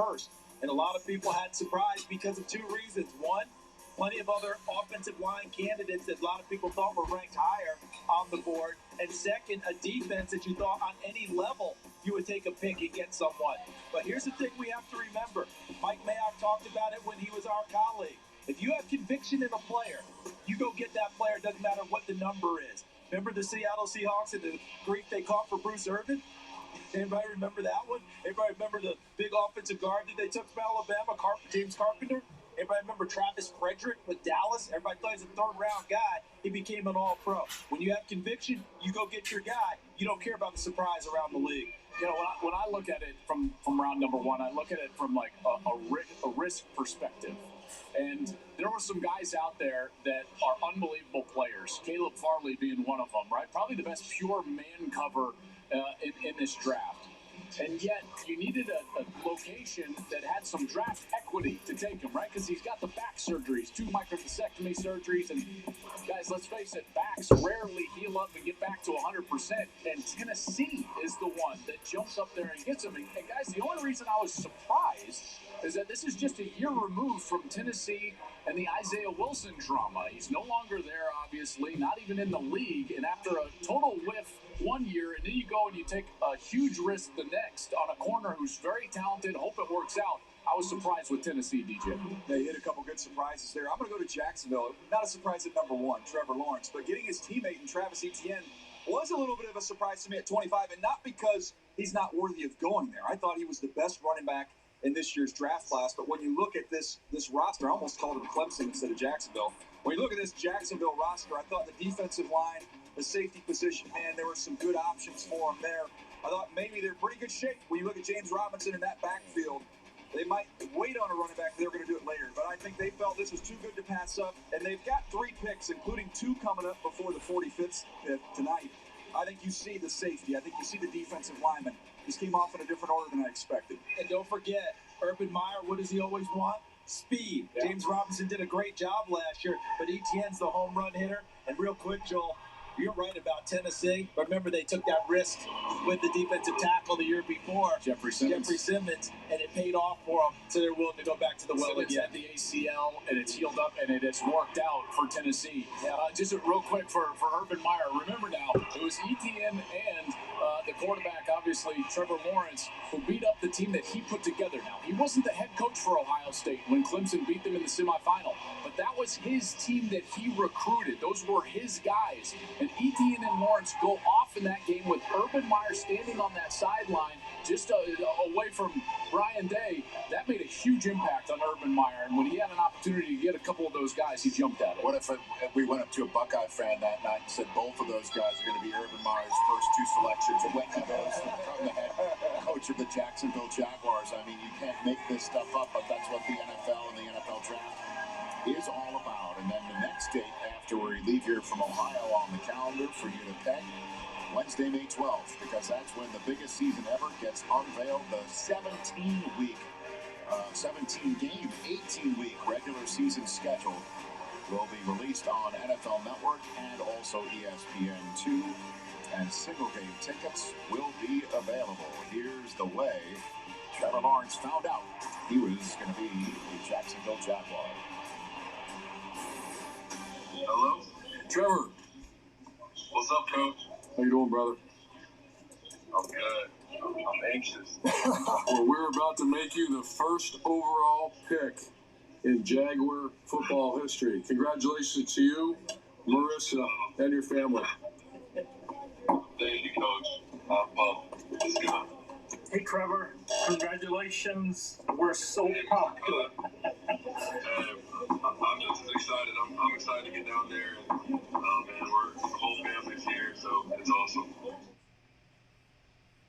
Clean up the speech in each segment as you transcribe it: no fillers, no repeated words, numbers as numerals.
first. And a lot of people had surprise because of two reasons. One, plenty of other offensive line candidates that a lot of people thought were ranked higher on the board. And second, a defense that you thought on any level you would take a pick and get someone. But here's the thing we have to remember. Mike Mayock talked about it when he was our colleague. If you have conviction in a player, you go get that player. It doesn't matter what the number is. Remember the Seattle Seahawks and the grief they caught for Bruce Irvin? Anybody remember that one? Anybody remember the big offensive guard that they took from Alabama, James Carpenter? Everybody remember Travis Frederick with Dallas? Everybody thought he was a third-round guy. He became an all-pro. When you have conviction, you go get your guy. You don't care about the surprise around the league. You know, when I look at it from round number one, I look at it from like a risk perspective. And there were some guys out there that are unbelievable players. Caleb Farley being one of them, right? Probably the best pure man cover in this draft. And yet, you needed a location that had some draft equity to take him, right? Because he's got the back surgeries, 2 microvasectomy surgeries. And guys, let's face it, backs rarely heal up and get back to 100%. And Tennessee is the one that jumps up there and gets him. And guys, the only reason I was surprised is that this is just a year removed from Tennessee and the Isaiah Wilson drama. He's no longer there, obviously, not even in the league. And after a total whiff one year, and then you go and you take a huge risk the next on a corner who's very talented, hope it works out. I was surprised with Tennessee, DJ. They hit a couple good surprises there. I'm going to go to Jacksonville. Not a surprise at number one, Trevor Lawrence, but getting his teammate in Travis Etienne was a little bit of a surprise to me at 25, and not because he's not worthy of going there. I thought he was the best running back in this year's draft class, but when you look at this roster, I almost called him Clemson instead of Jacksonville. When you look at this Jacksonville roster, I thought the defensive line, the safety position, man, there were some good options for him there. I thought maybe they're in pretty good shape. When you look at James Robinson in that backfield, they might wait on a running back, they're going to do it later. But I think they felt this was too good to pass up, and they've got 3 picks, including 2 coming up before the 45th tonight. I think you see the safety. I think you see the defensive lineman. This came off in a different order than I expected. And don't forget, Urban Meyer, what does he always want? Speed. Yeah. James Robinson did a great job last year, but Etienne's the home run hitter. And real quick, Joel, you're right about Tennessee. Remember, they took that risk with the defensive tackle the year before, Jeffrey Simmons, and it paid off for them, so they're willing to go back to the well again. Had the ACL, and it's healed up, and it has worked out for Tennessee. Yeah. Just real quick for Urban Meyer, remember now, it was Etienne and the quarterback, obviously, Trevor Lawrence, who beat up the team that he put together. Now, he wasn't the head coach for Ohio State when Clemson beat them in the semifinal, but that was his team that he recruited. Those were his guys. And Etienne and Lawrence go off in that game with Urban Meyer standing on that sideline just away from Ryan Day. That made a huge impact on Urban Meyer. And when he had an opportunity to get a couple of those guys, he jumped at it. What if we went up to a Buckeye fan that night and said both of those guys are going to be Urban Meyer's first 2 selections, and went to those from the head coach of the Jacksonville Jaguars? I mean, you can't make this stuff up, but that's what the NFL and the NFL draft is all about. And then the next date after we leave here from Ohio on the calendar for you to peg, Wednesday, May 12th, because that's when the biggest season ever gets unveiled. The 17-game, 18-week regular season schedule will be released on NFL Network and also ESPN2, and single-game tickets will be available. Here's the way Trevor Lawrence found out he was going to be a Jacksonville Jaguar. Hello? Trevor. What's up, Coach? How you doing, brother? I'm good. I'm anxious. Well, we're about to make you the first overall pick in Jaguar football history. Congratulations to you, Marissa, and your family. Thank you, Coach. I'm pumped. Let's go. Hey, Trevor. Congratulations. We're so pumped. I'm just excited. I'm excited to get down there. And, man, the whole family's here, so it's awesome.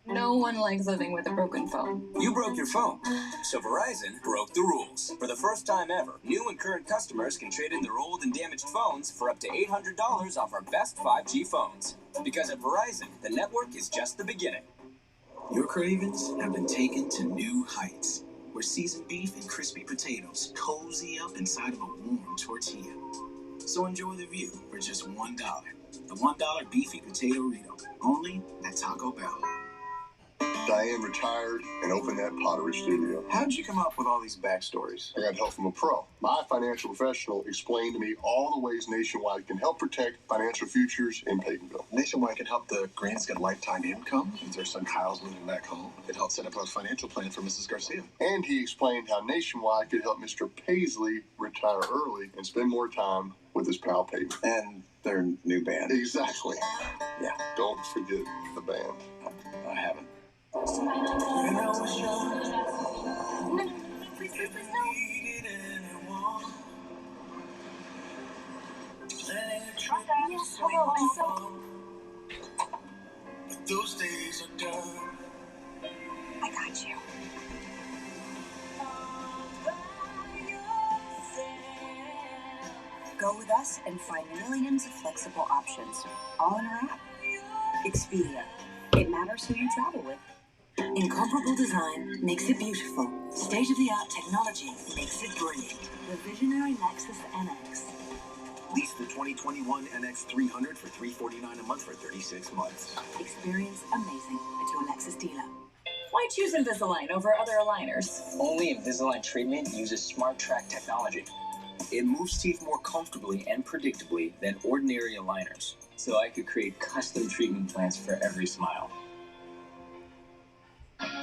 No one likes living with a broken phone. You broke your phone, so Verizon broke the rules. For the first time ever, new and current customers can trade in their old and damaged phones for up to $800 off our best 5G phones. Because at Verizon, the network is just the beginning. Your cravings have been taken to new heights, where seasoned beef and crispy potatoes cozy up inside of a warm tortilla. So enjoy the view for just $1. The $1 beefy potato burrito, only at Taco Bell. Diane retired and opened that pottery studio. How did you come up with all these backstories? I got help from a pro. My financial professional explained to me all the ways Nationwide can help protect financial futures in Paytonville. Nationwide can help the Grants get lifetime income since their son Kyle's moving back home. It helped set up a financial plan for Mrs. Garcia. And he explained how Nationwide could help Mr. Paisley retire early and spend more time with his pal Peyton. And their new band. Exactly. Yeah. Don't forget the band. I haven't. Please, please, please, no. Yes, hello, I'm so... Those days are done. I got you. Go with us and find millions of flexible options, all in our app. Expedia. It matters who you travel with. Incomparable design makes it beautiful. State-of-the-art technology makes it brilliant. The visionary Lexus NX. Lease the 2021 NX 300 for $349 a month for 36 months. Experience amazing at your Lexus dealer. Why choose Invisalign over other aligners? Only Invisalign treatment uses Smart Track technology. It moves teeth more comfortably and predictably than ordinary aligners, so I could create custom treatment plans for every smile.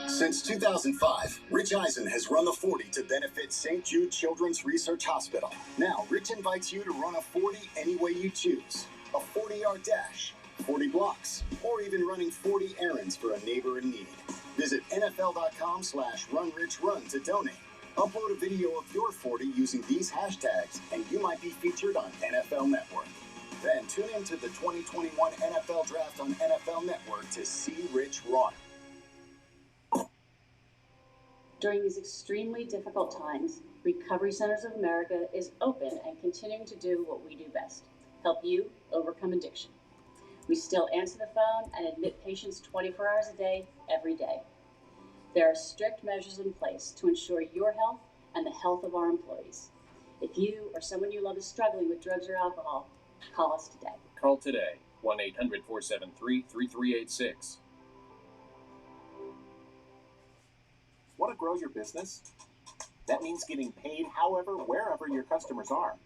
Since 2005, Rich Eisen has run the 40 to benefit St. Jude Children's Research Hospital. Now, Rich invites you to run a 40 any way you choose. A 40-yard dash, 40 blocks, or even running 40 errands for a neighbor in need. Visit NFL.com/RunRichRun to donate. Upload a video of your 40 using these hashtags, and you might be featured on NFL Network. Then tune into the 2021 NFL Draft on NFL Network to see Rich run. During these extremely difficult times, Recovery Centers of America is open and continuing to do what we do best, help you overcome addiction. We still answer the phone and admit patients 24 hours a day, every day. There are strict measures in place to ensure your health and the health of our employees. If you or someone you love is struggling with drugs or alcohol, call us today. Call today, 1-800-473-3386. Want to grow your business? That means getting paid however, wherever your customers are.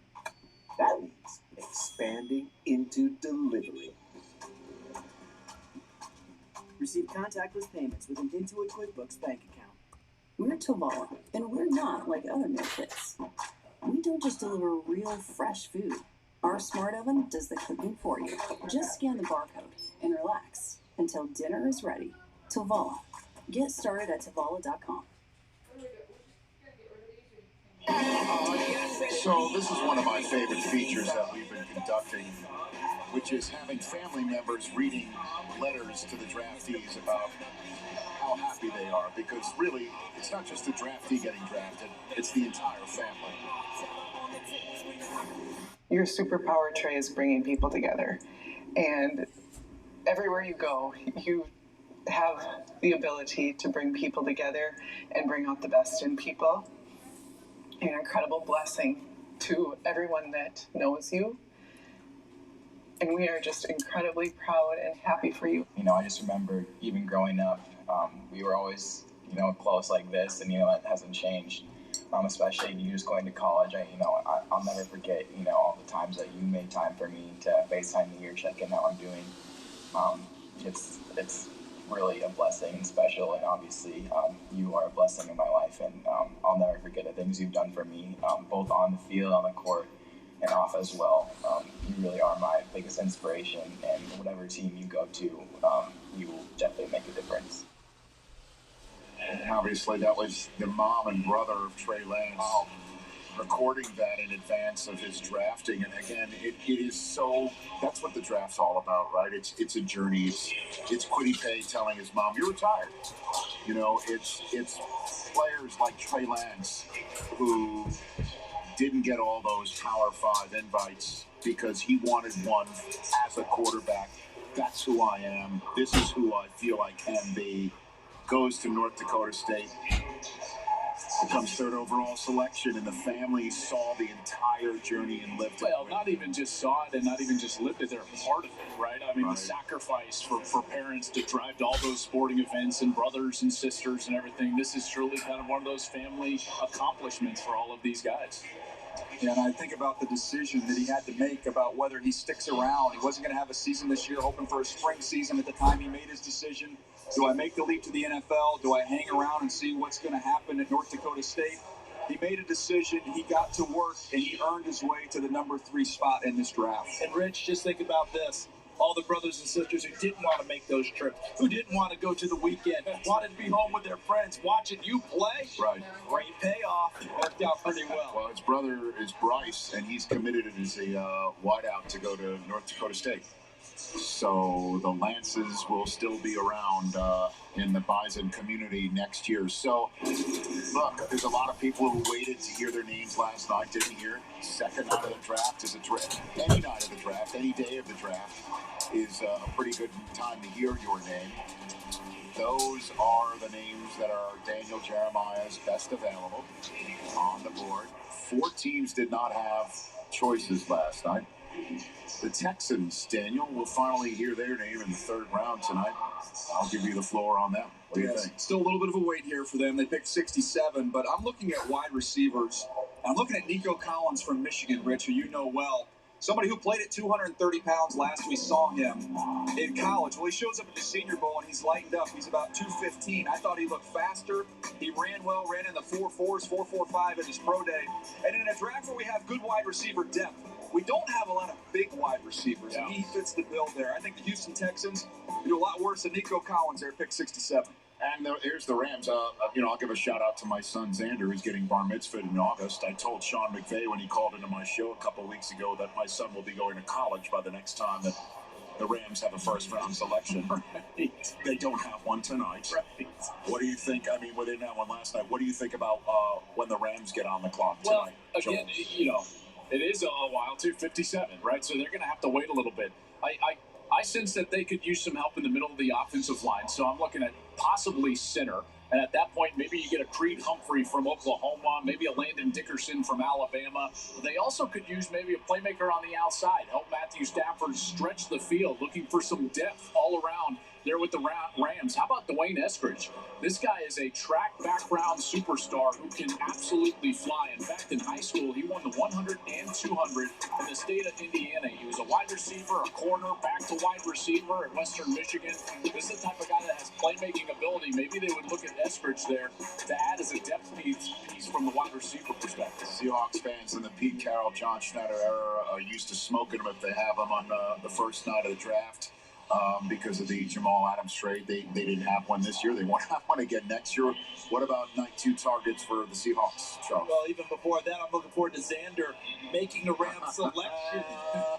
That means expanding into delivery. Receive contactless payments with an Intuit QuickBooks bank account. We're Tovala, and we're not like other meal kits. We don't just deliver real, fresh food. Our smart oven does the cooking for you. Just scan the barcode and relax until dinner is ready. Tovala. Get started at Tovala.com. So this is one of my favorite features that we've been conducting, which is having family members reading letters to the draftees about how happy they are. Because really, it's not just the draftee getting drafted, it's the entire family. Your superpower, Trey, is bringing people together. And everywhere you go, you have the ability to bring people together and bring out the best in people. You're an incredible blessing to everyone that knows you. And we are just incredibly proud and happy for you. You know, I just remember even growing up, we were always, close like this, and, it hasn't changed. Especially you just going to college. I'll never forget, all the times that you made time for me to FaceTime me or check in how I'm doing. It's really a blessing and special, and obviously you are a blessing in my life, and I'll never forget the things you've done for me, both on the field, on the court, and off as well. You really are my biggest inspiration, and whatever team you go to, you will definitely make a difference. And obviously that was the mom and brother of Trey Lance recording that in advance of his drafting. And again, it is so, that's what the draft's all about, right? It's a journey. It's Quiddy Pay telling his mom, you're retired. It's players like Trey Lance who didn't get all those Power 5 invites because he wanted one as a quarterback. That's who I am. This is who I feel I can be. Goes to North Dakota State. becomes third overall selection, and the family saw the entire journey and lived it. Well, not even just saw it and not even just lived it, they're a part of it, right? I mean, the sacrifice for parents to drive to all those sporting events and brothers and sisters and everything. This is truly kind of one of those family accomplishments for all of these guys. Yeah, and I think about the decision that he had to make about whether he sticks around. He wasn't going to have a season this year, hoping for a spring season at the time he made his decision. Do I make the leap to the NFL? Do I hang around and see what's going to happen at North Dakota State? He made a decision, he got to work, and he earned his way to the number 3 spot in this draft. And Rich, just think about this. All the brothers and sisters who didn't want to make those trips, who didn't want to go to the weekend, wanted to be home with their friends, watching you play. Right. Great payoff. It worked out pretty well. Well, his brother is Bryce, and he's committed as a wideout to go to North Dakota State. So the Lances will still be around in the Bison community next year. So, look, there's a lot of people who waited to hear their names last night, didn't hear. Second night of the draft is a draft. Any night of the draft, any day of the draft is a pretty good time to hear your name. Those are the names that are Daniel Jeremiah's best available on the board. 4 teams did not have choices last night. The Texans, Daniel, will finally hear their name in the 3rd round tonight. I'll give you the floor on that. What do you think? Still a little bit of a wait here for them. They picked 67, but I'm looking at wide receivers. I'm looking at Nico Collins from Michigan, Rich, who you know well. Somebody who played at 230 pounds last we saw him in college. Well, he shows up at the Senior Bowl, and he's lightened up. He's about 215. I thought he looked faster. He ran well, ran in the 4.4s, 4.45 at his pro day. And in a draft where we have good wide receiver depth, we don't have a lot of big wide receivers, and he fits the bill there. I think the Houston Texans do a lot worse than Nico Collins there, pick 67. And here's the Rams. I'll give a shout-out to my son, Xander, who's getting bar mitzvahed in August. I told Sean McVay when he called into my show a couple weeks ago that my son will be going to college by the next time that the Rams have a first-round selection. Right. They don't have one tonight. Right. What do you think? I mean, well, they didn't have one last night. What do you think about when the Rams get on the clock well, tonight? Again, it is a while, too, 57, right? So they're going to have to wait a little bit. I sense that they could use some help in the middle of the offensive line, so I'm looking at possibly center. And at that point, maybe you get a Creed Humphrey from Oklahoma, maybe a Landon Dickerson from Alabama. They also could use maybe a playmaker on the outside, help Matthew Stafford stretch the field, looking for some depth all around there with the Rams. How about Dwayne Eskridge? This guy is a track background superstar who can absolutely fly. In fact, in high school, he won the 100 and 200 in the state of Indiana. He was a wide receiver, a corner, back to wide receiver at Western Michigan. This is the type of guy that has playmaking ability. Maybe they would look at Eskridge there to add as a depth piece from the wide receiver perspective. Seahawks fans in the Pete Carroll, John Schneider era are used to smoking him if they have him on the first night of the draft. Because of the Jamal Adams trade. They didn't have one this year. They won't have one again next year. What about night 2 targets for the Seahawks, Charles? Well, even before that, I'm looking forward to Xander making the Rams selection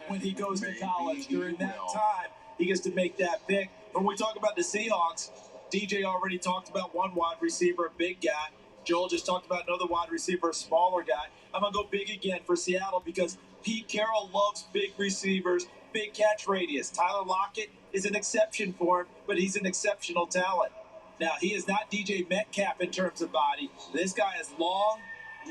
when he goes to college. During that time, he gets to make that pick. When we talk about the Seahawks, DJ already talked about one wide receiver, a big guy. Joel just talked about another wide receiver, a smaller guy. I'm going to go big again for Seattle because Pete Carroll loves big receivers, big catch radius. Tyler Lockett is an exception for him, but he's an exceptional talent. Now, he is not DJ Metcalf in terms of body. This guy is long,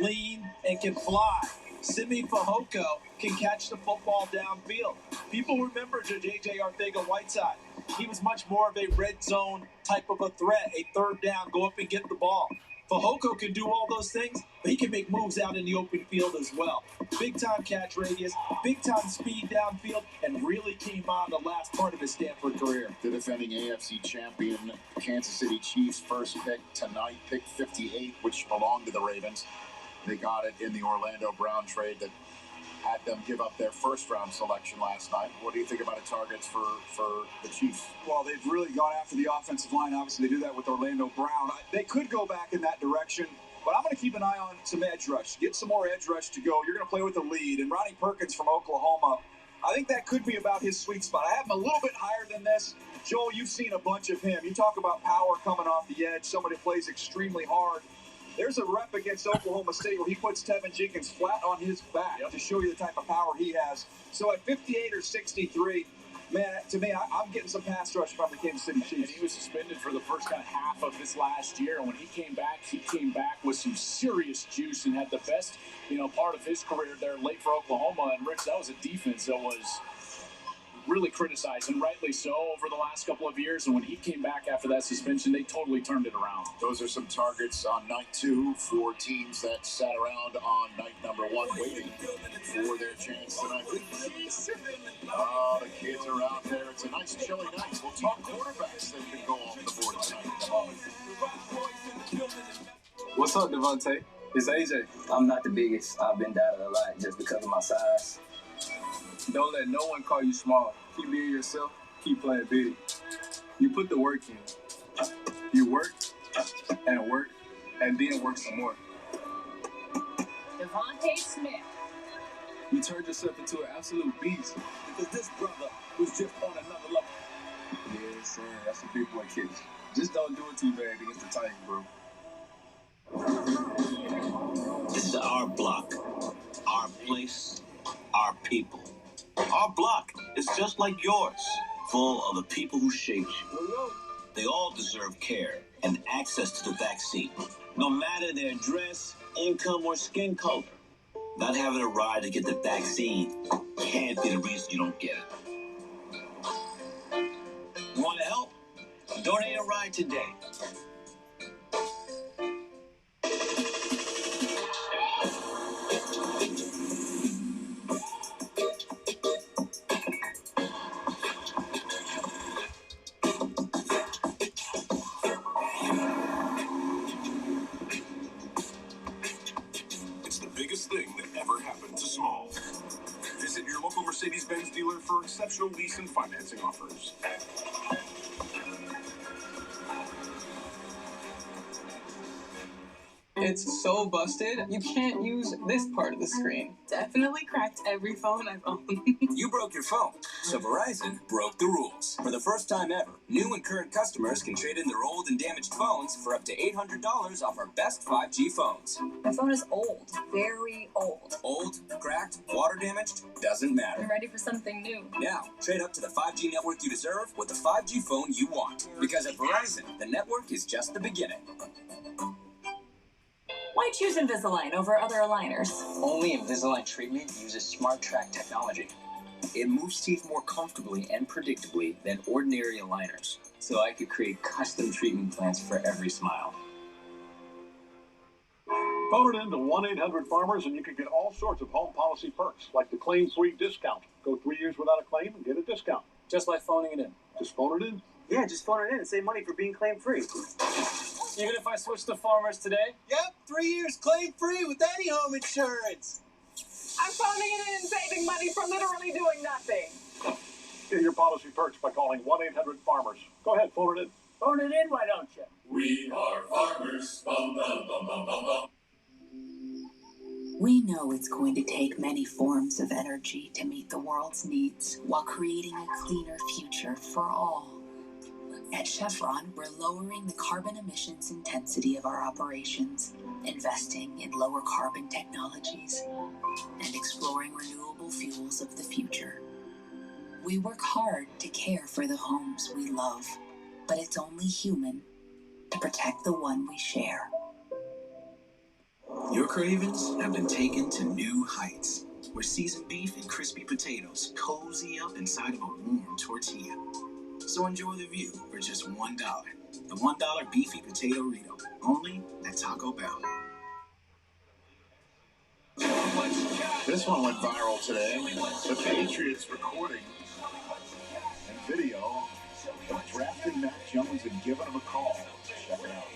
lean, and can fly. Simi Fehoko can catch the football downfield. People remember J.J. Arcega-Whiteside. He was much more of a red zone type of a threat, a third down, go up and get the ball. Fehoko can do all those things, but he can make moves out in the open field as well. Big-time catch radius, big-time speed downfield, and really came on the last part of his Stanford career. The defending AFC champion Kansas City Chiefs first pick tonight, pick 58, which belonged to the Ravens. They got it in the Orlando Brown trade that had them give up their first-round selection last night. What do you think about the targets for the Chiefs? Well, they've really gone after the offensive line. Obviously, they do that with Orlando Brown. They could go back in that direction, but I'm going to keep an eye on some edge rush. Get some more edge rush to go. You're going to play with the lead. And Ronnie Perkins from Oklahoma, I think that could be about his sweet spot. I have him a little bit higher than this. Joel, you've seen a bunch of him. You talk about power coming off the edge, somebody plays extremely hard. There's a rep against Oklahoma State where he puts Tevin Jenkins flat on his back to show you the type of power he has. So at 58 or 63, Man, to me, I'm getting some pass rush from the Kansas City Chiefs. And he was suspended for the first kind of half of this last year. And when he came back with some serious juice and had the best, part of his career there late for Oklahoma. And Rich, that was a defense that was really criticized, and rightly so, over the last couple of years. And when he came back after that suspension, they totally turned it around. Those are some targets on night 2 for teams that sat around on night number 1 waiting for their chance tonight. Oh, the kids are out there. It's a nice chilly night. We'll talk quarterbacks that can go off the board tonight. What's up, Devontae? It's AJ. I'm not the biggest. I've been doubted a lot just because of my size. Don't let no one call you small. Keep being yourself. Keep playing big. You put the work in. You work and work and then work some more. Devontae Smith. You turned yourself into an absolute beast. Because this brother was just on another level. Yes, sir. That's a big boy kick. Just don't do it too bad against the Titans, bro. This is our block, our place, our people. Our block is just like yours, full of the people who shaped you. They all deserve care and access to the vaccine, no matter their dress, income, or skin color. Not having a ride to get the vaccine can't be the reason you don't get it. You want to help? Donate a ride today. Mercedes-Benz dealer for exceptional lease and financing offers. It's so busted, you can't use this part of the screen. Definitely cracked every phone I've owned. You broke your phone, so Verizon broke the rules. For the first time ever, new and current customers can trade in their old and damaged phones for up to $800 off our best 5G phones. My phone is old, very old. Old, cracked, water damaged, doesn't matter. I'm ready for something new. Now, trade up to the 5G network you deserve with the 5G phone you want. Because at Verizon, the network is just the beginning. Why choose Invisalign over other aligners? Only Invisalign treatment uses Smart Track technology. It moves teeth more comfortably and predictably than ordinary aligners, so I could create custom treatment plans for every smile. Phone it in to 1-800-FARMERS and you can get all sorts of home policy perks, like the claim-free discount. Go 3 years without a claim and get a discount. Just like phoning it in. Just phone it in? Yeah, just phone it in and save money for being claim-free. Even if I switch to Farmers today? Yep, 3 years claim-free with any home insurance. I'm phoning it in and saving money for literally doing nothing. Get your policy perks by calling 1-800-FARMERS. Go ahead, phone it in. Phone it in, why don't you? We are farmers. Bum, bum, bum, bum, bum, bum. We know it's going to take many forms of energy to meet the world's needs while creating a cleaner future for all. At Chevron, we're lowering the carbon emissions intensity of our operations, investing in lower carbon technologies, and exploring renewable fuels of the future. We work hard to care for the homes we love, but it's only human to protect the one we share. Your cravings have been taken to new heights, where seasoned beef and crispy potatoes cozy up inside of a warm tortilla. So enjoy the view for just $1. The $1 beefy potato Rito, only at Taco Bell. This one went viral today. The Patriots recording and video of drafting Mac Jones and giving him a call. Check it out.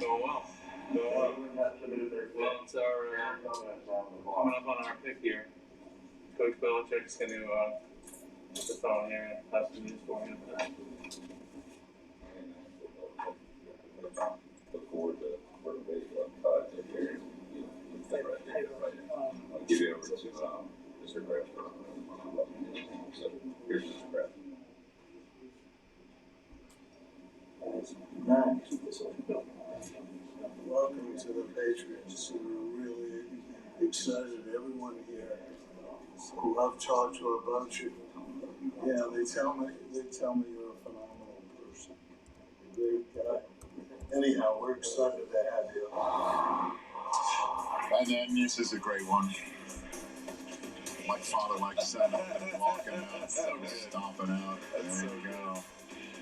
Oh, wow. It's our, coming up on our pick here. Coach Belichick's going to put the phone here and have some news for him. Look forward to working with Jim here. I'll give you over to Mr. Kraft. So here's Mr. Kraft. Patriots. We're really excited. Everyone here love talk to about you. Yeah, they tell me you're a phenomenal person. Great guy. Anyhow, we're excited to have you. And then this is a great one. Like father, like son, walking out, stomping out. There you go.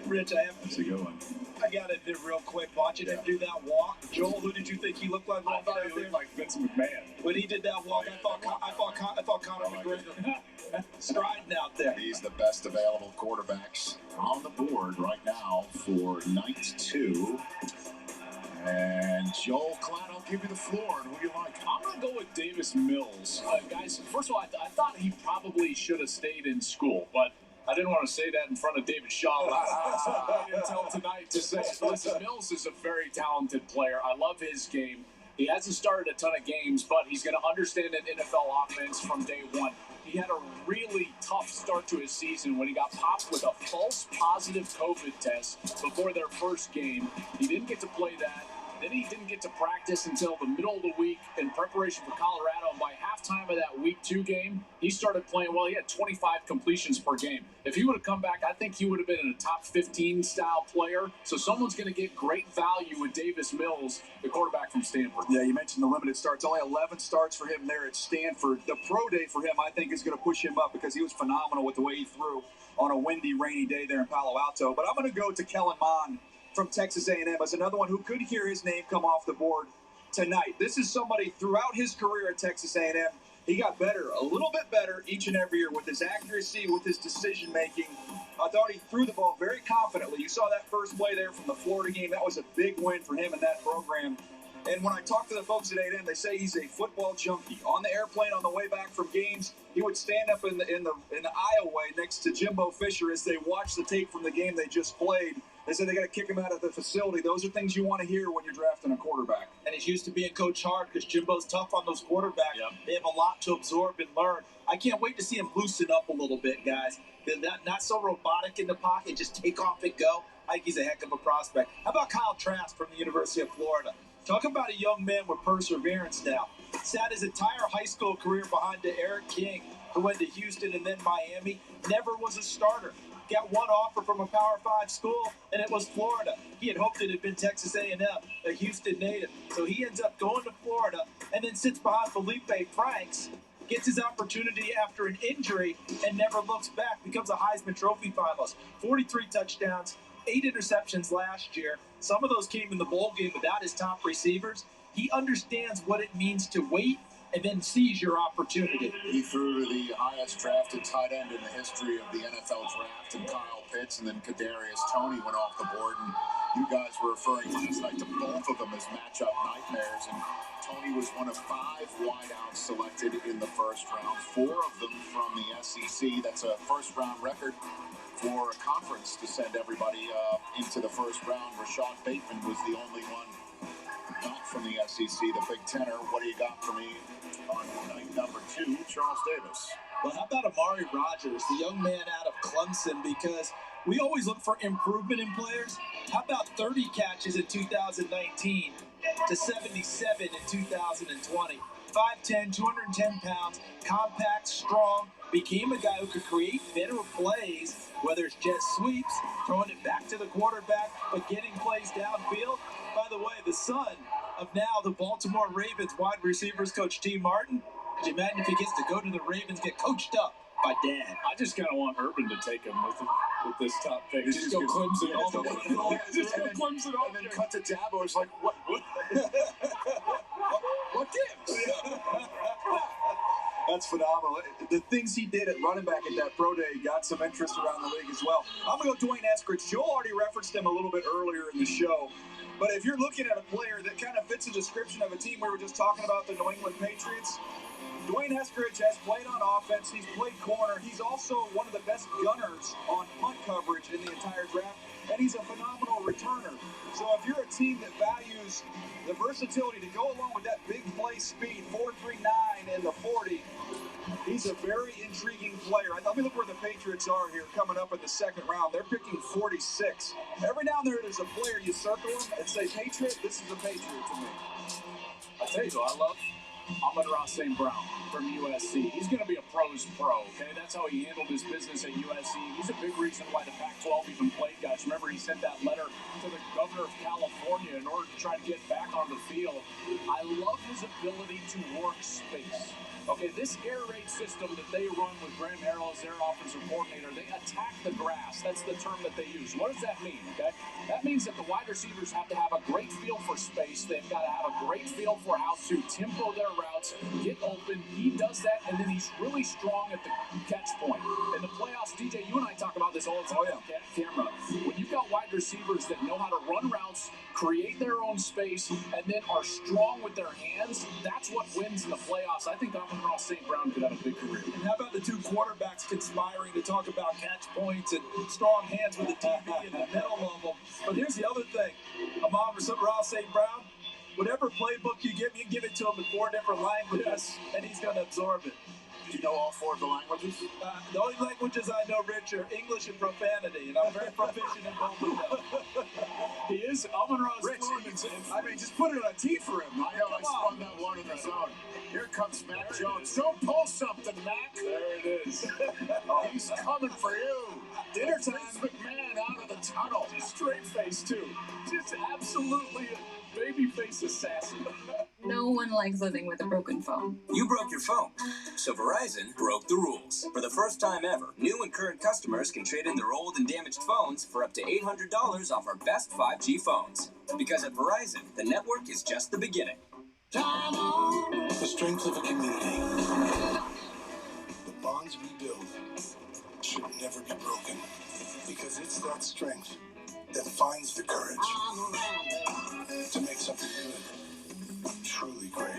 Rich, that's a good one. I got to admit real quick, watching him do that walk. Joel, who did you think he looked like? I thought he looked like Vince McMahon. When he did that walk, I thought Conor McGregor striding out there. He's the best available quarterbacks on the board right now for night 2. And Joel Klatt, I'll give you the floor. And who do you like? I'm going to go with Davis Mills. Guys, first of all, I thought he probably should have stayed in school, but I didn't want to say that in front of David Shaw last night, so I waited until tonight to say it. Listen, Mills is a very talented player. I love his game. He hasn't started a ton of games, but he's going to understand an NFL offense from day one. He had a really tough start to his season when he got popped with a false positive COVID test before their first game. He didn't get to play that. Then he didn't get to practice until the middle of the week in preparation for Colorado. And by halftime of that week 2 game, he started playing well. He had 25 completions per game. If he would have come back, I think he would have been a top 15 style player. So someone's going to get great value with Davis Mills, the quarterback from Stanford. Yeah, you mentioned the limited starts. Only 11 starts for him there at Stanford. The pro day for him, I think, is going to push him up because he was phenomenal with the way he threw on a windy, rainy day there in Palo Alto. But I'm going to go to Kellen Mond from Texas A&M as another one who could hear his name come off the board tonight. This is somebody throughout his career at Texas A&M. He got better, a little bit better each and every year with his accuracy, with his decision-making. I thought he threw the ball very confidently. You saw that first play there from the Florida game. That was a big win for him in that program. And when I talk to the folks at A&M, they say he's a football junkie. On the airplane on the way back from games, he would stand up in the aisleway next to Jimbo Fisher as they watched the tape from the game they just played. They said they got to kick him out of the facility. Those are things you want to hear when you're drafting a quarterback. And he's used to being Coach Hard because Jimbo's tough on those quarterbacks. Yep. They have a lot to absorb and learn. I can't wait to see him loosen up a little bit, guys. They're not so robotic in the pocket. Just take off and go. I think he's a heck of a prospect. How about Kyle Trask from the University of Florida? Talk about a young man with perseverance now. Sat his entire high school career behind Eric King, who went to Houston and then Miami. Never was a starter. Got one offer from a Power 5 school, and it was Florida. He had hoped it had been Texas A&M, a Houston native. So he ends up going to Florida and then sits behind Felipe Franks, gets his opportunity after an injury, and never looks back. Becomes a Heisman Trophy finalist. 43 touchdowns, 8 interceptions last year. Some of those came in the bowl game without his top receivers. He understands what it means to wait and then seize your opportunity. He threw to the highest drafted tight end in the history of the NFL draft, and Kyle Pitts, and then Kadarius Toney went off the board. And you guys were referring last night to both of them as matchup nightmares. And Toney was one of 5 wideouts selected in the first round, 4 of them from the SEC. That's a first-round record for a conference to send everybody into the first round. Rashad Bateman was the only one not from the SEC, the Big Tenor. What do you got for me on night number 2, Charles Davis? Well, how about Amari Rodgers, the young man out of Clemson, because we always look for improvement in players. How about 30 catches in 2019 to 77 in 2020? 5'10", 210 pounds, compact, strong, became a guy who could create better plays, whether it's jet sweeps, throwing it back to the quarterback, but getting plays downfield. By the way, the son of now the Baltimore Ravens wide receivers coach T. Martin. Could you imagine if he gets to go to the Ravens, get coached up by Dad? I just kind of want Urban to take him with this top pick. Just go Clemson all the way. Just go Clemson all the way. And then cut to Dabo. It's like, what gives? That's phenomenal. The things he did at running back at that pro day got some interest around the league as well. I'm going to go Dwayne Eskridge. Joel already referenced him a little bit earlier in the show. But if you're looking at a player that kind of fits the description of a team we were just talking about, the New England Patriots, Dwayne Eskridge has played on offense. He's played corner. He's also one of the best gunners on punt coverage in the entire draft. And he's a phenomenal returner. So if you're a team that values the versatility to go along with that big play speed, 4.39 in the 40, he's a very intriguing player. Let me look where the Patriots are here coming up in the second round. They're picking 46. Every now and then there's a player you circle him and say, Patriot, this is a Patriot to me. I tell you who I love. Amon-Ra St. Brown from USC. He's going to be a pro's pro, okay? That's how he handled his business at USC. He's a big reason why the Pac-12 even played, guys. Remember, he sent that letter to the governor of California in order to try to get back on the field. I love his ability to work space. Okay, this air raid system that they run with Graham Harrell as their offensive coordinator, they attack the grass. That's the term that they use. What does that mean, okay? That means that the wide receivers have to have a great feel for space. They've got to have a great feel for how to tempo their routes, get open. He does that, and then he's really strong at the catch point. In the playoffs, DJ, you and I talk about this all the time on camera. When you've got wide receivers that know how to run routes, create their own space, and then are strong with their hands, that's what wins in the playoffs. I think Amon-Ra St. Brown could have a big career. And how about the two quarterbacks conspiring to talk about catch points and strong hands with the TV in the middle of them? But here's the other thing. Amon-Ra St. Brown, whatever playbook you give it to him in 4 different languages, and he's going to absorb it. Do you know all 4 of the languages? The only languages I know, Rich, are English and profanity, and I'm very proficient in both of them. He is. Amon-Ra's Rich, fluent. I mean, just put it on T for him. I know, I spun that one in the zone. Here comes Mac Jones. Don't pull something, Mac. There it is. He's coming for you. Dinner time. McMahon out of the tunnel. Straight face, too. Just absolutely a baby face assassin. No one likes living with a broken phone. You broke your phone, so Verizon broke the rules. For the first time ever, new and current customers can trade in their old and damaged phones for up to $800 off our best 5G phones. Because at Verizon, the network is just the beginning. The strength of a community. The bonds we build should never be broken. Because it's that strength that finds the courage to make something good, truly great.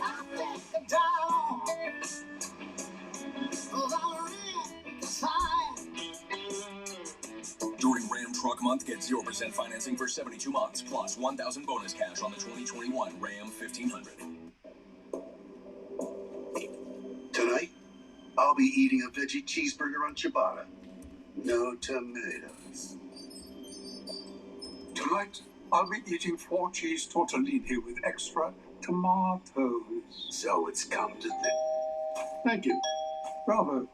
During Ram Truck Month, get 0% financing for 72 months, plus $1,000 bonus cash on the 2021 Ram 1500. Tonight, I'll be eating a veggie cheeseburger on ciabatta. No tomatoes. Tonight, I'll be eating 4 cheese tortellini with extra tomatoes. So it's come to this. Thank you. Bravo.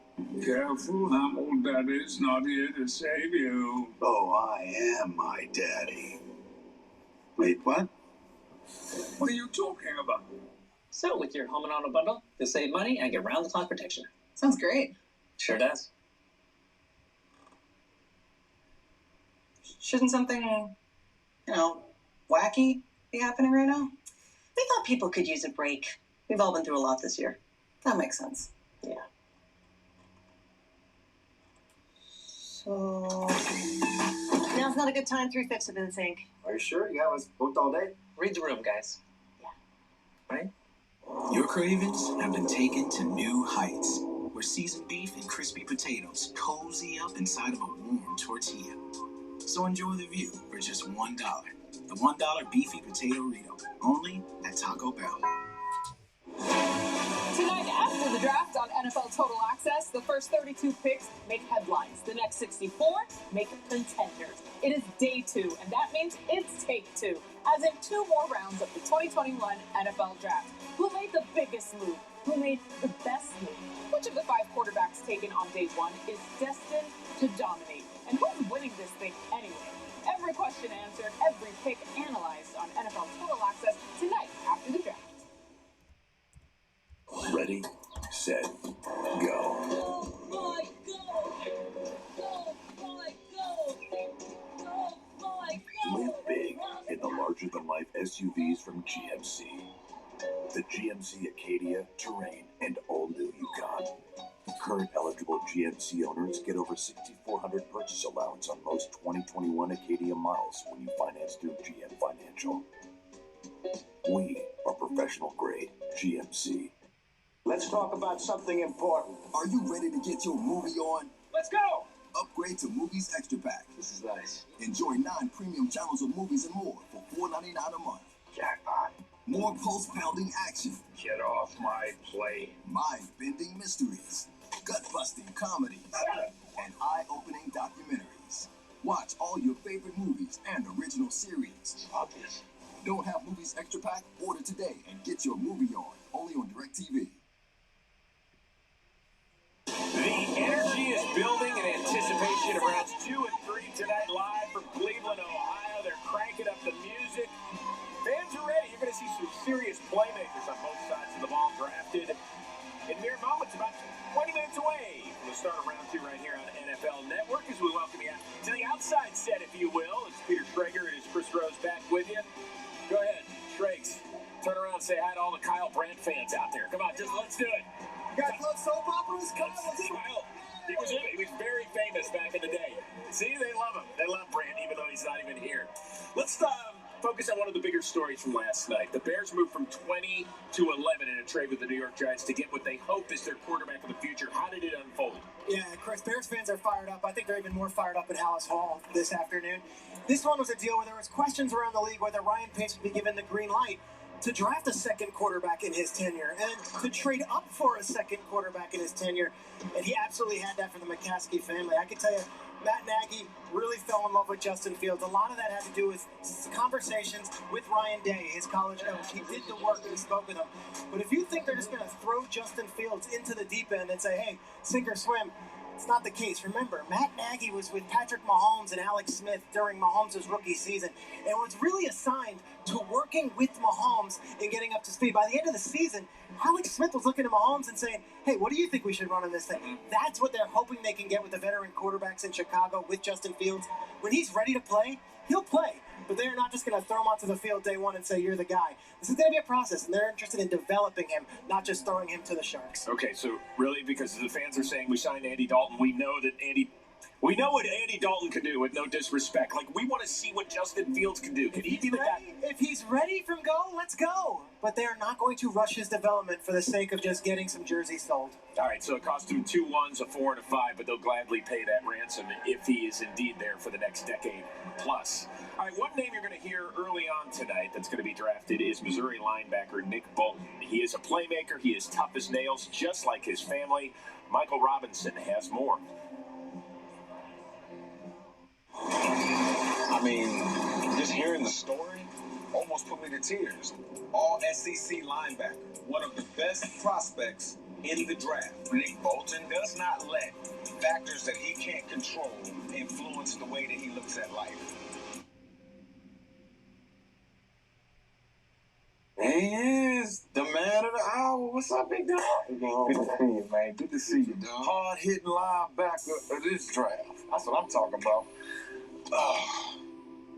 Careful, that old daddy's not here to save you. Oh, I am my daddy. Wait, what? What are you talking about? So, with your home and auto bundle, you'll save money and get round-the-clock protection. Sounds great. Sure does. Shouldn't something, wacky be happening right now? We thought people could use a break. We've all been through a lot this year. That makes sense. Yeah. So, now's not a good time. 3/5 have been in sync. Are you sure? You got us booked all day? Read the room, guys. Yeah. Right? Your cravings have been taken to new heights, where seasoned beef and crispy potatoes cozy up inside of a warm tortilla. So enjoy the view for just $1. The $1 beefy potato Rito, only at Taco Bell. Tonight, after the draft on NFL Total Access, the first 32 picks make headlines. The next 64 make contenders. It is day 2, and that means it's take 2, as in 2 more rounds of the 2021 NFL Draft. Who made the biggest move? Who made the best move? Which of the 5 quarterbacks taken on day 1 is destined to dominate? And who's winning this thing anyway? Every question answered, every pick analyzed on NFL Total Access tonight after the draft. Ready, set, go. Live big in the larger-than-life SUVs from GMC. The GMC Acadia, Terrain, and all-new Yukon. Current eligible GMC owners get over $6,400 purchase allowance on most 2021 Acadia models when you finance through GM Financial. We are professional-grade GMC. Let's talk about something important. Are you ready to get your movie on? Let's go! Upgrade to Movies Extra Pack. This is nice. Enjoy 9 premium channels of movies and more for $4.99 a month. Jackpot. More pulse-pounding action. Get off my plate. Mind-bending mysteries. Gut-busting comedies. And eye-opening documentaries. Watch all your favorite movies and original series. Obvious. Don't have movies extra pack? Order today and get your movie on. Only on DirecTV. The energy is building in anticipation of rounds 2 and 3 tonight, live from Cleveland, Ohio. They're cranking up the music. Fans are ready. You're going to see some serious playmakers on both sides of the ball drafted in mere moments, about 20 minutes away from the start of round 2 right here on NFL Network, as we welcome you to the outside set, if you will. It's Peter Schrager and it's Chris Rose back with you. Go ahead, Schrags. Turn around and say hi to all the Kyle Brandt fans out there. Come on, just let's do it. You guys love soap operas? Kyle, he was very famous back in the day. See, they love him. They love Brandt, even though he's not even here. Let's focus on one of the bigger stories from last night. The Bears moved from 20 to 11 in a trade with the New York Giants to get what they hope is their quarterback of the future. How did it unfold? Yeah, Chris, Bears fans are fired up. I think they're even more fired up at Hallis Hall this afternoon. This one was a deal where there was questions around the league whether Ryan Pace would be given the green light to draft a second quarterback in his tenure and to trade up for a second quarterback in his tenure. And he absolutely had that for the McCaskey family. I can tell you, Matt Nagy really fell in love with Justin Fields. A lot of that had to do with conversations with Ryan Day, his college coach. He did the work and he spoke with him. But if you think they're just going to throw Justin Fields into the deep end and say, hey, sink or swim, it's not the case. Remember, Matt Nagy was with Patrick Mahomes and Alex Smith during Mahomes' rookie season and was really assigned to working with Mahomes and getting up to speed. By the end of the season, Alex Smith was looking at Mahomes and saying, hey, what do you think we should run on this thing? That's what they're hoping they can get with the veteran quarterbacks in Chicago with Justin Fields. When he's ready to play, he'll play. But they're not just going to throw him onto the field day one and say, you're the guy. This is going to be a process, and they're interested in developing him, not just throwing him to the Sharks. Okay, so really, because the fans are saying we signed Andy Dalton, we know what Andy Dalton can do with no disrespect. Like, we want to see what Justin Fields can do. Can he be the guy? If he's ready from go, let's go. But they're not going to rush his development for the sake of just getting some jerseys sold. All right, so it cost him 2 1s, a 4 and a 5, but they'll gladly pay that ransom if he is indeed there for the next decade plus. All right, one name you're going to hear early on tonight that's going to be drafted is Missouri linebacker Nick Bolton. He is a playmaker. He is tough as nails, just like his family. Michael Robinson has more. I mean, just hearing the story almost put me to tears. All SEC linebacker, one of the best prospects in the draft. Nick Bolton does not let factors that he can't control influence the way that he looks at life. He is the man of the hour. What's up, big dog? Good to see you, man. Good to see you, dog. Hard-hitting linebacker of this draft. That's what I'm talking about.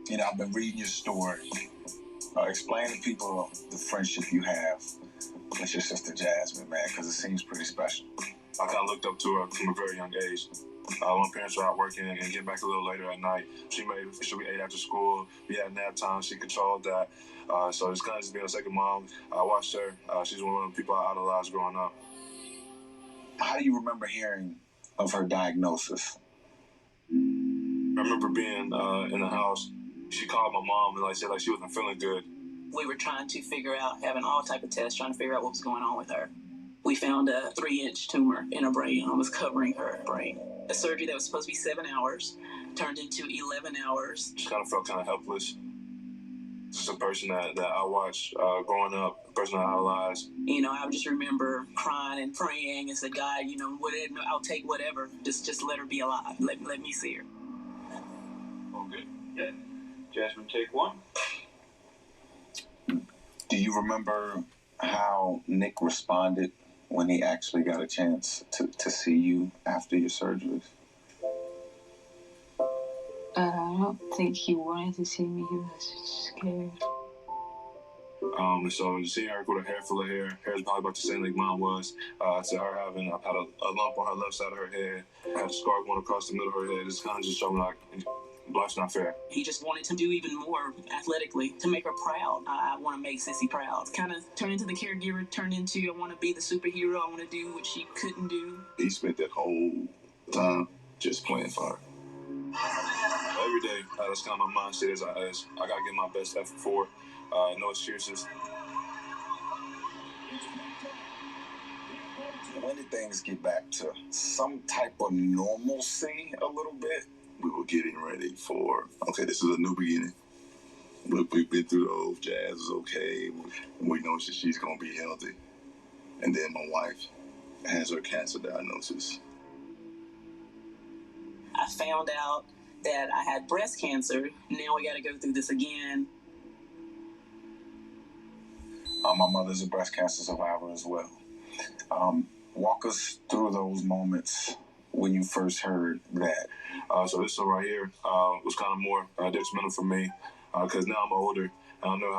You know, I've been reading your story. Explain to people the friendship you have with your sister Jasmine, man, because it seems pretty special. I kind of looked up to her from a very young age. When parents were out working and get back a little later at night, she ate after school. We had nap time. She controlled that. So it's kind of just being a second mom. I watched her. She's one of the people I idolized growing up. How do you remember hearing of her diagnosis? I remember being in the house. She called my mom and said she wasn't feeling good. We were trying to figure out, having all type of tests, trying to figure out what was going on with her. We found a 3-inch tumor in her brain, almost covering her brain. A surgery that was supposed to be 7 hours turned into 11 hours. Just kind of felt kind of helpless. Just a person that I watched growing up, a person I idolized. You know, I just remember crying and praying and said, God, you know, whatever, I'll take whatever. Just let her be alive. Let me see her. Oh, good. Yeah. Jasmine, take one. Do you remember how Nick responded when he actually got a chance to see you after your surgeries? I don't think he wanted to see me. He was scared. And so seeing her with her hair full of hair, hair's probably about the same like mine was. To her having, I've had a lump on her left side of her head. I had a scar going across the middle of her head. It's kind of just showing like life's not fair. He just wanted to do even more athletically to make her proud. I want to make Sissy proud. Kind of turned into the caregiver, turned into I want to be the superhero. I want to do what she couldn't do. He spent that whole time just playing for her. Every day, that's kind of my mindset is I got to get my best effort for her. No excuses. When did things get back to some type of normalcy a little bit? We were getting ready for, okay, this is a new beginning. We've been through those. Jazz is okay. We know she's going to be healthy. And then my wife has her cancer diagnosis. I found out that I had breast cancer. Now we got to go through this again. My mother's a breast cancer survivor as well. Walk us through those moments when you first heard that. So this one right here was kind of more detrimental for me because now I'm older and I know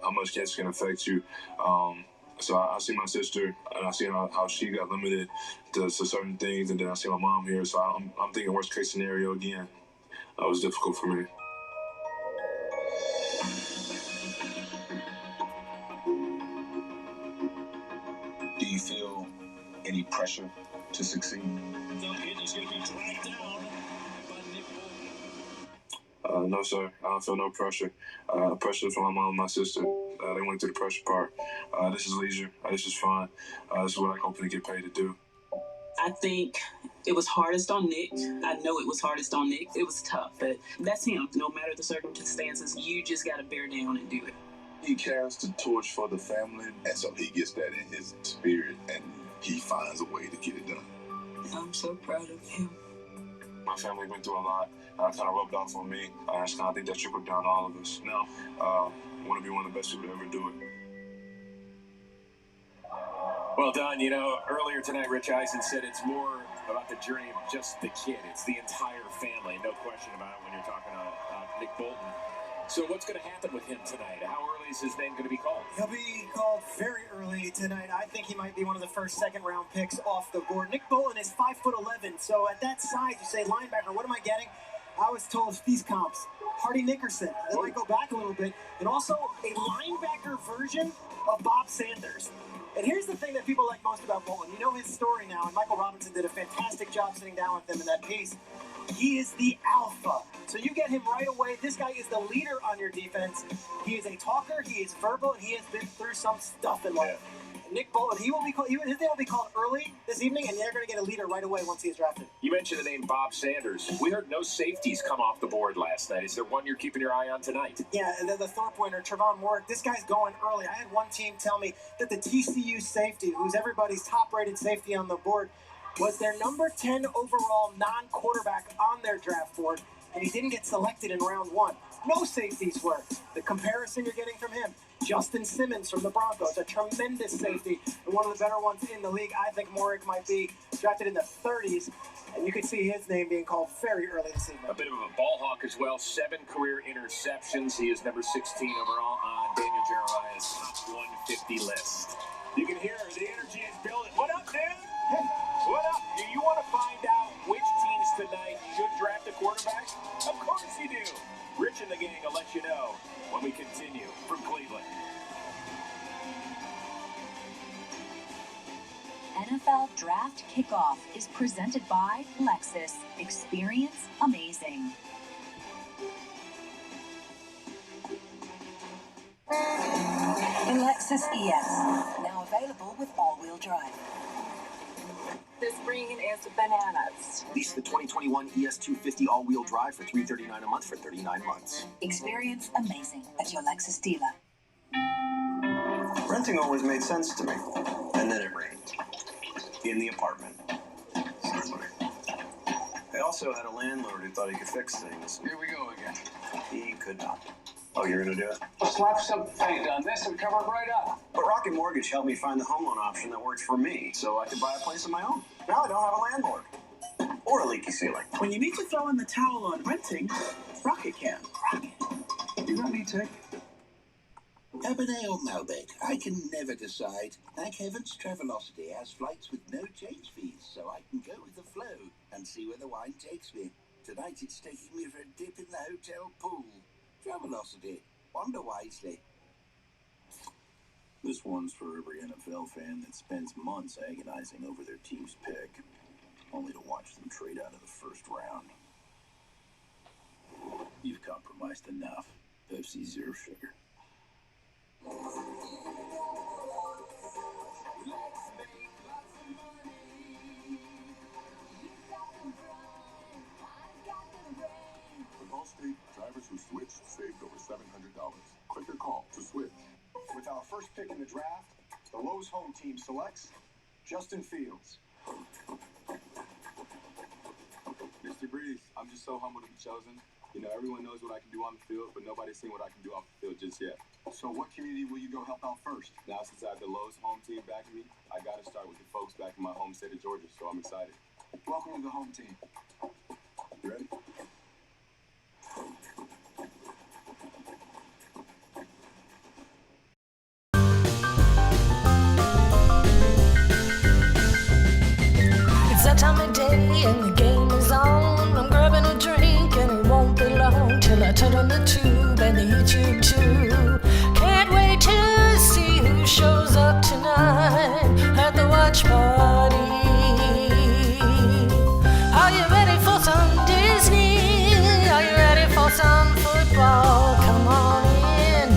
how much cancer can affect you. So I see my sister and I see how she got limited to certain things, and then I see my mom here. So I'm thinking worst case scenario again. It was difficult for me. Do you feel any pressure to succeed? No, sir. I don't feel no pressure. Pressure from my mom and my sister. They went through the pressure part. This is leisure. This is fun. This is what I hopefully get paid to do. I think it was hardest on Nick. I know it was hardest on Nick. It was tough, but that's him. No matter the circumstances, you just got to bear down and do it. He carries the torch for the family, and so he gets that in his spirit, and he finds a way to get it done. I'm so proud of him. My family went through a lot. Kind of rubbed off on me. I just kind of think that trickled down all of us. Now, I want to be one of the best people to ever do it. Well done. You know, earlier tonight, Rich Eisen said it's more about the journey of just the kid. It's the entire family. No question about it when you're talking to Nick Bolton. So what's going to happen with him tonight? How early is his name going to be called? He'll be called very early tonight. I think he might be one of the first second-round picks off the board. Nick Bolton is 5'11", so at that size, you say linebacker, what am I getting? I was told these comps. Hardy Nickerson. Then I go back a little bit. And also a linebacker version of Bob Sanders. And here's the thing that people like most about Bolton. You know his story now, and Michael Robinson did a fantastic job sitting down with him in that piece. He is the alpha. So you get him right away. This guy is the leader on your defense. He is a talker. He is verbal. And he has been through some stuff in life. Nick Bolton, his name will be called early this evening, and they're going to get a leader right away once he is drafted. You mentioned the name Bob Sanders. We heard no safeties come off the board last night. Is there one you're keeping your eye on tonight? Yeah, the Thorpe winner, Trevon Moore. This guy's going early. I had one team tell me that the TCU safety, who's everybody's top-rated safety on the board, was their number 10 overall non-quarterback on their draft board, and he didn't get selected in round 1. No safeties were. The comparison you're getting from him, Justin Simmons from the Broncos, a tremendous safety, and one of the better ones in the league. I think Moorick might be drafted in the 30s, and you could see his name being called very early this evening. A bit of a ball hawk as well. 7 career interceptions. He is number 16 overall on Daniel Jeremiah's top 150 list. You can hear the energy is building. What up, dude? What up? Do you want to find out which teams tonight should draft a quarterback? Of course you do. Rich and the gang will let you know when we continue from Cleveland. NFL Draft Kickoff is presented by Lexus. Experience amazing. The Lexus ES, now available with all-wheel drive. This green is bananas. Lease the 2021 ES250 all-wheel drive for $339 a month for 39 months. Experience amazing at your Lexus dealer. Renting always made sense to me. And then it rained. In the apartment. I also had a landlord who thought he could fix things. Here we go again. He could not. Oh, you're gonna do it? Slap some paint on this and cover it right up. But Rocket Mortgage helped me find the home loan option that works for me, so I could buy a place of my own. Now I don't have a landlord. Or a leaky ceiling. When you need to throw in the towel on renting, Rocket can. You got any tape? Abernay or Malbec, I can never decide. Thank heavens Travelocity has flights with no change fees, so I can go with the flow and see where the wine takes me. Tonight it's taking me for a dip in the hotel pool. Travelocity. Wander wisely. This one's for every NFL fan that spends months agonizing over their team's pick, only to watch them trade out of the first round. You've compromised enough. Pepsi Zero Sugar. With Allstate, drivers who switched saved over $700. first pick in the draft, the Lowe's home team selects Justin Fields. Mr. Breeze, I'm just so humbled to be chosen. You know, everyone knows what I can do on the field, but nobody's seen what I can do off the field just yet. So what community will you go help out first? Now, since I have the Lowe's home team backing me, I got to start with the folks back in my home state of Georgia, so I'm excited. Welcome to the home team. You ready? It's that time of day and the game is on. I'm grabbing a drink and it won't be long till I turn on the tube and the YouTube too. Can't wait to see who shows up tonight at the watch party. Are you ready for some Disney? Are you ready for some football? Come on in,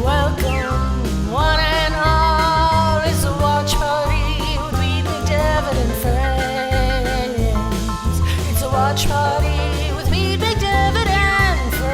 welcome one and all. It's a watch party with me, McDevitt and friends. It's a watch party with me, McDevitt and friends.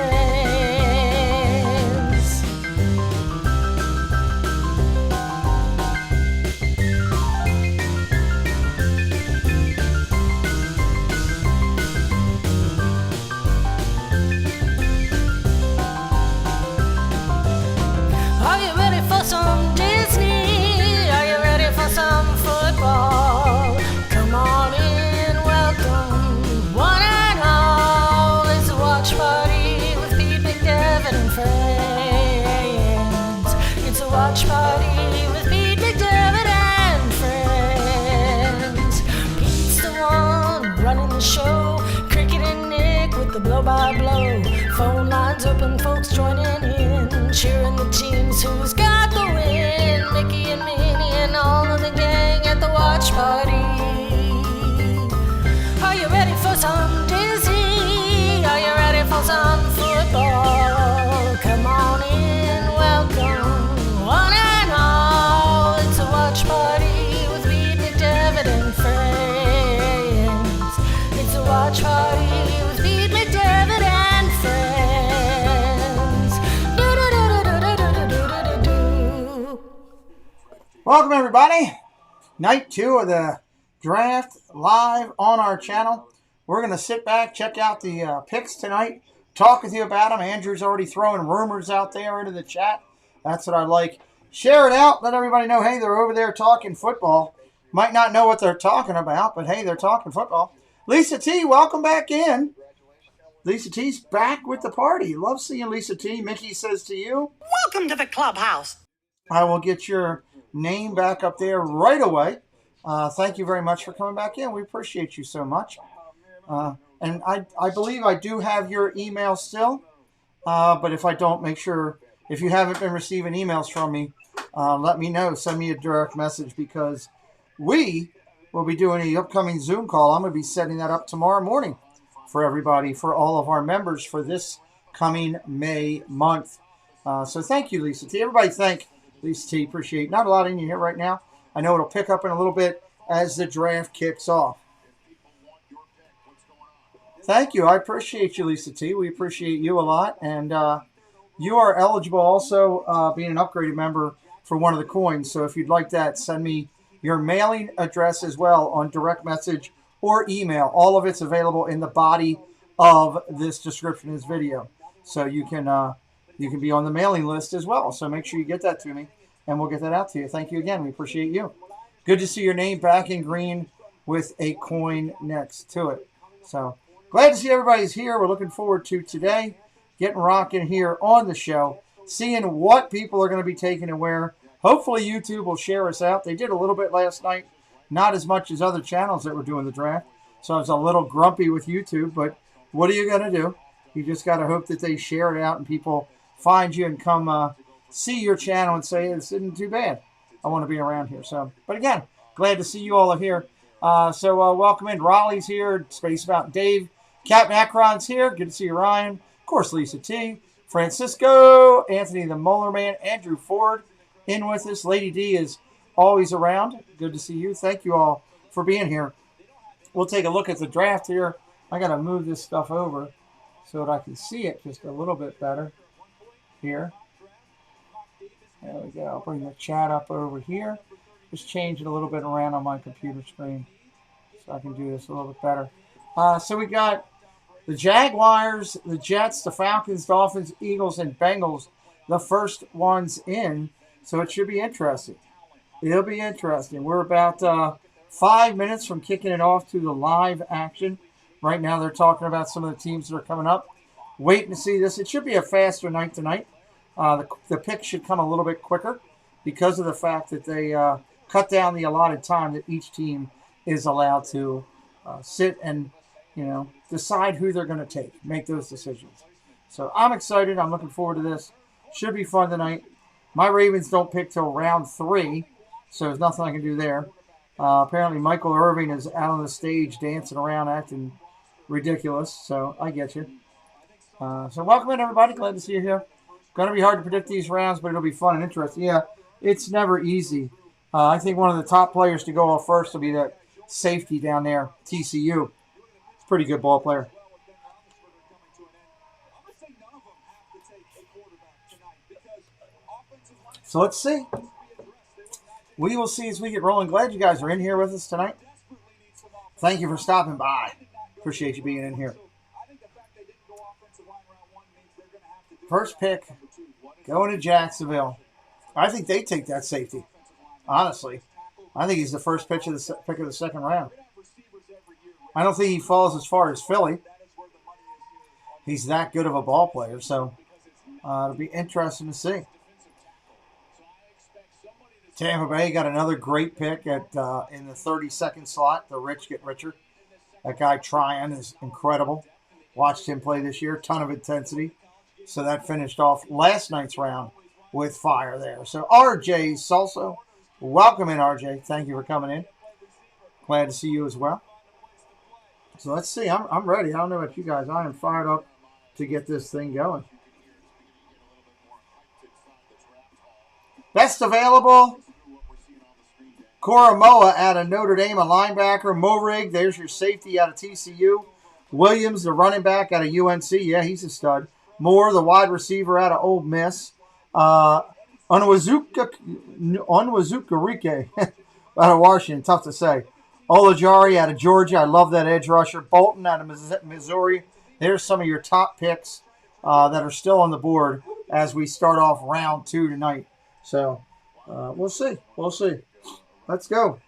Are you ready for some Disney? Are you ready for some football? Come on in, welcome one and all. It's a watch party with Pete McDevitt and friends. It's a watch party with Pete McDevitt and friends. Pete's the one running the show. Cricket and Nick with the blow-by-blow. Phone lines open, folks joining in, cheering the teams who's got the win. Mickey and Minnie and all of the gang at the watch party. Are you ready for some Disney? Are you ready for some football? Come on in, welcome one and all. It's a watch party with Pete McDevitt and friends. It's a watch party with Pete McDevitt and friends. Do-do-do-do-do-do-do-do-do. Welcome, everybody. Night 2 of the draft live on our channel. We're going to sit back, check out the picks tonight, talk with you about them. Andrew's already throwing rumors out there into the chat. That's what I like. Share it out. Let everybody know, hey, they're over there talking football. Might not know what they're talking about, but hey, they're talking football. Lisa T, welcome back in. Lisa T's back with the party. Love seeing Lisa T. Mickey says to you, Welcome to the clubhouse. I will get your name back up there right away. Thank you very much for coming back in. We appreciate you so much. And I believe I do have your email still. But if I don't, make sure, if you haven't been receiving emails from me, let me know. Send me a direct message because we will be doing the upcoming Zoom call. I'm going to be setting that up tomorrow morning for everybody, for all of our members for this coming May month. So thank you, Lisa T. Everybody thank Lisa T. Appreciate it. Not a lot in here right now. I know it'll pick up in a little bit as the draft kicks off. Thank you. I appreciate you, Lisa T. We appreciate you a lot. And you are eligible also being an upgraded member for one of the coins. So if you'd like that, send me your mailing address as well on direct message or email. All of it's available in the body of this description of this video. So you can be on the mailing list as well. So make sure you get that to me, and we'll get that out to you. Thank you again. We appreciate you. Good to see your name back in green with a coin next to it. So glad to see everybody's here. We're looking forward to today, getting rocking here on the show, seeing what people are going to be taking and where. Hopefully YouTube will share us out. They did a little bit last night, not as much as other channels that were doing the draft. So I was a little grumpy with YouTube, but what are you going to do? You just got to hope that they share it out and people find you and come see your channel and say, this isn't too bad. I want to be around here. So, but again, glad to see you all are here. So welcome in. Raleigh's here. Space About Dave. Captain Akron's here. Good to see you, Ryan. Of course, Lisa T. Francisco. Anthony the Molar Man. Andrew Ford in with us. Lady D is always around. Good to see you. Thank you all for being here. We'll take a look at the draft here. I got to move this stuff over so that I can see it just a little bit better here. There we go. I'll bring the chat up over here. Just change it a little bit around on my computer screen so I can do this a little bit better. So we got the Jaguars, the Jets, the Falcons, Dolphins, Eagles, and Bengals, the first ones in. So it should be interesting. It'll be interesting. We're about 5 minutes from kicking it off to the live action. Right now they're talking about some of the teams that are coming up. Waiting to see this. It should be a faster night tonight. The pick should come a little bit quicker because of the fact that they cut down the allotted time that each team is allowed to sit and, decide who they're going to take, make those decisions. So I'm excited. I'm looking forward to this. Should be fun tonight. My Ravens don't pick till round 3, so there's nothing I can do there. Apparently Michael Irving is out on the stage dancing around acting ridiculous, so I get you. So welcome in, everybody. Glad to see you here. Going to be hard to predict these rounds, but it'll be fun and interesting. Yeah, it's never easy. I think one of the top players to go off first will be that safety down there, TCU. It's a pretty good ball player. So let's see. We will see as we get rolling. Glad you guys are in here with us tonight. Thank you for stopping by. Appreciate you being in here. First pick, going to Jacksonville. I think they take that safety. Honestly, I think he's the first pick of the second round. I don't think he falls as far as Philly. He's that good of a ball player, so it'll be interesting to see. Tampa Bay got another great pick in the 32nd slot. The rich get richer. That guy Tryon is incredible. Watched him play this year. Ton of intensity. So that finished off last night's round with fire there. So RJ Salso, welcome in, RJ. Thank you for coming in. Glad to see you as well. So let's see. I'm ready. I don't know about you guys. I am fired up to get this thing going. Best available. Koromoa out of Notre Dame, a linebacker. Morig, there's your safety out of TCU. Williams, the running back out of UNC. Yeah, he's a stud. Moore, the wide receiver out of Ole Miss. Onwuzurike out of Washington. Tough to say. Olajari out of Georgia. I love that edge rusher. Bolton out of Missouri. There's some of your top picks that are still on the board as we start off round 2 tonight. So we'll see. We'll see. Let's go.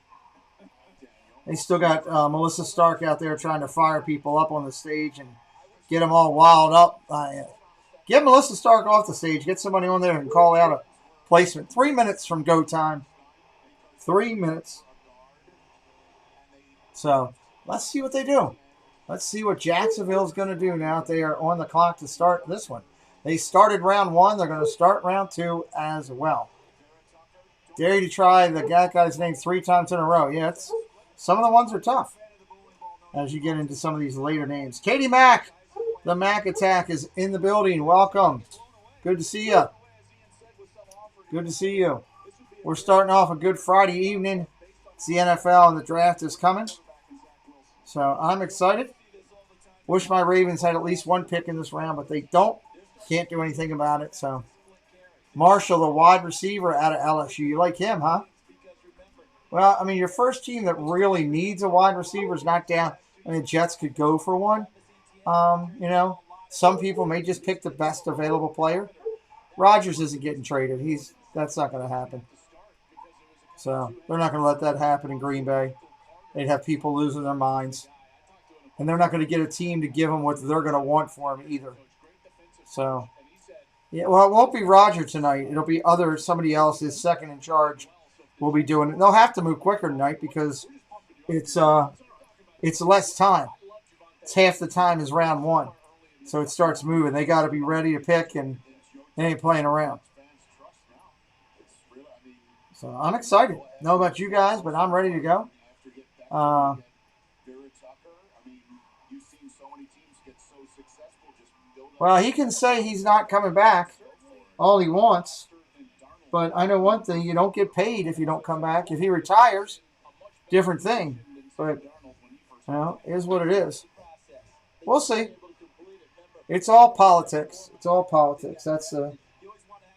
They still got Melissa Stark out there trying to fire people up on the stage and get them all wild up. Get Melissa Stark off the stage. Get somebody on there and call out a placement. 3 minutes from go time. 3 minutes. So let's see what they do. Let's see what Jacksonville's going to do now that they are on the clock to start this one. They started round 1. They're going to start round 2 as well. Dare you to try the guy's name 3 times in a row. Yeah, some of the ones are tough as you get into some of these later names. Katie Mack. The Mac Attack is in the building. Welcome. Good to see you. Good to see you. We're starting off a good Friday evening. It's the NFL and the draft is coming. So I'm excited. Wish my Ravens had at least one pick in this round, but they don't. Can't do anything about it. So Marshall, the wide receiver out of LSU. You like him, huh? Well, I mean, your first team that really needs a wide receiver is not down. I mean, the Jets could go for one. Some people may just pick the best available player. Rodgers isn't getting traded. That's not going to happen. So they're not going to let that happen in Green Bay. They'd have people losing their minds. And they're not going to get a team to give them what they're going to want for them either. So, yeah, well, it won't be Roger tonight. It'll be somebody else, his second in charge, will be doing it. They'll have to move quicker tonight because it's less time. It's half the time is round 1. So it starts moving. They got to be ready to pick, and they ain't playing around. So I'm excited. I don't know about you guys, but I'm ready to go. Well, he can say he's not coming back all he wants. But I know one thing. You don't get paid if you don't come back. If he retires, different thing. But, is what it is. We'll see. It's all politics. It's all politics. That's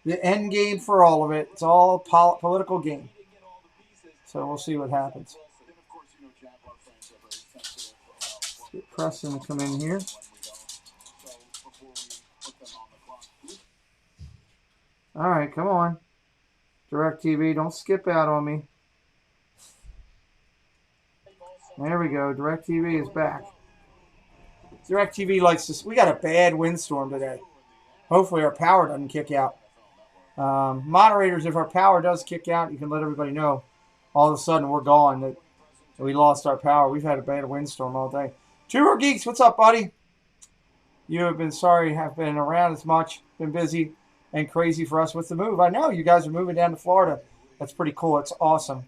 the end game for all of it. It's all a political game. So we'll see what happens. Let's get Preston to come in here. All right, come on. DirecTV, don't skip out on me. There we go. DirecTV is back. DirecTV likes this. We got a bad windstorm today. Hopefully our power doesn't kick out. Moderators, if our power does kick out, you can let everybody know. All of a sudden we're gone. That we lost our power. We've had a bad windstorm all day. Two Geeks, what's up, buddy? You have been have been around as much. Been busy and crazy for us with the move. I know you guys are moving down to Florida. That's pretty cool. It's awesome.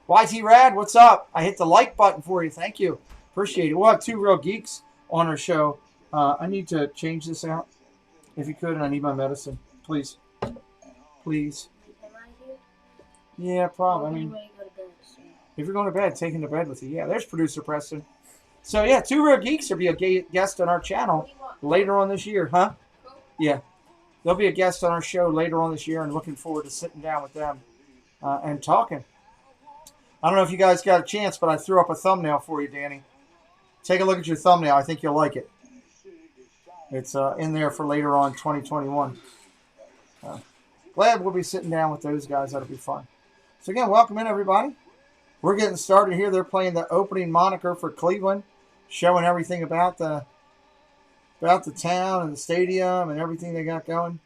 YT Rad, what's up? I hit the like button for you. Thank you. Appreciate it. We'll have Two Real Geeks on our show. I need to change this out. If you could, and I need my medicine. Please. Please. Yeah, probably. I mean, if you're going to bed, take him to bed with you. Yeah, there's producer Preston. So, yeah, Two Real Geeks will be a guest on our channel later on this year, huh? Yeah. They'll be a guest on our show later on this year, and looking forward to sitting down with them and talking. I don't know if you guys got a chance, but I threw up a thumbnail for you, Danny. Take a look at your thumbnail. I think you'll like it. It's in there for later on 2021. Glad we'll be sitting down with those guys. That'll be fun. So, again, welcome in, everybody. We're getting started here. They're playing the opening moniker for Cleveland, showing everything about the town and the stadium and everything they got going.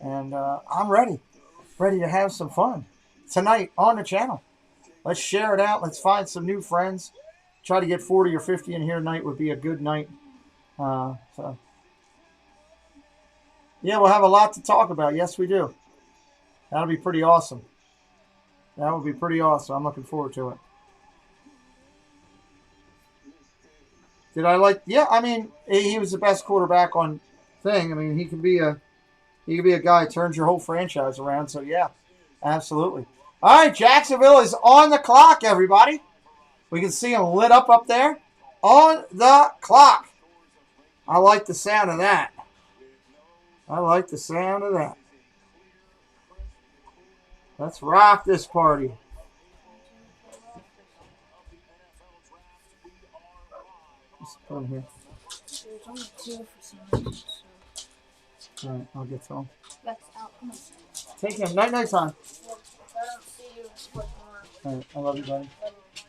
And I'm ready to have some fun tonight on the channel. Let's share it out. Let's find some new friends. Try to get 40 or 50 in here tonight would be a good night. So, yeah, we'll have a lot to talk about. Yes, we do. That'll be pretty awesome. That would be pretty awesome. I'm looking forward to it. Did I like? Yeah, I mean, he was the best quarterback on thing. I mean, he could be a guy who turns your whole franchise around. So yeah, absolutely. All right, Jacksonville is on the clock, everybody. We can see him lit up there. On the clock. I like the sound of that. I like the sound of that. Let's rock this party. Let's put him here. There's only two for some reason. All right, I'll get to him. That's out. Come on. Take him. Night time. If I don't see you, it's what tomorrow. All right, I love you, buddy.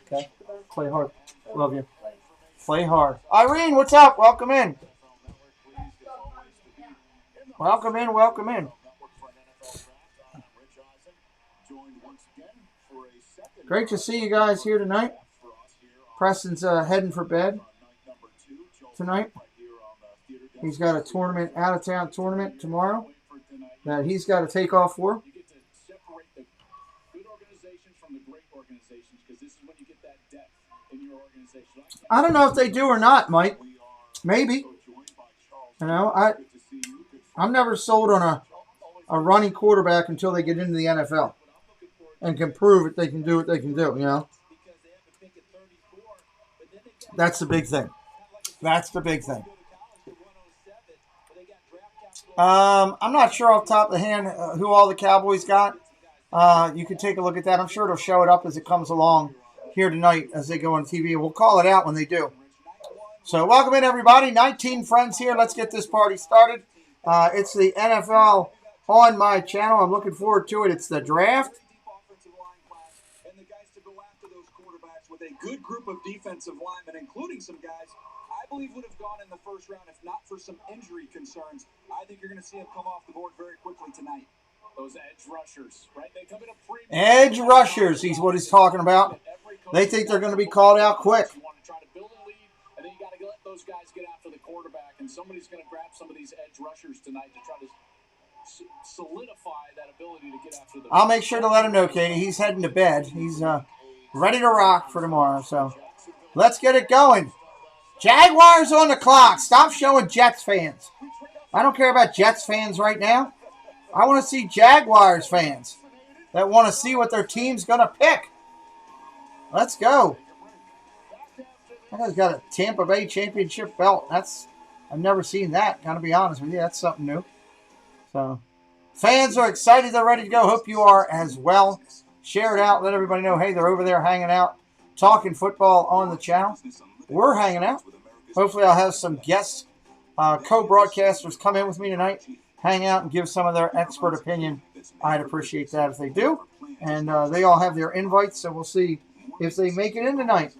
Okay, play hard. Love you. Play hard. Irene, what's up? Welcome in. Welcome in. Welcome in. Great to see you guys here tonight. Preston's heading for bed tonight. He's got a tournament, out-of-town tournament tomorrow that he's got to take off for. I don't know if they do or not, Mike. Maybe. You know, I'm never sold on a running quarterback until they get into the NFL and can prove that they can do what they can do, you know. That's the big thing. That's the big thing. I'm not sure off the top of the hand who all the Cowboys got. You can take a look at that. I'm sure it'll show it up as it comes along here tonight as they go on TV. We'll call it out when they do. So welcome in, everybody. 19 friends here. Let's get this party started. It's the NFL on my channel. I'm looking forward to it. It's the draft. With a good group of defensive linemen, including some guys I believe would have gone in the first round if not for some injury concerns. I think you're going to see them come off the board very quickly tonight. Those edge rushers, right? They come in a premium. Edge rushers, he's what he's talking about. They think they're going to be called out quick. You want to try to build a lead, and then you got to let those guys get after the quarterback, and somebody's going to grab some of these edge rushers tonight to try to solidify that ability to get after the. I'll make sure to let him know, Katie. He's heading to bed. He's ready to rock for tomorrow. So let's get it going. Jaguars on the clock. Stop showing Jets fans. I don't care about Jets fans right now. I want to see Jaguars fans that want to see what their team's going to pick. Let's go. That guy's got a Tampa Bay championship belt. I've never seen that. Gotta be honest with you. That's something new. So, Fans are excited. They're ready to go. Hope you are as well. Share it out. Let everybody know, hey, they're over there hanging out, talking football on the channel. We're hanging out. Hopefully I'll have some guests, co-broadcasters come in with me tonight, hang out and give some of their expert opinion. I'd appreciate that if they do. And they all have their invites, so we'll see if they make it in tonight.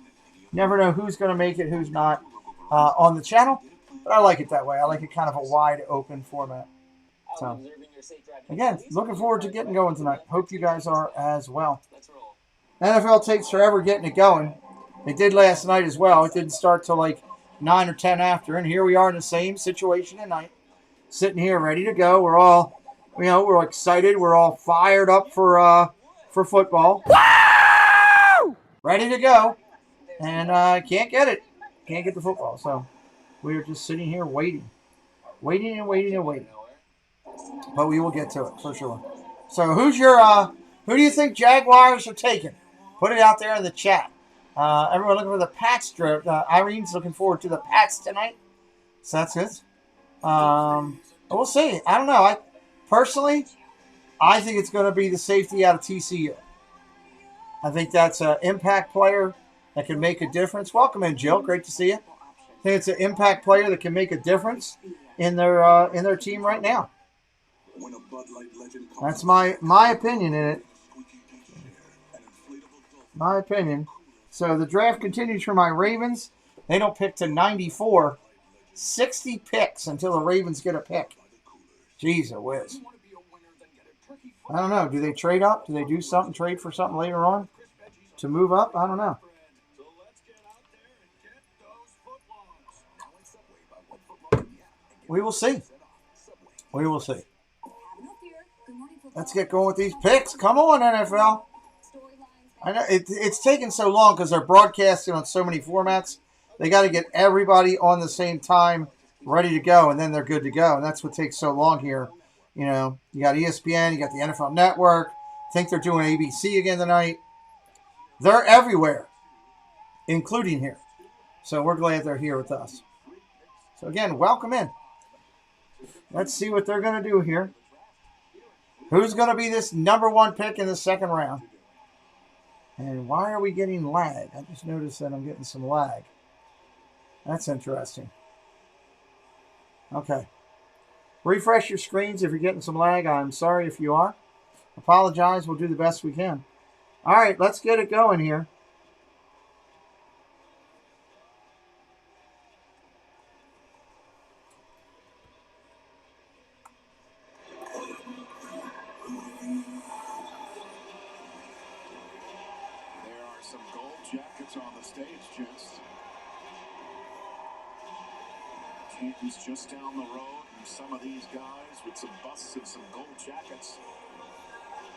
Never know who's going to make it, who's not on the channel. But I like it that way. I like it kind of a wide open format. So, again, looking forward to getting going tonight. Hope you guys are as well. NFL takes forever getting it going. They did last night as well. It didn't start till like 9 or 10 after. And here we are in the same situation tonight. Sitting here ready to go. We're all, we're excited. We're all fired up for football. Woo! Ready to go. And can't get it. Can't get the football. So we're just sitting here waiting. Waiting and waiting and waiting. But we will get to it for sure. So who do you think Jaguars are taking? Put it out there in the chat. Everyone looking for the Pats draft. Irene's looking forward to the Pats tonight. So that's it. We'll see. I don't know. I think it's going to be the safety out of TCU. I think that's an impact player that can make a difference. Welcome in, Jill. Great to see you. I think it's an impact player that can make a difference in their team right now. That's my opinion in it. My opinion. So the draft continues for my Ravens. They don't pick to 94. 60 picks until the Ravens get a pick. Jeez, a whiz. I don't know. Do they trade up? Do they do something, trade for something later on to move up? I don't know. We will see. We will see. Let's get going with these picks. Come on, NFL. I know it's taken so long because they're broadcasting on so many formats. They got to get everybody on the same time, ready to go, and then they're good to go. And that's what takes so long here. You got ESPN, you got the NFL Network. I think they're doing ABC again tonight. They're everywhere, including here. So we're glad they're here with us. So again, welcome in. Let's see what they're going to do here. Who's going to be this number one pick in the second round? And why are we getting lag? I just noticed that I'm getting some lag. That's interesting. Okay. Refresh your screens if you're getting some lag. I'm sorry if you are. Apologize. We'll do the best we can. All right, let's get it going here. Canton's just down the road, and some of these guys with some busts and some gold jackets.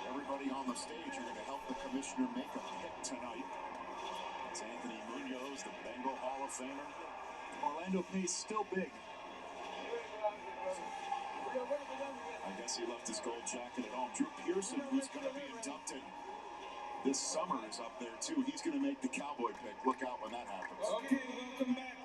Everybody on the stage are going to help the commissioner make a pick tonight. It's Anthony Munoz, the Bengal Hall of Famer. Orlando Pace still big. I guess he left his gold jacket at home. Drew Pearson, who's going to be inducted this summer, is up there too. He's going to make the Cowboy pick. Look out when that happens. Okay, welcome back.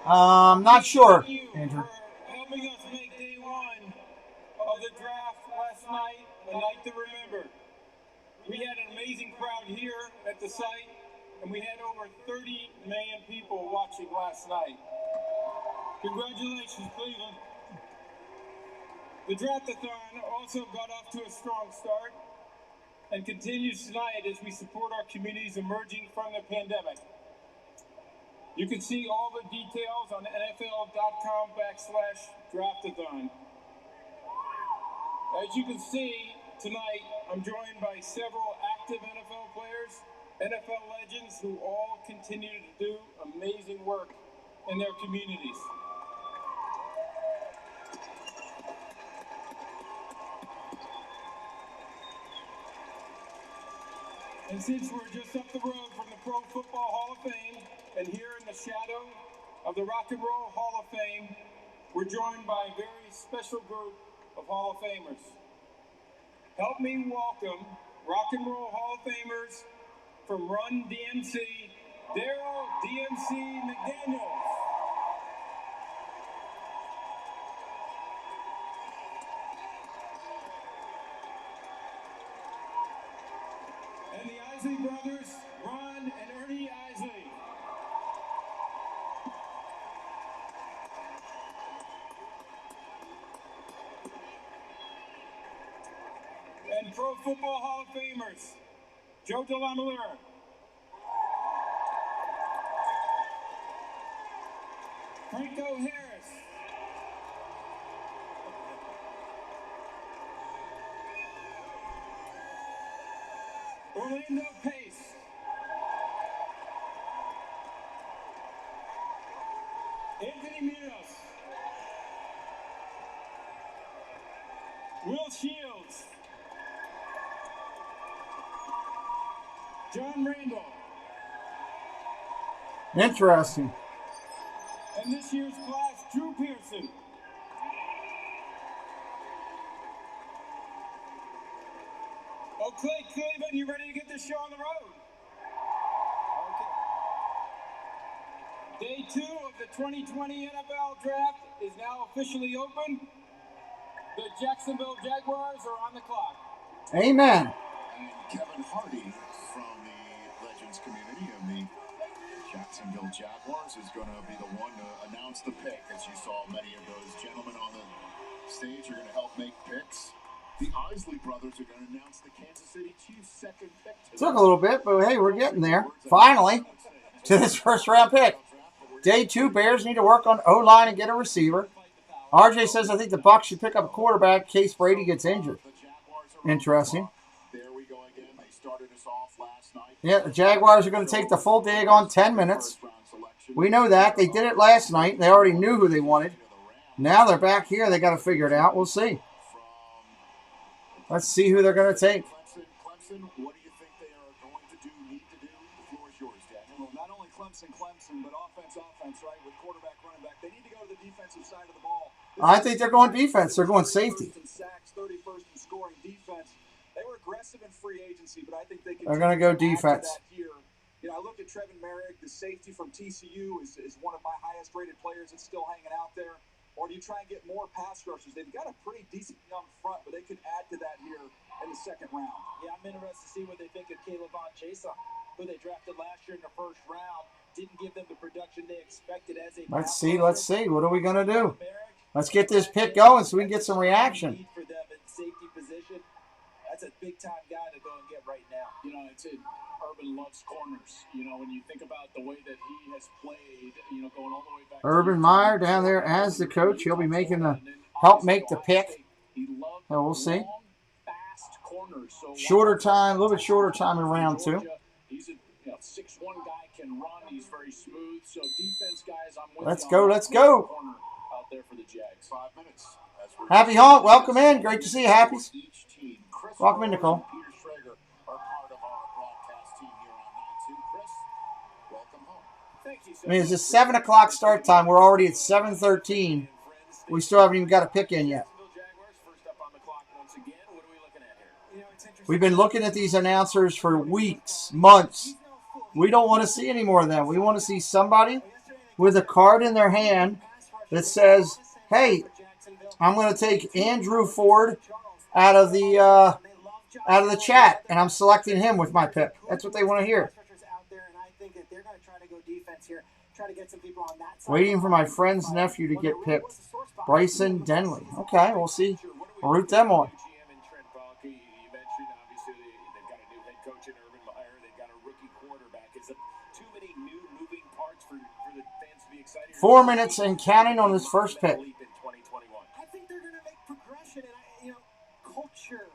I'm not sure, Andrew. Helping us make day one of the draft last night, a night to remember. We had an amazing crowd here at the site, and we had over 30 million people watching last night. Congratulations, Cleveland. The Draftathon also got off to a strong start and continues tonight as we support our communities emerging from the pandemic. You can see all the details on NFL.com/draftathon. As you can see, tonight I'm joined by several active NFL players, NFL legends who all continue to do amazing work in their communities. And since we're just up the road from the Pro Football Hall of Fame, and here in the shadow of the Rock and Roll Hall of Fame, we're joined by a very special group of Hall of Famers. Help me welcome Rock and Roll Hall of Famers from Run DMC, Daryl DMC McDaniels. And the Isley brothers, Ron and Ernie Isley. And Pro Football Hall of Famers, Joe DeLamalura, Franco Harris, Orlando Pace, Anthony Munoz, Will Shields, John Randall. Interesting. And this year's class, Drew Pearson. Okay, Cleveland, you ready to get this show on the road? Okay. Day 2 of the 2020 NFL Draft is now officially open. The Jacksonville Jaguars are on the clock. Amen. And Kevin Hardy from the Legends community and the Jacksonville Jaguars is going to be the one to announce the pick. As you saw, many of those gentlemen on the stage are going to help make picks. The Isley brothers are going to announce the Kansas City Chiefs' second pick today. Took a little bit, but hey, we're getting there. Finally, to this first-round pick. Day 2, Bears need to work on O-line and get a receiver. RJ says, I think the Bucs should pick up a quarterback in case Brady gets injured. Interesting. There we go again. They started us off last night. Yeah, the Jaguars are going to take the full dig on 10 minutes. We know that. They did it last night. They already knew who they wanted. Now they're back here. They got to figure it out. We'll see. Let's see who they're going to take. Clemson, what do you think they are going to do, need to do? The floor is yours, Daniel. Well, not only Clemson, but offense, right? With quarterback, running back. They need to go to the defensive side of the ball. I think they're going defense. They're going safety. Sacks, 31st in scoring defense. They were aggressive in free agency, but I think they can. They're going to go defense. You know, I look at Trevin Merrick, the safety from TCU is one of my highest rated players that's still hanging out there. Or do you try and get more pass rushers? They've got a pretty decent young front, but they could add to that here in the second round. Yeah, I'm interested to see what they think of Caleb Von Chesa, who they drafted last year in the first round. Didn't give them the production they expected as a. Let's see. What are we going to do? Let's get this pick going so we can get some reaction. For them in safety position, that's a big-time guy to go and get right now. You know, it's it. Urban loves corners. You know, when you think about the way that he has played, you know, going all the way back. Urban Meyer down there as the coach. He'll be making help make the pick. So we'll see. Shorter time, a little bit shorter time in round 2. He's a 6'1" guy, can run. He's very smooth. So defense guys, I'm with Let's you go. on Let's that go. corner out there for the Jags. 5 minutes. Happy Haunt, welcome in. Great to see you, Happies. Welcome in, Nicole. I mean, it's just 7 o'clock start time. We're already at 7:13. We still haven't even got a pick in yet. We've been looking at these announcers for weeks, months. We don't want to see any more of them. We want to see somebody with a card in their hand that says, hey, I'm going to take Andrew Ford out of the chat, and I'm selecting him with my pick. That's what they want to hear. Waiting for my friend's nephew to get picked. Bryson Denley. Okay, we'll see. We'll root them on. They've got a new head coach in Urban Meyer. They've got a rookie quarterback. Is it too many new moving parts for the fans to be excited? 4 minutes and counting on his first pick. I think they're going to make progression and, culture.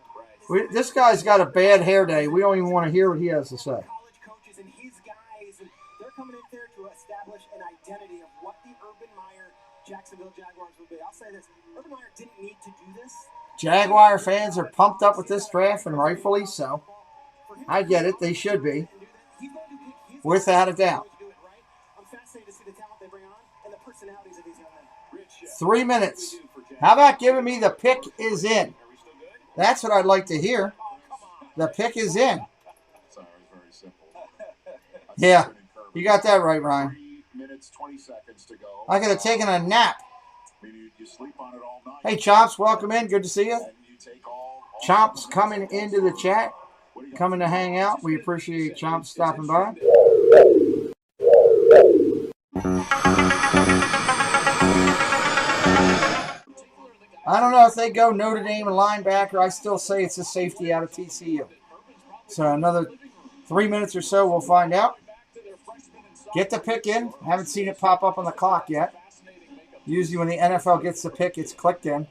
This guy's got a bad hair day. We don't even want to hear what he has to say. College coaches and his guys, and they're coming in there to establish an identity of what the Urban Meyer Jacksonville Jaguars will be. I'll say this. Urban Meyer didn't need to do this. Jaguar fans are pumped up with this draft, and rightfully so. I get it. They should be. Without a doubt. I'm fascinated to see the talent they bring on and the personalities of these young men. 3 minutes. How about giving me the pick is in? That's what I'd like to hear. The pick is in. Sorry, very simple. Yeah, you got that right, Ryan. 3 minutes, 20 seconds to go. I could have taken a nap. Maybe you sleep on it all night. Hey, Chomps, welcome in. Good to see you. And you take all Chomps coming into the chat, coming to hang out. We appreciate Chomps stopping by. I don't know if they go Notre Dame and linebacker. I still say it's a safety out of TCU. So another 3 minutes or so, we'll find out. Get the pick in. Haven't seen it pop up on the clock yet. Usually when the NFL gets the pick, it's clicked in.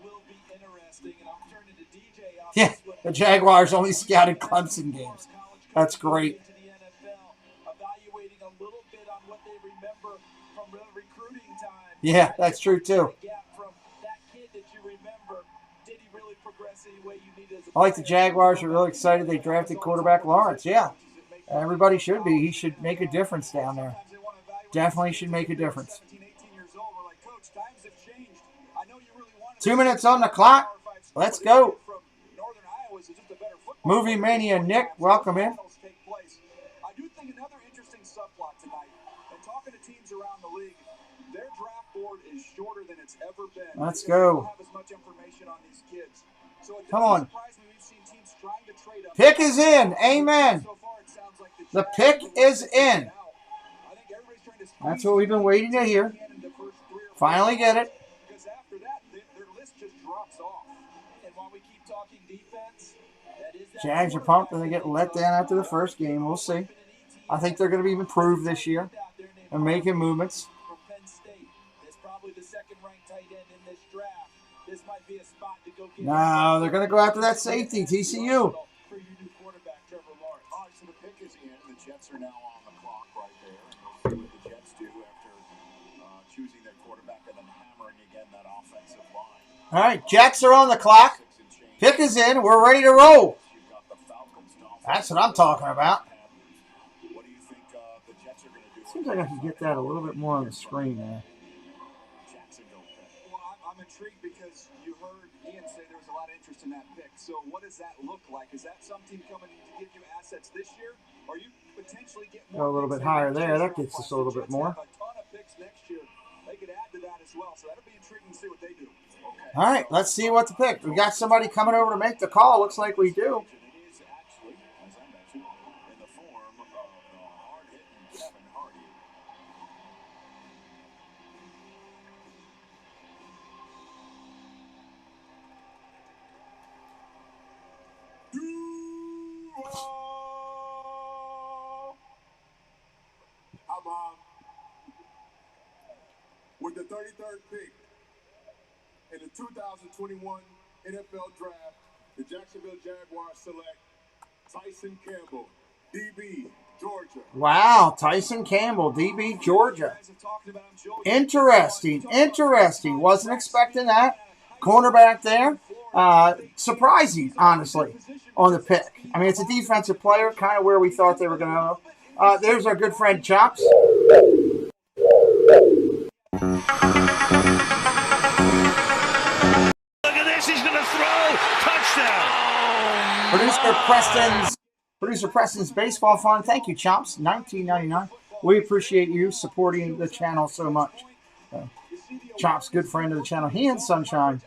Yeah, the Jaguars only scouted Clemson games. That's great. Yeah, that's true too. I like the Jaguars are really excited they drafted quarterback Lawrence. Yeah, everybody should be. He should make a difference down there. Definitely should make a difference. 2 minutes on the clock. Let's go. Movie Mania Nick, welcome in. I do think another interesting subplot tonight, and talking to teams around the league, their draft board is shorter than it's ever been. Let's go. Come on. Pick is in. Amen. The pick is in. That's what we've been waiting to hear. Finally get it. Because after that, their list just drops off. And while we keep talking defense, Jags are pumped and they get let down after the first game. We'll see. I think they're going to be improved this year and making movements. No, they're going to go after that safety, TCU. Jets are now on the clock right there. And we'll see what the Jets do after choosing their quarterback and then hammering again that offensive line. All right, Jets are on the clock. Pick is in. We're ready to roll. That's what I'm talking about. What do you think the Jets are going to do? Seems like I can get that a little bit more on the screen there. Well, I'm intrigued because you heard Ian say there was a lot of interest in that pick. So what does that look like? Is that some team coming to give you assets this year? Or you potentially get more? Go a little bit higher there. That gets us a little bit more. A ton of picks next year. They could add to that as well. So that'll be intriguing to see what they do. Okay. All right, let's see what to pick. We got somebody coming over to make the call. Looks like we do. It is actually, as I mentioned, in the form of hard-hitting Kevin Hardy. With the 33rd pick in the 2021 NFL Draft, the Jacksonville Jaguars select Tyson Campbell, DB, Georgia. Wow, Tyson Campbell, DB, Georgia. Interesting, interesting. Wasn't expecting that. Cornerback there. Surprising, honestly, on the pick. I mean, it's a defensive player, kind of where we thought they were going to go. There's our good friend Chops. Look at this, he's going to throw. Touchdown. Producer Preston's Baseball Fund. Thank you, Chomps. $19.99. We appreciate you supporting the channel so much. Chomps, good friend of the channel. He and Sunshine,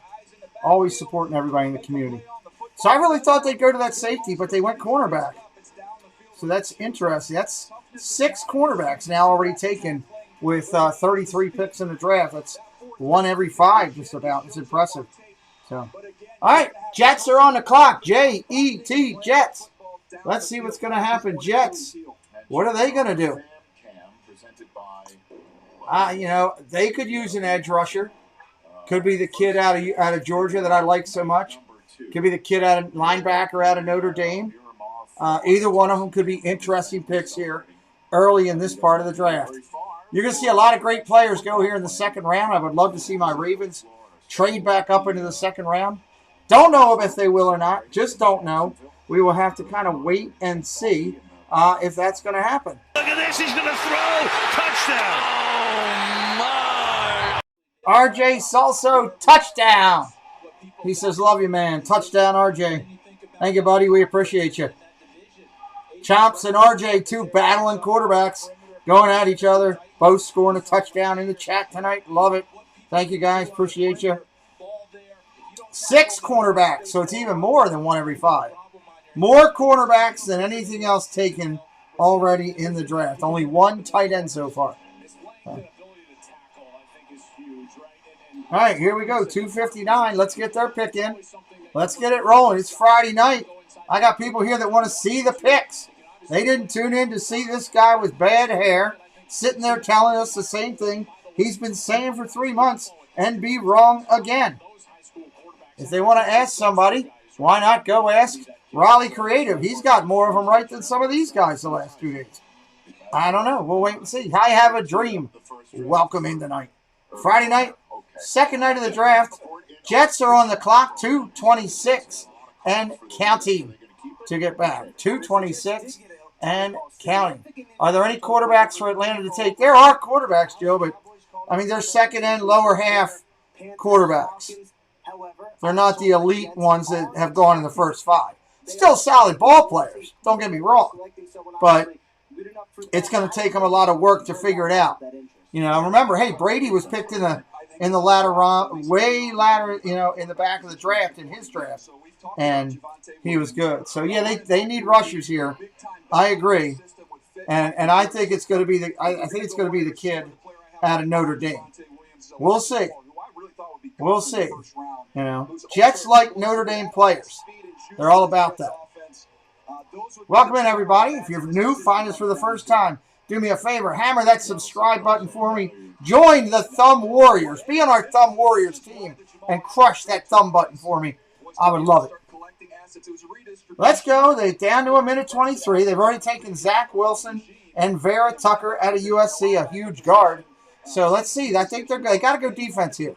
always supporting everybody in the community. So I really thought they'd go to that safety, but they went cornerback. So that's interesting. That's 6 cornerbacks now already taken with 33 picks in the draft. That's 1 every 5 just about. It's impressive. So, all right, Jets are on the clock. J-E-T, Jets. Let's see what's going to happen. Jets, what are they going to do? You know, they could use an edge rusher. Could be the kid out of Georgia that I like so much. Could be the kid out of linebacker out of Notre Dame. Either one of them could be interesting picks here early in this part of the draft. You're going to see a lot of great players go here in the second round. I would love to see my Ravens trade back up into the second round. Don't know if they will or not. Just don't know. We will have to kind of wait and see if that's going to happen. Look at this, he's going to throw. Touchdown. Oh, my. RJ Salso, touchdown. He says, love you, man. Touchdown, RJ. Thank you, buddy. We appreciate you. Chomps and RJ, two battling quarterbacks going at each other. Both scoring a touchdown in the chat tonight. Love it. Thank you, guys. Appreciate you. 6 cornerbacks, so it's even more than 1 every 5. More cornerbacks than anything else taken already in the draft. Only 1 tight end so far. All right, here we go. 2:59. Let's get their pick in. Let's get it rolling. It's Friday night. I got people here that want to see the picks. They didn't tune in to see this guy with bad hair sitting there telling us the same thing he's been saying for 3 months and be wrong again. If they want to ask somebody, why not go ask Raleigh Creative? He's got more of them right than some of these guys the last 2 days. I don't know. We'll wait and see. I have a dream. Welcome in tonight. Friday night, second night of the draft. Jets are on the clock, 2:26 and counting to get back. 2:26 and counting. Are there any quarterbacks for Atlanta to take? There are quarterbacks, Joe, but I mean, they're second and lower half quarterbacks. They're not the elite ones that have gone in the first 5. Still solid ball players, don't get me wrong. But it's going to take them a lot of work to figure it out. You know, remember, hey, Brady was picked in the latter round, way latter, you know, in the back of the draft, in his draft. And he was good. So, yeah, they need rushers here. I agree. And I think it's going to be the kid out of Notre Dame. We'll see. We'll see. You know, Jets like Notre Dame players. They're all about that. Welcome in, everybody. If you're new, find us for the first time. Do me a favor, hammer that subscribe button for me. Join the Thumb Warriors. Be on our Thumb Warriors team and crush that thumb button for me. I would love it. Let's go. They're down to 1:23. They've already taken Zach Wilson and Vera Tucker out of USC, a huge guard. So let's see. I think they got to go defense here.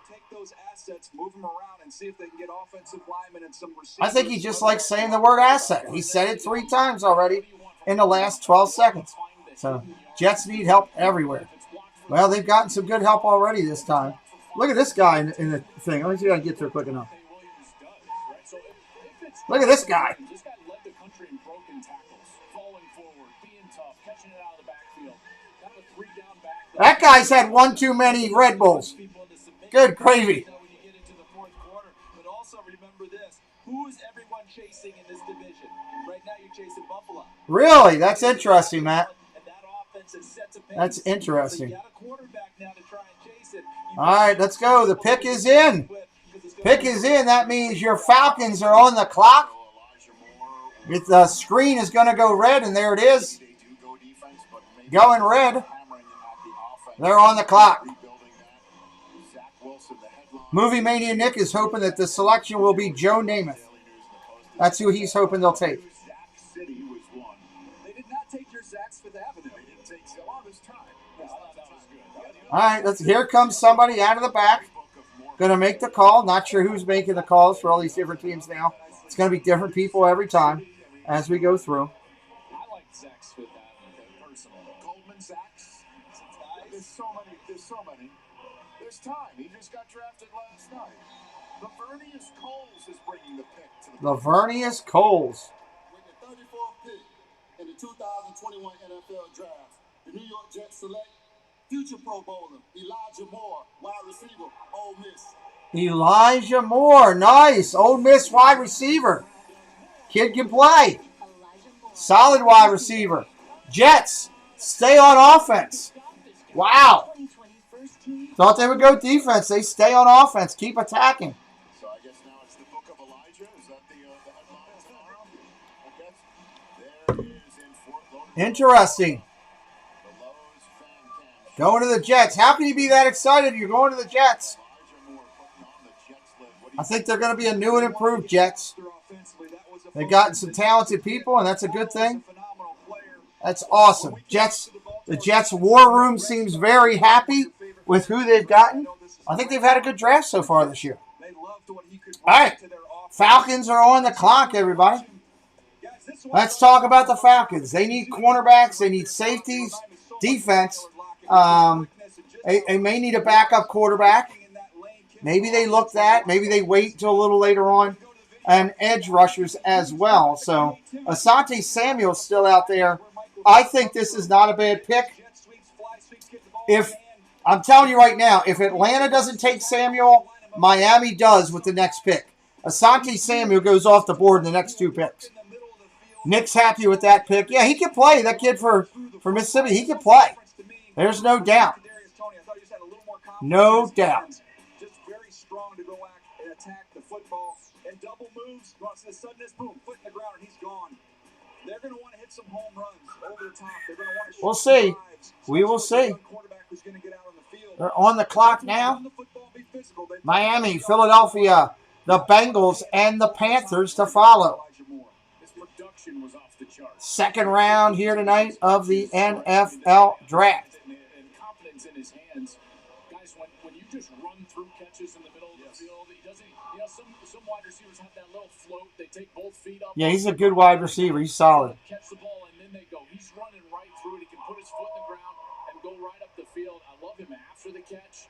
I think he just likes saying the word asset. He said it 3 times already in the last 12 seconds. So Jets need help everywhere. Well, they've gotten some good help already this time. Look at this guy in the thing. Let me see if I can get there quick enough. Look at this guy. That guy's had 1 too many Red Bulls. Good gravy. But also remember this. Who is everyone chasing in this division? Right now you're chasing Buffalo. Really? That's interesting, Matt. That's interesting. All right, let's go. The pick is in. Pick is in. That means your Falcons are on the clock. The screen is going to go red, and there it is. Going red. They're on the clock. Movie Mania Nick is hoping that the selection will be Joe Namath. That's who he's hoping they'll take. They did not take your Zach's Fifth Avenue. They didn't take Zillava's time. All right, here comes somebody out of the back. Going to make the call. Not sure who's making the calls for all these different teams now. It's going to be different people every time as we go through. I like Zach's Fifth Avenue personally. Goldman Sachs. There's so many. There's time. He just got drafted last night. Lavernius Coles is bringing the pick to the Lavernius Coles. With the 34th pick in the 2021 NFL Draft, the New York Jets select future Pro Bowler Elijah Moore, wide receiver, Ole Miss. Elijah Moore, nice. Ole Miss wide receiver. Kid can play. Solid wide receiver. Jets, stay on offense. Wow. Thought they would go defense. They stay on offense. Keep attacking. So I guess now it's the Book of Elijah. Is that the headline tomorrow? I guess. There is in Fort Lauderdale. Interesting. Going to the Jets. How can you be that excited? You're going to the Jets. I think they're going to be a new and improved Jets. They've gotten some talented people, and that's a good thing. That's awesome. The Jets war room seems very happy with who they've gotten. I think they've had a good draft so far this year. All right. Falcons are on the clock, everybody. Let's talk about the Falcons. They need cornerbacks. They need safeties, defense. They may need a backup quarterback. Maybe they look that. Maybe they wait until a little later on. and edge rushers as well. So Asante Samuel's still out there. I think this is not a bad pick. If I'm telling you right now, if Atlanta doesn't take Samuel, Miami does with the next pick. Asante Samuel goes off the board in the next 2 picks. Nick's happy with that pick. Yeah, he can play. That kid for Mississippi, he can play. There's no doubt. No doubt. Just very strong to go and attack the football. And double moves, cross the suddenness, boom, foot in the ground, and he's gone. They're going to want to hit some home runs over the top. They're going to want to We'll see. We will see. They're on the clock now. Miami, Philadelphia, the Bengals, and the Panthers to follow. Second round here tonight of the NFL Draft. And confidence in his hands. Guys, when you just run through catches in the middle of the field, he doesn't, some wide receivers have that little float. They take both feet up. Yeah, he's a good wide receiver. He's solid. Catch the ball, and then they go. He's running right through it. He can put his foot in the ground and go right up the field. I love him after the catch.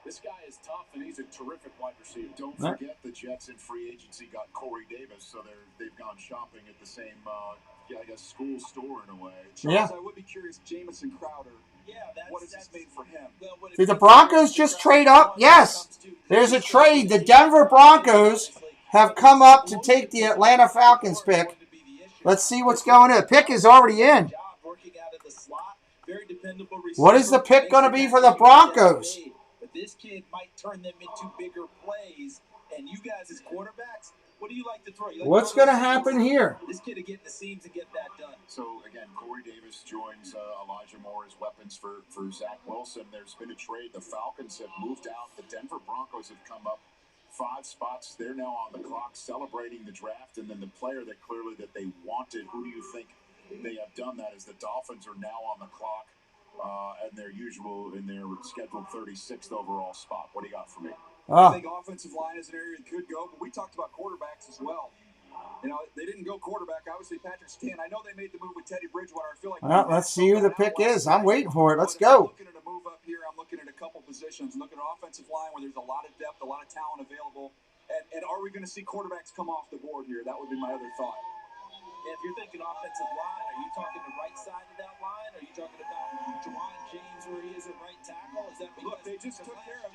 This guy is tough, and he's a terrific wide receiver. Don't forget the Jets in free agency got Corey Davis, so they've gone shopping at the same, I guess, school store in a way. Charles, I would be curious, Jamison Crowder. Yeah, what does this mean for him? Did the Broncos just trade up? Yes. There's a trade. The Denver Broncos have come up to take the Atlanta Falcons pick. Let's see what's going on. The pick is already in. What is the pick going to be for the Broncos? But this kid might turn them into bigger plays. And you guys as quarterbacks, what do you like to throw? What's going to happen here? This kid to get in the seams and get that done. So, again, Corey Davis joins Elijah Moore as weapons for Zach Wilson. There's been a trade. The Falcons have moved out. The Denver Broncos have come up 5 spots. They're now on the clock celebrating the draft. And then the player that clearly that they wanted, who do you think they have done that? Is the Dolphins are now on the clock and their scheduled 36th overall spot. What do you got for me? I think offensive line is an area that could go, but we talked about quarterbacks as well. You know, they didn't go quarterback. Obviously, Patrick Stan. I know they made the move with Teddy Bridgewater. I feel like. Well, let's see who the pick is. I'm waiting for it. Let's go. I'm looking at a move up here. I'm looking at a couple positions. I'm looking at offensive line where there's a lot of depth, a lot of talent available. And are we going to see quarterbacks come off the board here? That would be my other thought. If you're thinking offensive line, are you talking the right side of that line? Are you talking about Juwan James where he is at right tackle? Is that Look, they just took care of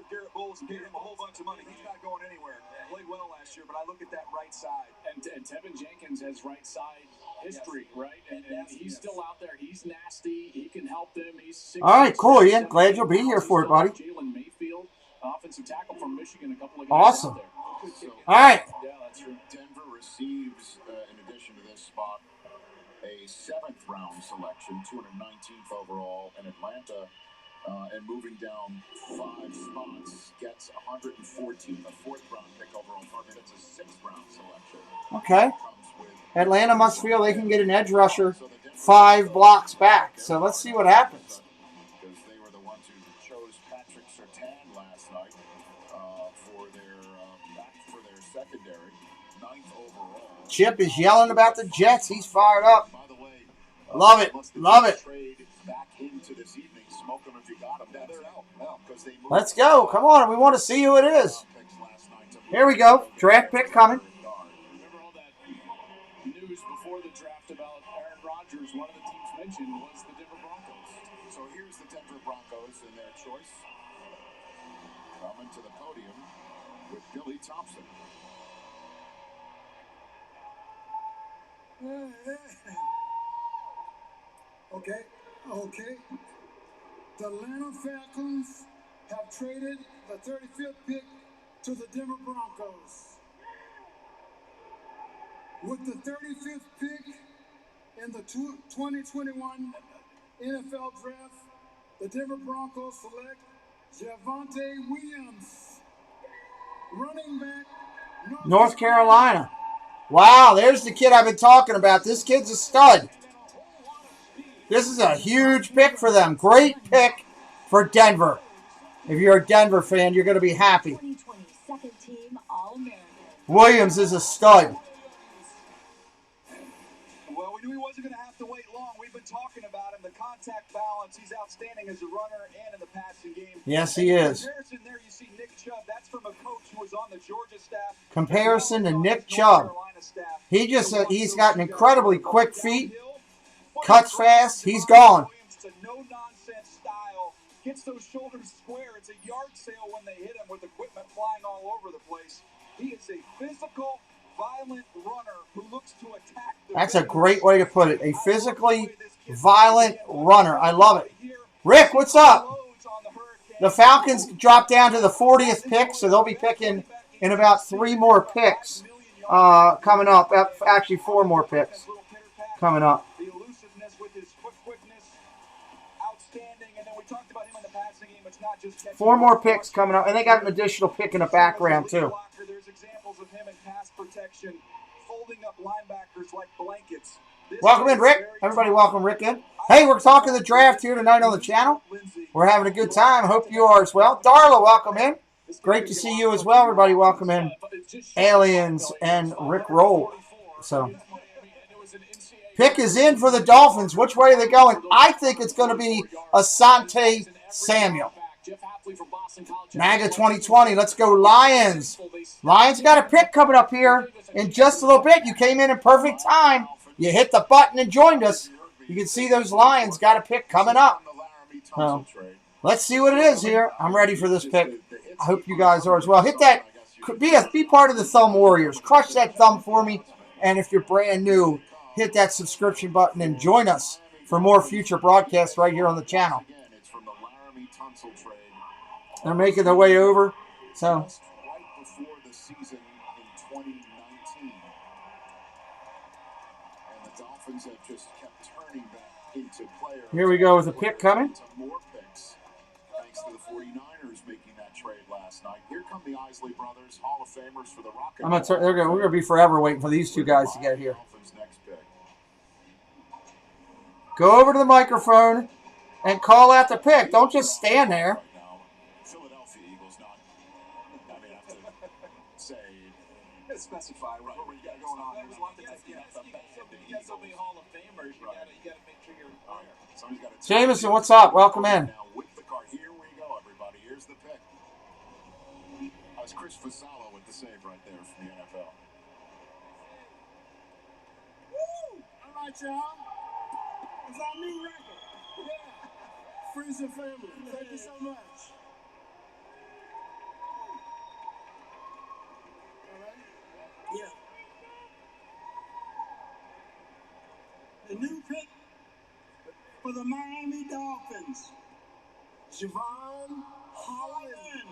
Garrett Bowles and paid him a whole bunch of money. He's not going anywhere. Played well last year, but I look at that right side. And Tevin Jenkins has right side history, right? And he's still out there. He's nasty. He can help them. He's 6'6". All right, cool, Ian. Glad you'll be here for it, buddy. Jalen Mayfield, offensive tackle from Michigan, a couple of guys Awesome. out there. All right. Yeah, that's true. Denver receives, in addition to this spot, a 7th round selection, 219th overall, and Atlanta, and moving down 5 spots, gets 114th, a 4th round pick overall. That's a 6th round selection. Okay. Atlanta must feel they can get an edge rusher 5 blocks back. So let's see what happens. Because they were the ones who chose Patrick Surtain last night for their secondary, 9th overall. Chip is yelling about the Jets. He's fired up. Love it. Love it. Let's go. Come on. We want to see who it is. Here we go. Draft pick coming. Remember all that news before the draft about Aaron Rodgers? One of the teams mentioned was the Denver Broncos. So here's the Denver Broncos in their choice. Coming to the podium with Billy Thompson. Okay. The Atlanta Falcons have traded the 35th pick to the Denver Broncos. With the 35th pick in the 2021 NFL Draft, the Denver Broncos select Javonte Williams, running back, North Carolina. Wow, there's the kid I've been talking about. This kid's a stud. This is a huge pick for them. Great pick for Denver. If you're a Denver fan, you're going to be happy. Williams is a stud. Well, we knew he wasn't going to have to wait long. We've been talking about him. The contact balance, he's outstanding as a runner and in the passing game. Yes, he is. Comparison there, you see Nick Chubb. That's from a coach who was on the Georgia staff. Comparison to Nick Chubb. He's got an incredibly quick feet, cuts fast. He's gone. It's a no-nonsense style. Gets those shoulders square. It's a yard sale when they hit him with equipment flying all over the place. He is a physical, violent runner who looks to attack. That's a great way to put it. A physically violent runner. I love it. Rick, what's up? The Falcons dropped down to the 40th pick, so they'll be picking in about 3 more picks coming up. Actually, 4 more picks coming up. The elusiveness with his quickness, outstanding. And then we talked about him in the passing game. It's not just 4 more picks coming up, and they got an additional pick in the background too. There's examples of him in pass protection, folding up linebackers like blankets. Welcome in, Rick. Everybody welcome Rick in. Hey, we're talking the draft here tonight on the channel. We're having a good time. Hope you are as well. Darla, welcome in. Great to see you as well. Everybody welcome in. Aliens and Rick Roll. So, pick is in for the Dolphins. Which way are they going? I think it's going to be Asante Samuel. MAGA 2020. Let's go Lions. Lions got a pick coming up here in just a little bit. You came in perfect time. You hit the button and joined us. You can see those Lions got a pick coming up. So, let's see what it is here. I'm ready for this pick. I hope you guys are as well. Hit that. Be part of the Thumb Warriors. Crush that thumb for me. And if you're brand new, hit that subscription button and join us for more future broadcasts right here on the channel. They're making their way over. So, here we go with the pick coming. Thanks to the 49ers making that trade last night. Here come the Isley brothers, Hall of Famers for the Rocket. We're going to be forever waiting for these 2 guys to get here. Go over to the microphone and call out the pick. Don't just stand there. Philadelphia Eagles not. I mean, I have to say, specify what we got going on. There's a lot to take in. You got so many Hall of Famers. You got to make sure you're inquired. Jameson, what's up? Welcome in. Here we go, everybody. Here's the pick. That was Chris Fasalo with the save right there from the NFL. Woo! All right, y'all. It's our new record. Yeah. Friends and family. Thank you so much. All right? Yeah. The new pick for the Miami Dolphins, Javon Holland.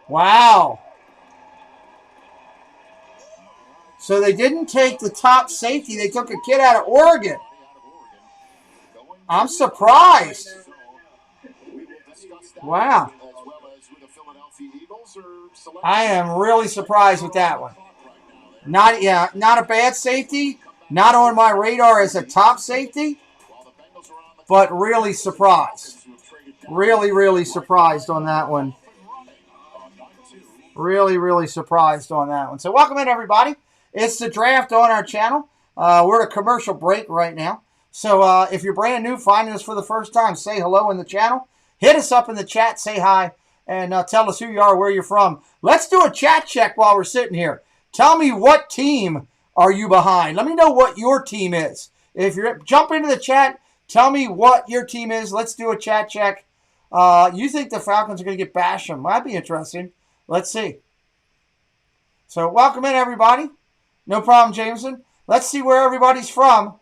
Wow. So they didn't take the top safety. They took a kid out of Oregon. I'm surprised. Wow. I am really surprised with that one. Not a bad safety. Not on my radar as a top safety. But really surprised. Really, really surprised on that one. Really, really surprised on that one. So welcome in, everybody. It's the draft on our channel. We're at a commercial break right now. So if you're brand new, finding us for the first time, say hello in the channel. Hit us up in the chat, say hi, and tell us who you are, where you're from. Let's do a chat check while we're sitting here. Tell me what team are you behind. Let me know what your team is. If you're jump into the chat, tell me what your team is. Let's do a chat check. You think the Falcons are going to get bashed? Might be interesting. Let's see. So welcome in, everybody. No problem, Jameson. Let's see where everybody's from.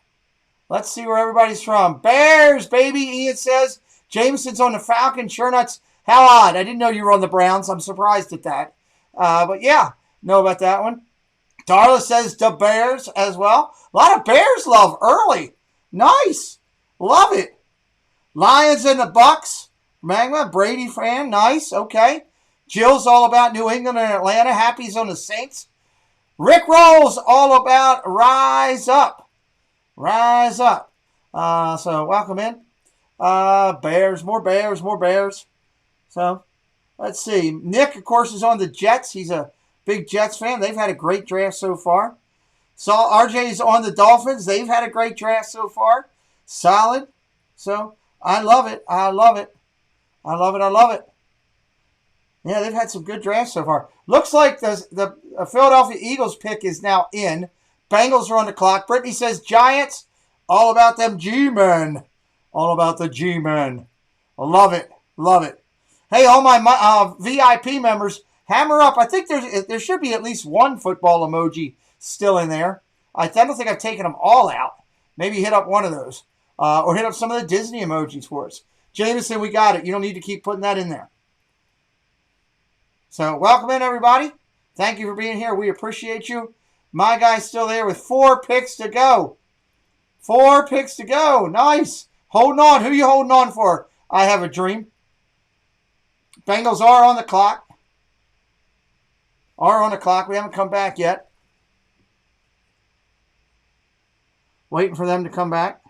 Let's see where everybody's from. Bears, baby, Ian says. Jameson's on the Falcons. Sure nuts. How odd. I didn't know you were on the Browns. I'm surprised at that. But yeah, know about that one. Darla says the Bears as well. A lot of Bears love early. Nice. Love it. Lions and the Bucks. Magma, Brady fan. Nice. Okay. Jill's all about New England and Atlanta. Happy's on the Saints. Rick Rolls all about Rise Up. Rise Up. So welcome in. Bears. More Bears. More Bears. So let's see. Nick, of course, is on the Jets. He's a big Jets fan. They've had a great draft so far. Saw RJ's on the Dolphins. They've had a great draft so far. Solid. So I love it. I love it. I love it. I love it. Yeah, they've had some good drafts so far. Looks like the Philadelphia Eagles pick is now in. Bengals are on the clock. Brittany says Giants. All about them G-men. All about the G-men. I love it. Love it. Hey, all my VIP members, hammer up. I think there should be at least one football emoji still in there. I don't think I've taken them all out. Maybe hit up one of those. Or hit up some of the Disney emojis for us. Jameson, we got it. You don't need to keep putting that in there. So, welcome in, everybody. Thank you for being here. We appreciate you. My guy's still there with 4 picks to go. 4 picks to go. Nice. Holding on. Who you holding on for? I have a dream. Bengals are on the clock. Are on the clock. We haven't come back yet. Waiting for them to come back.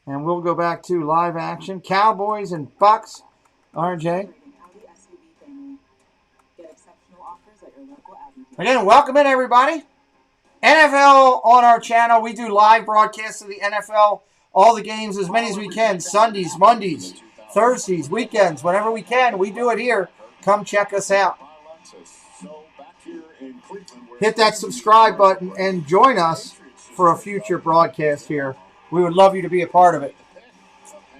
And we'll go back to live action. Cowboys and Bucks. RJ. Again, welcome in, everybody. NFL on our channel. We do live broadcasts of the NFL. All the games, as many as we can. Sundays, Mondays, Thursdays, weekends. Whenever we can, we do it here. Come check us out. Hit that subscribe button and join us for a future broadcast here. We would love you to be a part of it.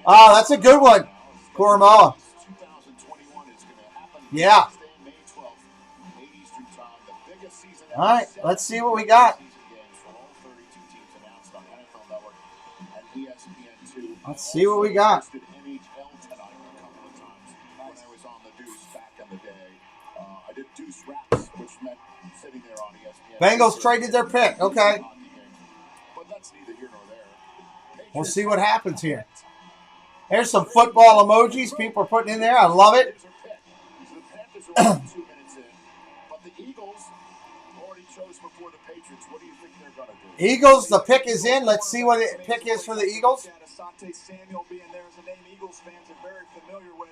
Oh, that's a good one. Koromoa. Yeah. All right, let's see what we got. Let's see what we got. Bengals traded their pick. Okay. We'll see what happens here. There's some football emojis people are putting in there. I love it. Eagles, the pick is in. Let's see what the pick is for the Eagles. Samuel being there is a name Eagles fans are very familiar with.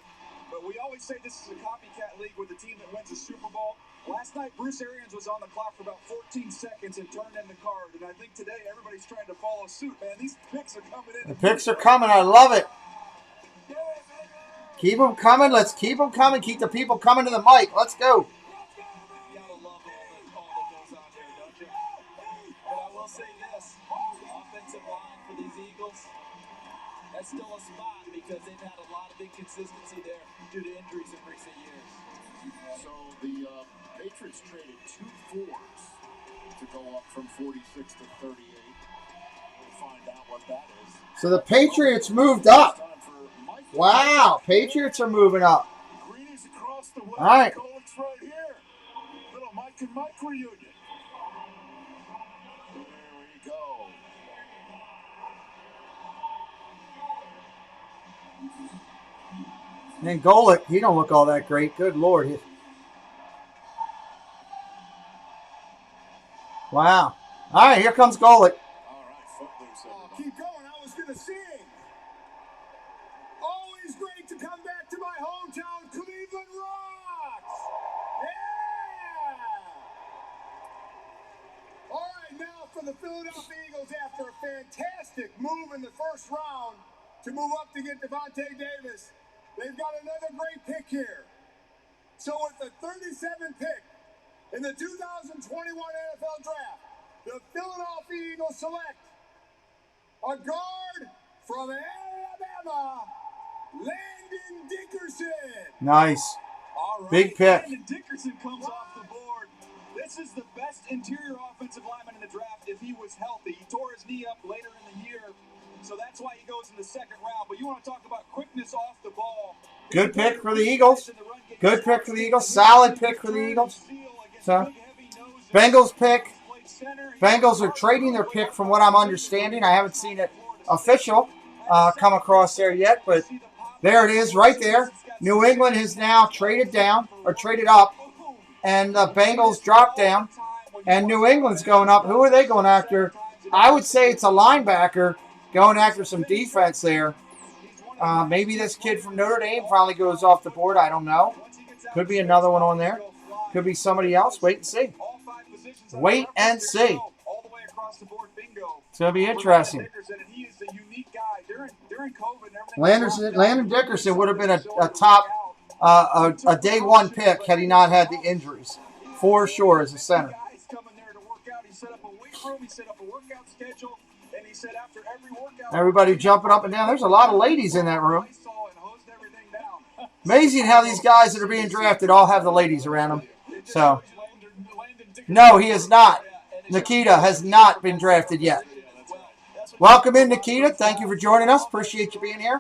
But we always say this is a copycat league with the team that wins the Super Bowl. Last night, Bruce Arians was on the clock for about 14 seconds and turned in the card. And I think today everybody's trying to follow suit, man. These picks are coming in. The picks are coming. I love it. Keep them coming. Let's keep them coming. Keep the people coming to the mic. Let's go. That's still a spot because they've had a lot of inconsistency there due to injuries in recent years. So the Patriots traded 2 fours to go up from 46 to 38. We'll find out what that is. So the Patriots moved up. Wow, Patriots are moving up. Greeny's across the way. All right. Colts right here. Little Mike and Mike reunion. There we go. And Golick, he don't look all that great. Good Lord. Wow. All right, here comes Golick. Keep going. I was going to sing. Always great to come back to my hometown, Cleveland rocks. Yeah. All right, now for the Philadelphia Eagles, after a fantastic move in the first round to move up to get Devontae Davis, they've got another great pick here. So with the 37th pick in the 2021 NFL Draft, the Philadelphia Eagles select a guard from Alabama, Landon Dickerson. Nice. All right. Big pick. Landon Dickerson comes off the board. This is the best interior offensive lineman in the draft if he was healthy. He tore his knee up later in the year, so that's why he goes in the second round. But you want to talk about quickness off the ball. Good pick for the Eagles. Good pick for the Eagles. Solid pick for the Eagles. So, Bengals pick. Bengals are trading their pick from what I'm understanding. I haven't seen it official come across there yet, but there it is right there. New England has now traded down, or traded up, and the Bengals dropped down, and New England's going up. Who are they going after? I would say it's a linebacker going after some defense there. Maybe this kid from Notre Dame finally goes off the board. I don't know. Could be another one on there. Could be somebody else. Wait and see. Wait and see. It's going to be interesting. Landon Dickerson would have been a top, a day one pick had he not had the injuries, for sure, as a center. Everybody jumping up and down. There's a lot of ladies in that room. Amazing how these guys that are being drafted all have the ladies around them. So, no, he is not. Nikita has not been drafted yet. Welcome in, Nikita. Thank you for joining us. Appreciate you being here.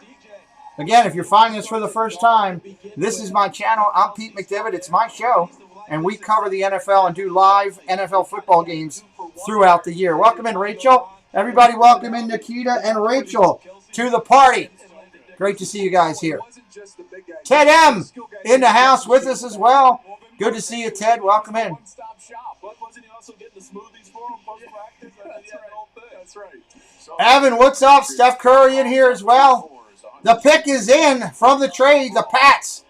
Again, if you're finding us for the first time, this is my channel. I'm Pete McDivitt. It's my show, and we cover the NFL and do live NFL football games throughout the year. Welcome in, Rachel. Everybody welcome in Nikita and Rachel to the party. Great to see you guys here. Ted M. in the house with us as well. Good to see you, Ted. Welcome in. Evan, what's up? Steph Curry in here as well. The pick is in from the trade. The Pats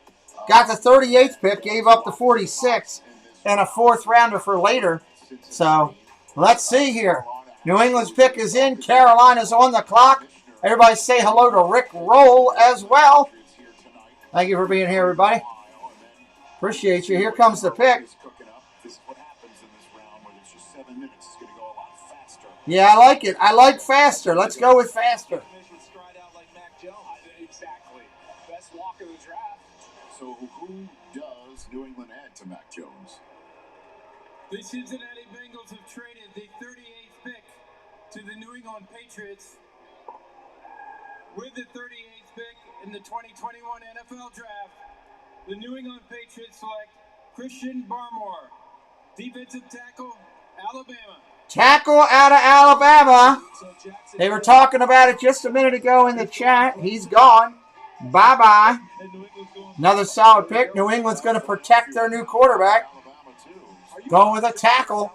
got the 38th pick, gave up the 46th, and a 4th rounder for later. So let's see here. New England's pick is in. Carolina's on the clock. Everybody say hello to Rick Roll as well. Thank you for being here, everybody. Appreciate you. Here comes the pick. Yeah, I like it. I like faster. Let's go with faster. Exactly. Best walk of the draft. So who does New England add to Mac Jones? The Cincinnati Bengals have traded the 38th pick to the New England Patriots. With the 38th pick in the 2021 NFL Draft, the New England Patriots select Christian Barmore, defensive tackle, Alabama. Tackle out of Alabama. They were talking about it just a minute ago in the chat. He's gone. Bye-bye. Another solid pick. New England's going to protect their new quarterback. Going with a tackle.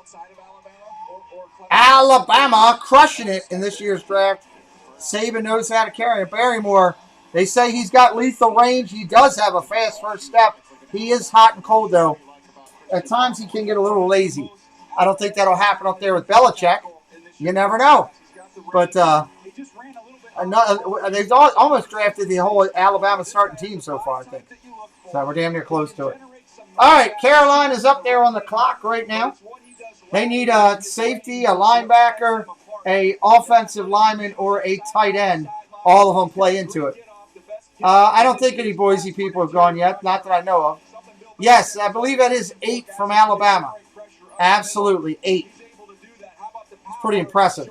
Alabama crushing it in this year's draft. Saban knows how to carry it. Barrymore, they say he's got lethal range. He does have a fast first step. He is hot and cold, though. At times he can get a little lazy. I don't think that'll happen up there with Belichick. You never know. But they've almost drafted the whole Alabama starting team so far, I think. So we're damn near close to it. All right, Carolina's up there on the clock right now. They need a safety, a linebacker, a offensive lineman, or a tight end. All of them play into it. I don't think any Boise people have gone yet, not that I know of. Yes, I believe that is 8 from Alabama. Absolutely, 8. It's pretty impressive.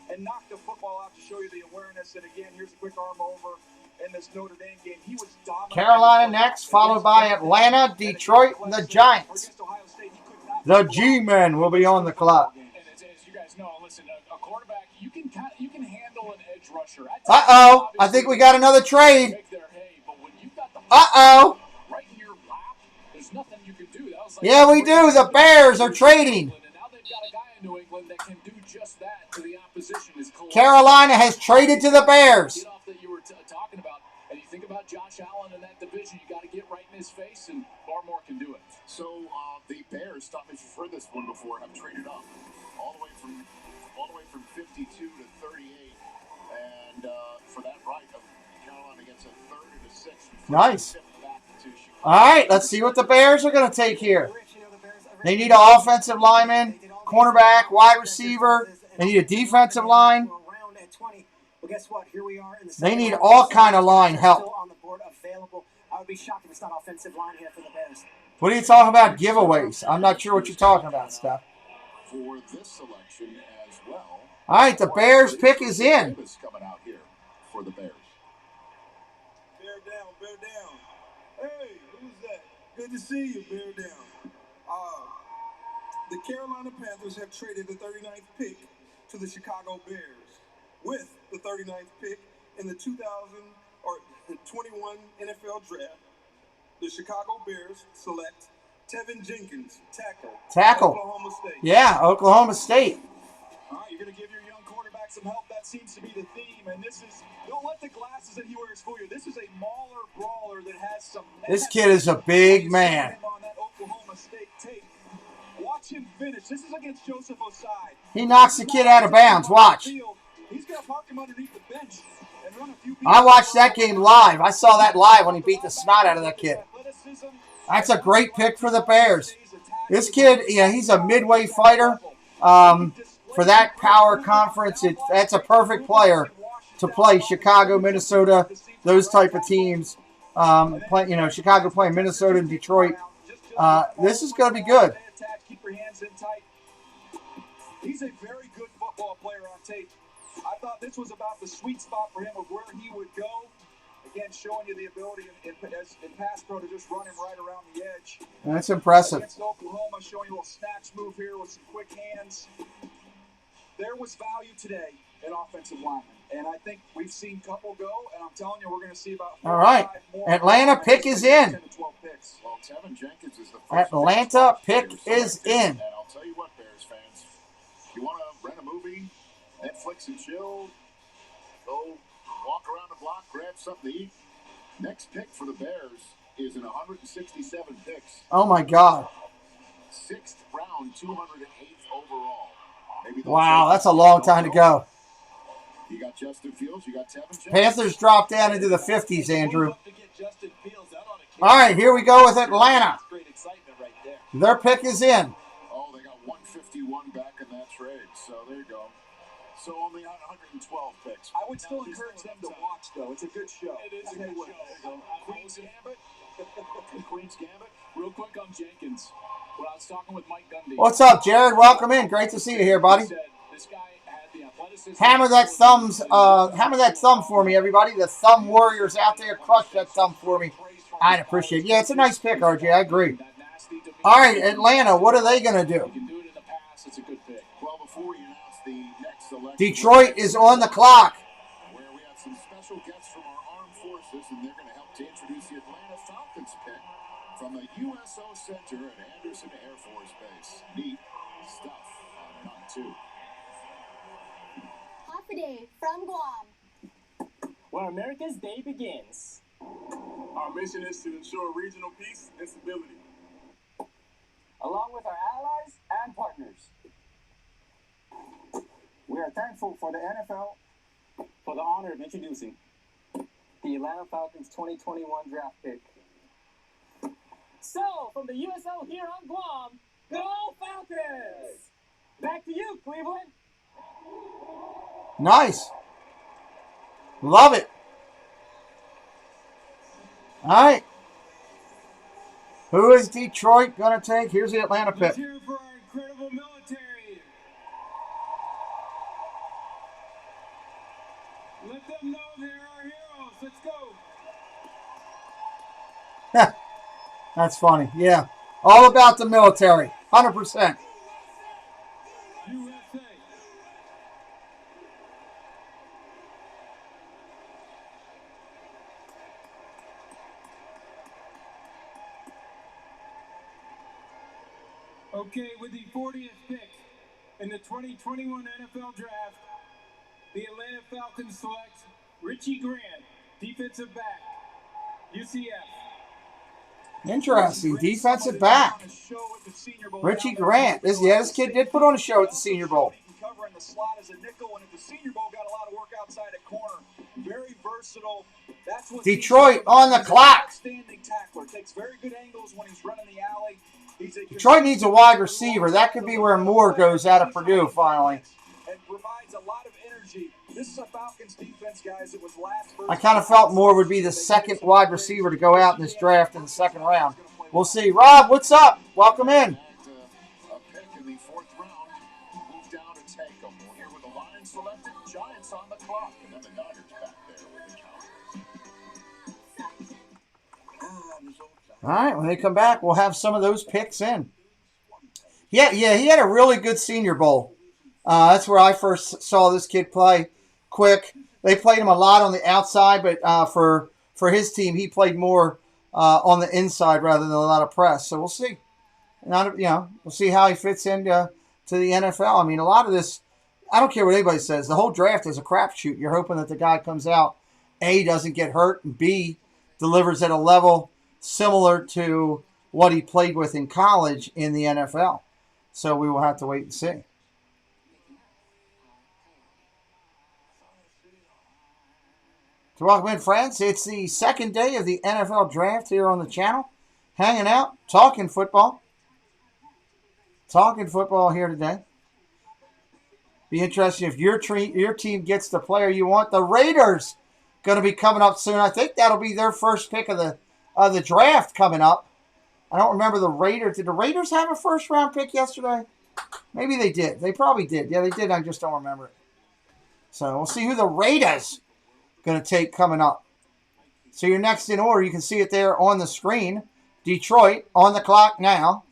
And knocked the football out to show you the awareness. And again, here's a quick arm over in this Notre Dame game. He was dominant. Carolina next, followed by Atlanta, Detroit, and the Giants. The G-men will be on the clock. And as you guys know, listen, a quarterback, you can handle an edge rusher. Uh-oh, I think we got another trade. Uh-oh. Right in your lap, there's nothing you can do. Yeah, we do. The Bears are trading. Carolina has traded to the Bears. That you were talking about, and you think about Josh Allen in that division, you got to get right in his face, and Barmore can do it. So the Bears, stop me if you've heard this one before, have traded up all the way from 52 to 38, and for that right, Carolina gets a 3rd and a 6th. Nice. All right, let's see what the Bears are going to take here. They need an offensive lineman, cornerback, wide receiver. They need a defensive line. They need all kind of line help. What are you talking about, giveaways? I'm not sure what you're talking about, Steph. For this selection as well. All right, the Bears pick is in. Coming out here for the Bears. Bear down. Hey, who's that? Good to see you, bear down. The Carolina Panthers have traded the 39th pick to the Chicago Bears. With the 39th pick in the 2021 NFL Draft, the Chicago Bears select Tevin Jenkins, tackle. Oklahoma State. Yeah, Oklahoma State. All right, you're going to give your young quarterback some help. That seems to be the theme. And this is, don't let the glasses that he wears fool you. This is a mauler brawler that has some. This kid is a big man. On that Oklahoma State tape. Watch him finish. This is against Joseph Osai. He knocks the kid out of bounds. Watch. He's going to park him underneath the bench and run a few people. I watched that game live. I saw that live when he beat the snot out of that kid. That's a great pick for the Bears. This kid, yeah, he's a midway fighter. For that power conference, that's a perfect player to play Chicago, Minnesota, those type of teams. Chicago playing Minnesota and Detroit. This is going to be good. Keep your hands in tight. He's a very good football player on tape. I thought this was about the sweet spot for him of where he would go. Again, showing you the ability in pass pro to just run him right around the edge. That's impressive. Against Oklahoma, showing you a little snatch move here with some quick hands. There was value today in offensive linemen, and I think we've seen a couple go, and I'm telling you, we're going to see about 4 All right. Atlanta pick is in. 10 to 12 picks. Well, Tevin Jenkins is the first Atlanta pick is in. And I'll tell you what, Bears fans, if you want to rent a movie, Netflix and chill, go walk around the block, grab something to eat. Next pick for the Bears is in 167 picks. Oh, my God. 6th round, 208th overall. Wow, that's a long time to go. You got Justin Fields, you got Tevin Jenkins. Panthers dropped down into the 50s, Andrew. All right, here we go with Atlanta. Their pick is in. Oh, they got 151 back in that trade, so there you go. So only 112 picks. I would still encourage them to watch, though. It's a good show. It is a good show. Queen's Gambit. Queen's Gambit. Real quick on Jenkins. When I was talking with Mike Gundy. What's up, Jared? Welcome in. Great to see you here, buddy. This guy had the athleticism. Hammer that thumb for me, everybody. The thumb warriors out there, crush that thumb for me. I'd appreciate it. Yeah, it's a nice pick, RJ. I agree. All right, Atlanta, what are they going to do? It's a good pick. Well, before we announce the next selection, Detroit is on the clock. Where we have some special guests from our armed forces, and they're going to help to introduce the Atlanta Falcons pick from the USO Center at Anderson Air Force Base. Neat stuff on Run 2. Happy day from Guam, where America's day begins. Our mission is to ensure regional peace and stability, along with our allies and partners. We are thankful for the NFL for the honor of introducing the Atlanta Falcons 2021 draft pick. So, from the USO here on Guam, go Falcons! Back to you, Cleveland. Nice. Love it. All right. Who is Detroit going to take? Here's the Atlanta pick. Let's hear it for our incredible military. Let them know they're our heroes. Let's go. That's funny. Yeah. All about the military. 100%. USA. Okay, with the 40th pick in the 2021 NFL Draft, the Atlanta Falcons select Richie Grant, defensive back, UCF. Interesting. Defensive back. Richie Grant. This kid did put on a show at the Senior Bowl. Covering the slot as a nickel, and at the Senior Bowl got a lot of work outside at corner. Very versatile. That's what Detroit on the clock. Outstanding tackler. Takes very good angles when he's running the alley. Detroit needs a wide receiver. That could be where Moore goes out of Purdue finally. And provides a lot of energy. This is a Falcons defense, guys. It was last first. I kind of felt Moore would be the second wide receiver to go out in this draft in the second round. We'll see. Rob, what's up? Welcome in. A pick in the 4th round. Move down to take them. We'll hear with the Lions selected. Giants on the clock. And then the Niners back there with the count. All right, when they come back, we'll have some of those picks in. Yeah, he had a really good Senior Bowl. That's where I first saw this kid play. Quick. They played him a lot on the outside, but for his team, he played more on the inside rather than a lot of press. So we'll see. We'll see how he fits into the NFL. I mean, a lot of this, I don't care what anybody says. The whole draft is a crapshoot. You're hoping that the guy comes out, A, doesn't get hurt, and B, delivers at a level similar to what he played with in college in the NFL. So we will have to wait and see. So welcome in, friends. It's the second day of the NFL Draft here on the channel. Hanging out, talking football. Talking football here today. Be interesting if your team gets the player you want. The Raiders going to be coming up soon. I think that'll be their first pick of the draft coming up. I don't remember the Raiders. Did the Raiders have a first-round pick yesterday? Maybe they did. They probably did. Yeah, they did. I just don't remember it. So we'll see who the Raiders going to take coming up. So you're next in order. You can see it there on the screen. Detroit on the clock now.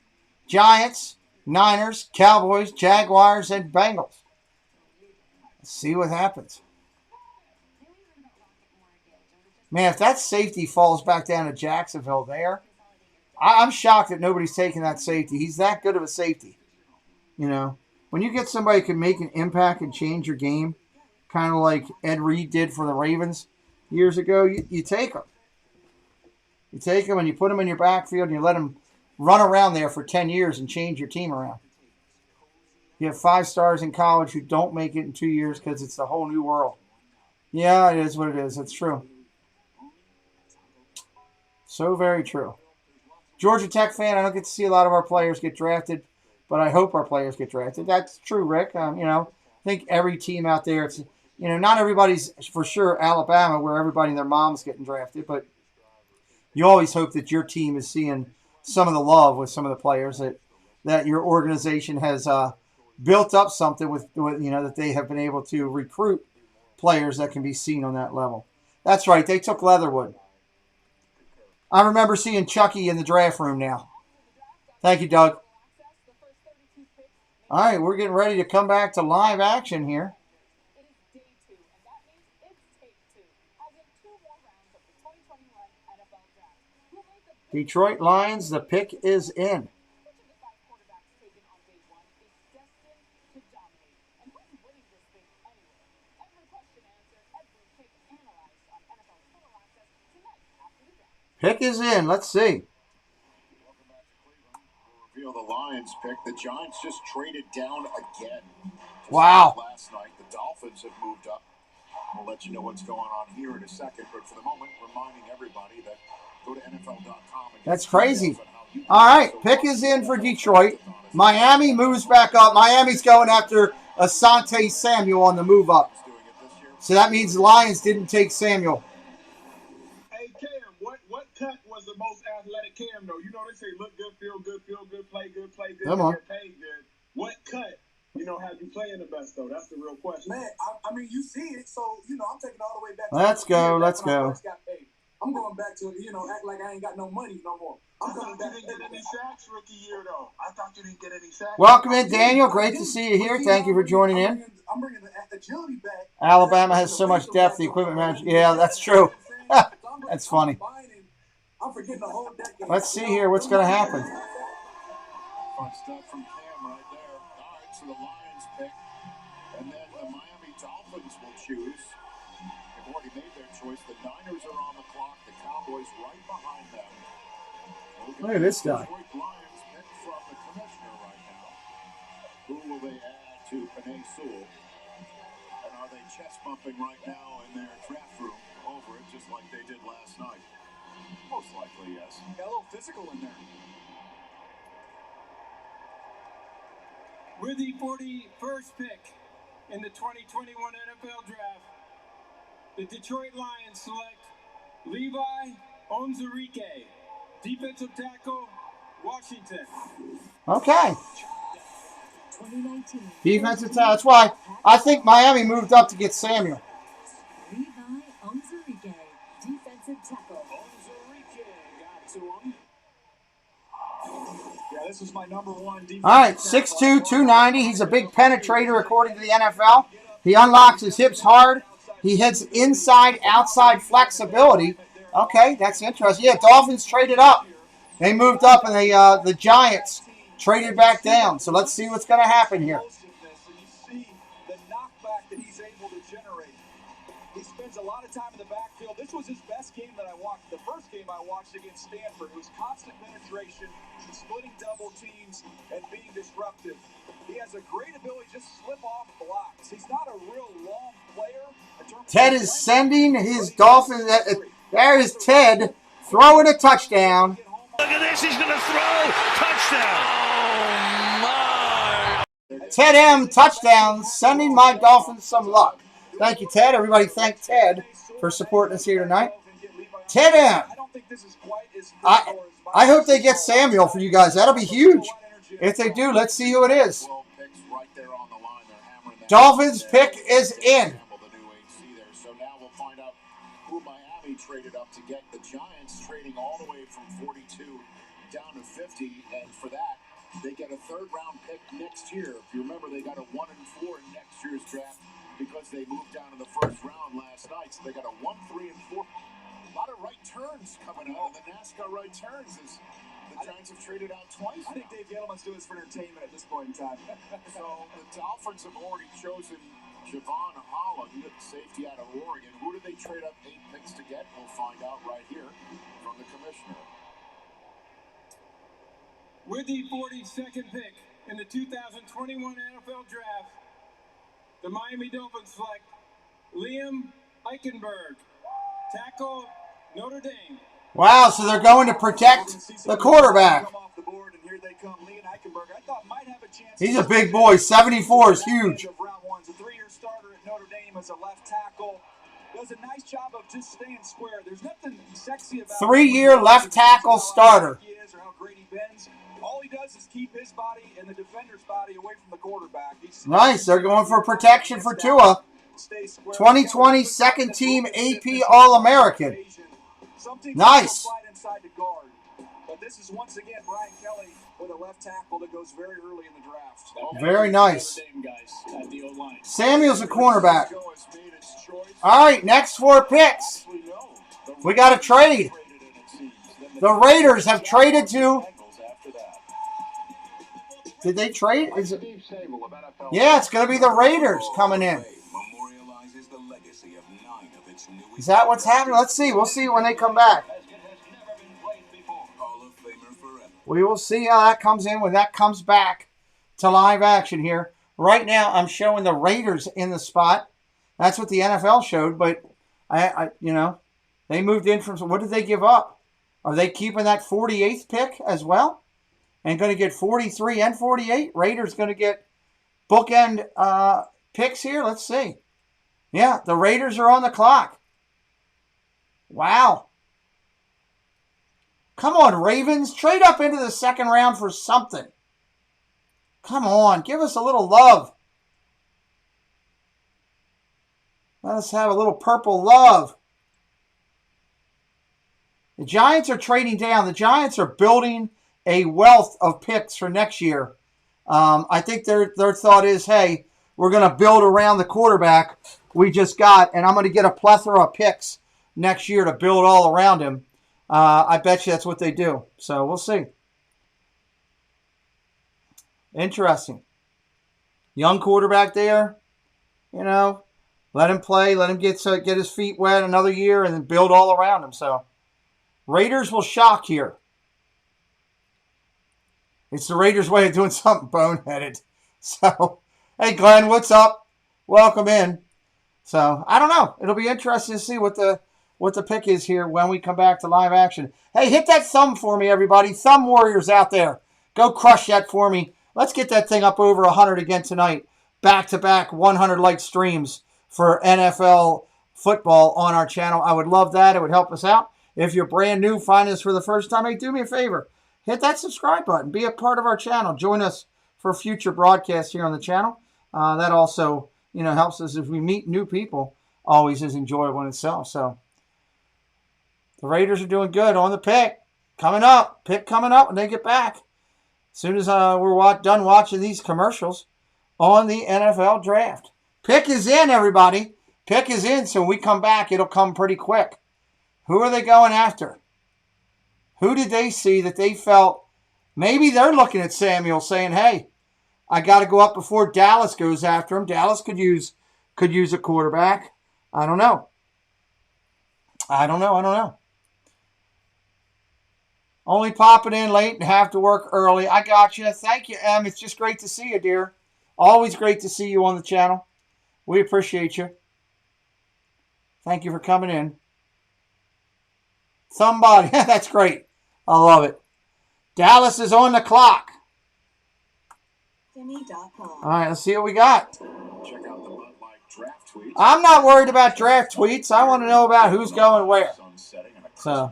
Giants, Niners, Cowboys, Jaguars, and Bengals. Let's see what happens. Man, if that safety falls back down to Jacksonville there, I'm shocked that nobody's taking that safety. He's that good of a safety. You know, when you get somebody who can make an impact and change your game, kind of like Ed Reed did for the Ravens years ago, you take them. You take them and you put them in your backfield and you let them run around there for 10 years and change your team around. You have 5 stars in college who don't make it in 2 years because it's the whole new world. Yeah, it is what it is. It's true. So very true. Georgia Tech fan, I don't get to see a lot of our players get drafted, but I hope our players get drafted. That's true, Rick. You know, I think every team out there, it's, you know, not everybody's for sure Alabama where everybody and their mom's getting drafted, but you always hope that your team is seeing some of the love with some of the players, that your organization has built up something with, you know, that they have been able to recruit players that can be seen on that level. That's right. They took Leatherwood. I remember seeing Chucky in the draft room now. Thank you, Doug. All right, we're getting ready to come back to live action here. Detroit Lions, the pick is in. Pick is in. Let's see. Reveal the Lions pick. The Giants just traded down again. Wow. Last night, the Dolphins have moved up. We'll let you know what's going on here in a second, but for the moment, reminding everybody that go to NFL.com. That's crazy. All right, pick is in for Detroit. Miami moves back up. Miami's going after Asante Samuel on the move up. So that means the Lions didn't take Samuel. Hey, Cam, what cut was the most athletic Cam, though? You know, they say look good, feel good, play good, Come on. get paid good. What cut, you know, have you playing the best, though? That's the real question. Man, I mean, you see it, so, you know, I'm taking all the way back. Let's go, let's go. I'm going back to, you know, act like I ain't got no money no more. I thought you didn't get any sacks rookie year, though. I thought you didn't get any sacks. Welcome in, Daniel. Great to see you here. Thank you for joining in. I'm bringing the agility back. Alabama has so much depth, the equipment manager. Yeah, that's true. That's funny. I'm forgetting the whole decade. Let's see here what's going to happen. Fun stuff from Cam right there. All right, so the Lions pick, and then the Miami Dolphins will choose. They've already made their choice. The Niners are on the clock. The Cowboys right behind them. Look at this guy. Detroit Lions pick from the commissioner right now. Who will they add to Penei Sewell? And are they chest bumping right now in their draft room over it, just like they did last night? Most likely, yes. Got a little physical in there. With the 41st pick in the 2021 NFL Draft, the Detroit Lions select Levi Onwuzurike, defensive tackle, Washington. Okay. Defensive tackle. That's why I think Miami moved up to get Samuel. Levi Onwuzurike, defensive tackle. Yeah, this is my number one defense. All right, 6'2", 290. He's a big penetrator according to the NFL. He unlocks his hips hard. He hits inside, outside flexibility. Okay, that's interesting. Yeah, Dolphins traded up. They moved up, and the Giants traded back down. So let's see what's going to happen here. He spends a lot of time in the backfield. This was his best game that I watched. The first game I watched against Stanford, it was constant penetration, splitting double teams, and being disruptive. He has a great ability to just slip off blocks. He's not a real long player. Ted is sending his Dolphins. There is Ted throwing a touchdown. Look at this. He's going to throw. Touchdown. Oh, my. Ted M. touchdown, sending my Dolphins some luck. Thank you, Ted. Everybody thank Ted for supporting us here tonight. Ted M. I hope they get Samuel for you guys. That'll be huge. If they do, let's see who it is. Dolphins pick is in. So now we'll find out who Miami traded up to get. The Giants trading all the way from 42 down to 50, and for that, they get a third-round pick next year. If you remember, they got a 1-4 in next year's draft because they moved down in the first round last night. So they got a 1, 3, and 4. A lot of right turns coming out, and the NASCAR right turns is the Giants have traded out twice. I think Dave Gettleman's doing this for entertainment at this point in time. So the Dolphins have already chosen Javon Holland, safety out of Oregon. Who did they trade up 8 picks to get? We'll find out right here from the commissioner. With the 42nd pick in the 2021 NFL Draft, the Miami Dolphins select Liam Eichenberg, tackle, Notre Dame. Wow, so they're going to protect the quarterback. He's a big boy. 74 is huge. A 3-year starter at Notre Dame as a left tackle. Does a nice job of just staying square. There's nothing sexy about 3-year left tackle starter. Or how great he bends. All he does is keep his body and the defender's body away from the quarterback. Nice. They're going for protection for Tua. 2020 second team AP All-American. Nice. But this is once again Brian Kelly with a left tackle that goes very early in the draft. Very nice. Samuel's a cornerback. All right, next 4 picks. We got a trade. The Raiders have traded to... Did they trade? Is it? Yeah, it's going to be the Raiders coming in. Is that what's happening? Let's see. We'll see when they come back. We will see how that comes in when that comes back to live action here. Right now, I'm showing the Raiders in the spot. That's what the NFL showed, but they moved in from. What did they give up? Are they keeping that 48th pick as well? And going to get 43 and 48? Raiders going to get bookend picks here? Let's see. Yeah, the Raiders are on the clock. Wow. Come on, Ravens. Trade up into the second round for something. Come on. Give us a little love. Let us have a little purple love. The Giants are trading down. The Giants are building a wealth of picks for next year. I think their thought is, hey, we're going to build around the quarterback we just got, and I'm going to get a plethora of picks next year to build all around him. I bet you that's what they do. So we'll see. Interesting. Young quarterback there. Let him play. Let him get his feet wet another year and then build all around him. So Raiders will shock here. It's the Raiders' way of doing something boneheaded. So, hey, Glenn, what's up? Welcome in. So, I don't know. It'll be interesting to see what the pick is here when we come back to live action. Hey, hit that thumb for me, everybody. Thumb warriors out there. Go crush that for me. Let's get that thing up over 100 again tonight. Back-to-back 100-like streams for NFL football on our channel. I would love that. It would help us out. If you're brand new, find us for the first time, hey, do me a favor. Hit that subscribe button. Be a part of our channel. Join us for future broadcasts here on the channel. That also, helps us if we meet new people. Always is enjoyable in itself. So the Raiders are doing good on the pick. Coming up. Pick coming up when they get back. As soon as we're done watching these commercials on the NFL draft. Pick is in, everybody. Pick is in. So when we come back, it'll come pretty quick. Who are they going after? Who did they see that they felt maybe they're looking at Samuel saying, hey, I got to go up before Dallas goes after him. Dallas could use a quarterback. I don't know. Only popping in late and have to work early. I got you. Thank you, Em. It's just great to see you, dear. Always great to see you on the channel. We appreciate you. Thank you for coming in. Somebody. That's great. I love it. Dallas is on the clock. All right, let's see what we got. Check out the Bud Light draft tweets. I'm not worried about draft tweets. I want to know about who's going where. So,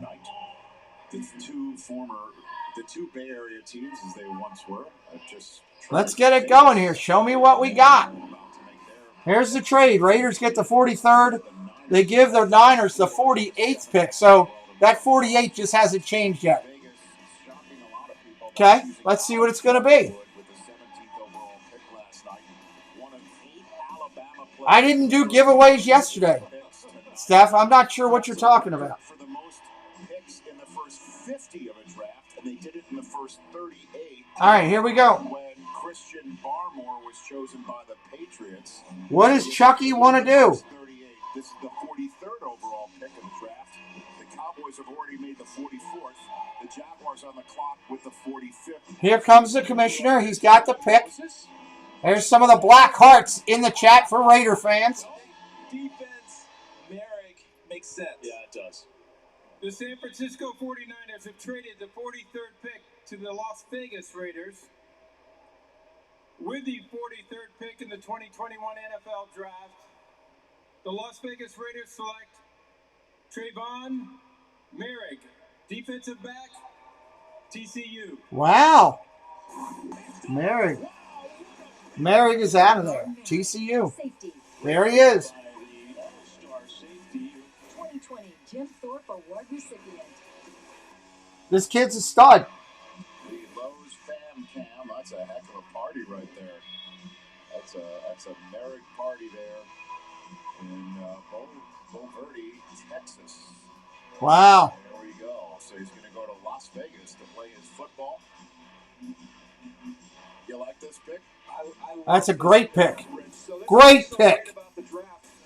the two Bay Area teams as they once were. Let's get it going here. Show me what we got. Here's the trade. Raiders get the 43rd. They give the Niners the 48th pick. So that 48 just hasn't changed yet. Okay, let's see what it's going to be. I didn't do giveaways yesterday, Steph. I'm not sure what you're talking about. For the most picks in the first 50 of a draft, and they did it in the first 38. All right, here we go. When Christian Barmore was chosen by the Patriots. What does Chucky want to do? This is the 43rd overall pick in the draft. The Cowboys have already made the 44th. The Jaguars on the clock with the 45th. Here comes the commissioner. He's got the pick. There's some of the black hearts in the chat for Raider fans. Defense, Merrick makes sense. Yeah, it does. The San Francisco 49ers have traded the 43rd pick to the Las Vegas Raiders. With the 43rd pick in the 2021 NFL Draft, the Las Vegas Raiders select Trayvon Merrick, defensive back, TCU. Wow. Merrick is out of there. TCU. There he is. 2020 Jim Thorpe Award recipient. This kid's a stud. The Lowe's Fam Cam. That's a heck of a party right there. That's a Merrick party there in Beauverde, Texas. Wow. There we go. So he's going to go to Las Vegas to play his football. You like this pick? That's a great pick. Great pick.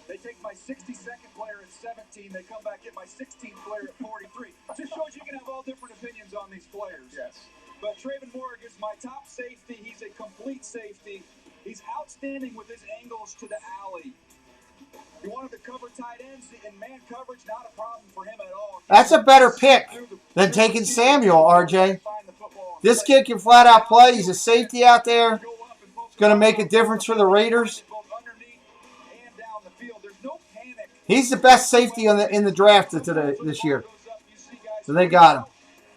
They take my 62nd player at 17. They come back, get my 16th player at 43. Just shows you can have all different opinions on these players. Yes. But Trayvon Morgan is my top safety. He's a complete safety. He's outstanding with his angles to the alley. You wanted to cover tight ends in man coverage, not a problem for him at all. That's a better pick than taking Samuel, RJ. This kid can flat out play. He's a safety out there. It's going to make a difference for the Raiders. He's the best safety in the draft this year. So they got him.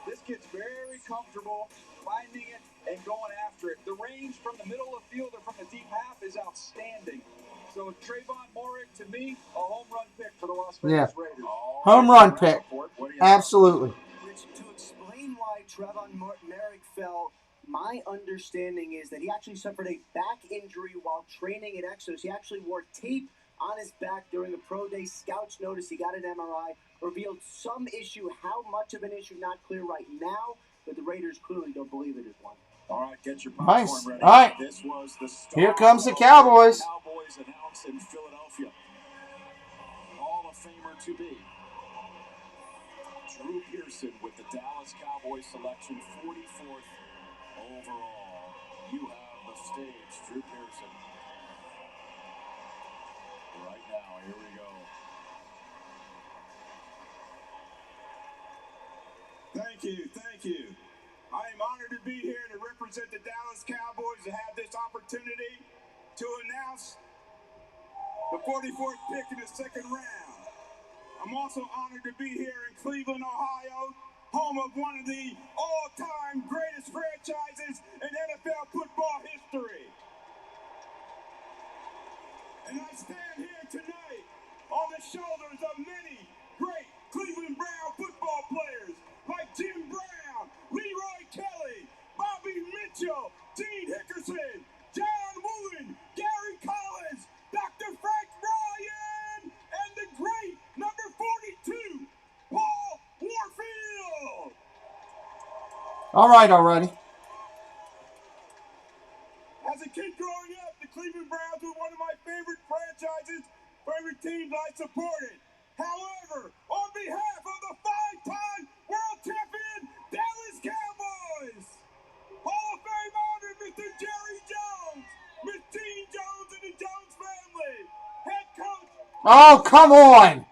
This kid's very comfortable finding it and going after it. The range from the middle of the field or from the deep half is outstanding. So Trayvon Morrick, to me, a home run pick for the Las Vegas Raiders. Home run pick. Absolutely. Rich, to explain why Trayvon Merrick fell, my understanding is that he actually suffered a back injury while training at Exos. He actually wore tape on his back during a pro day. Scouts noticed he got an MRI, revealed some issue. How much of an issue, not clear right now, but the Raiders clearly don't believe it is one. All right, get your popcorn Nice. ready. All right. This was the start. Here comes the Cowboys. Cowboys announced in Philadelphia. Hall of Famer to be. Drew Pearson with the Dallas Cowboys selection, 44th overall. You have the stage, Drew Pearson. Right now, here we go. Thank you. I am honored to be here to represent the Dallas Cowboys and have this opportunity to announce the 44th pick in the second round. I'm also honored to be here in Cleveland, Ohio, home of one of the all-time greatest franchises in NFL football history. And I stand here tonight on the shoulders of many great Cleveland Brown football players like Jim Brown, Leroy Kelly, Bobby Mitchell, Gene Hickerson, John Woolen, Gary Collins, Dr. Frank Ryan, and the great number 42, Paul Warfield. All right already. As a kid growing up, the Cleveland Browns were one of my favorite franchises for every team I supported. However, on behalf of the 5-time world champion Dallas Cowboys, Hall of Fame honor Mr. Jerry Jones, Miss Jean Jones and the Jones family, head coach. Oh, come on.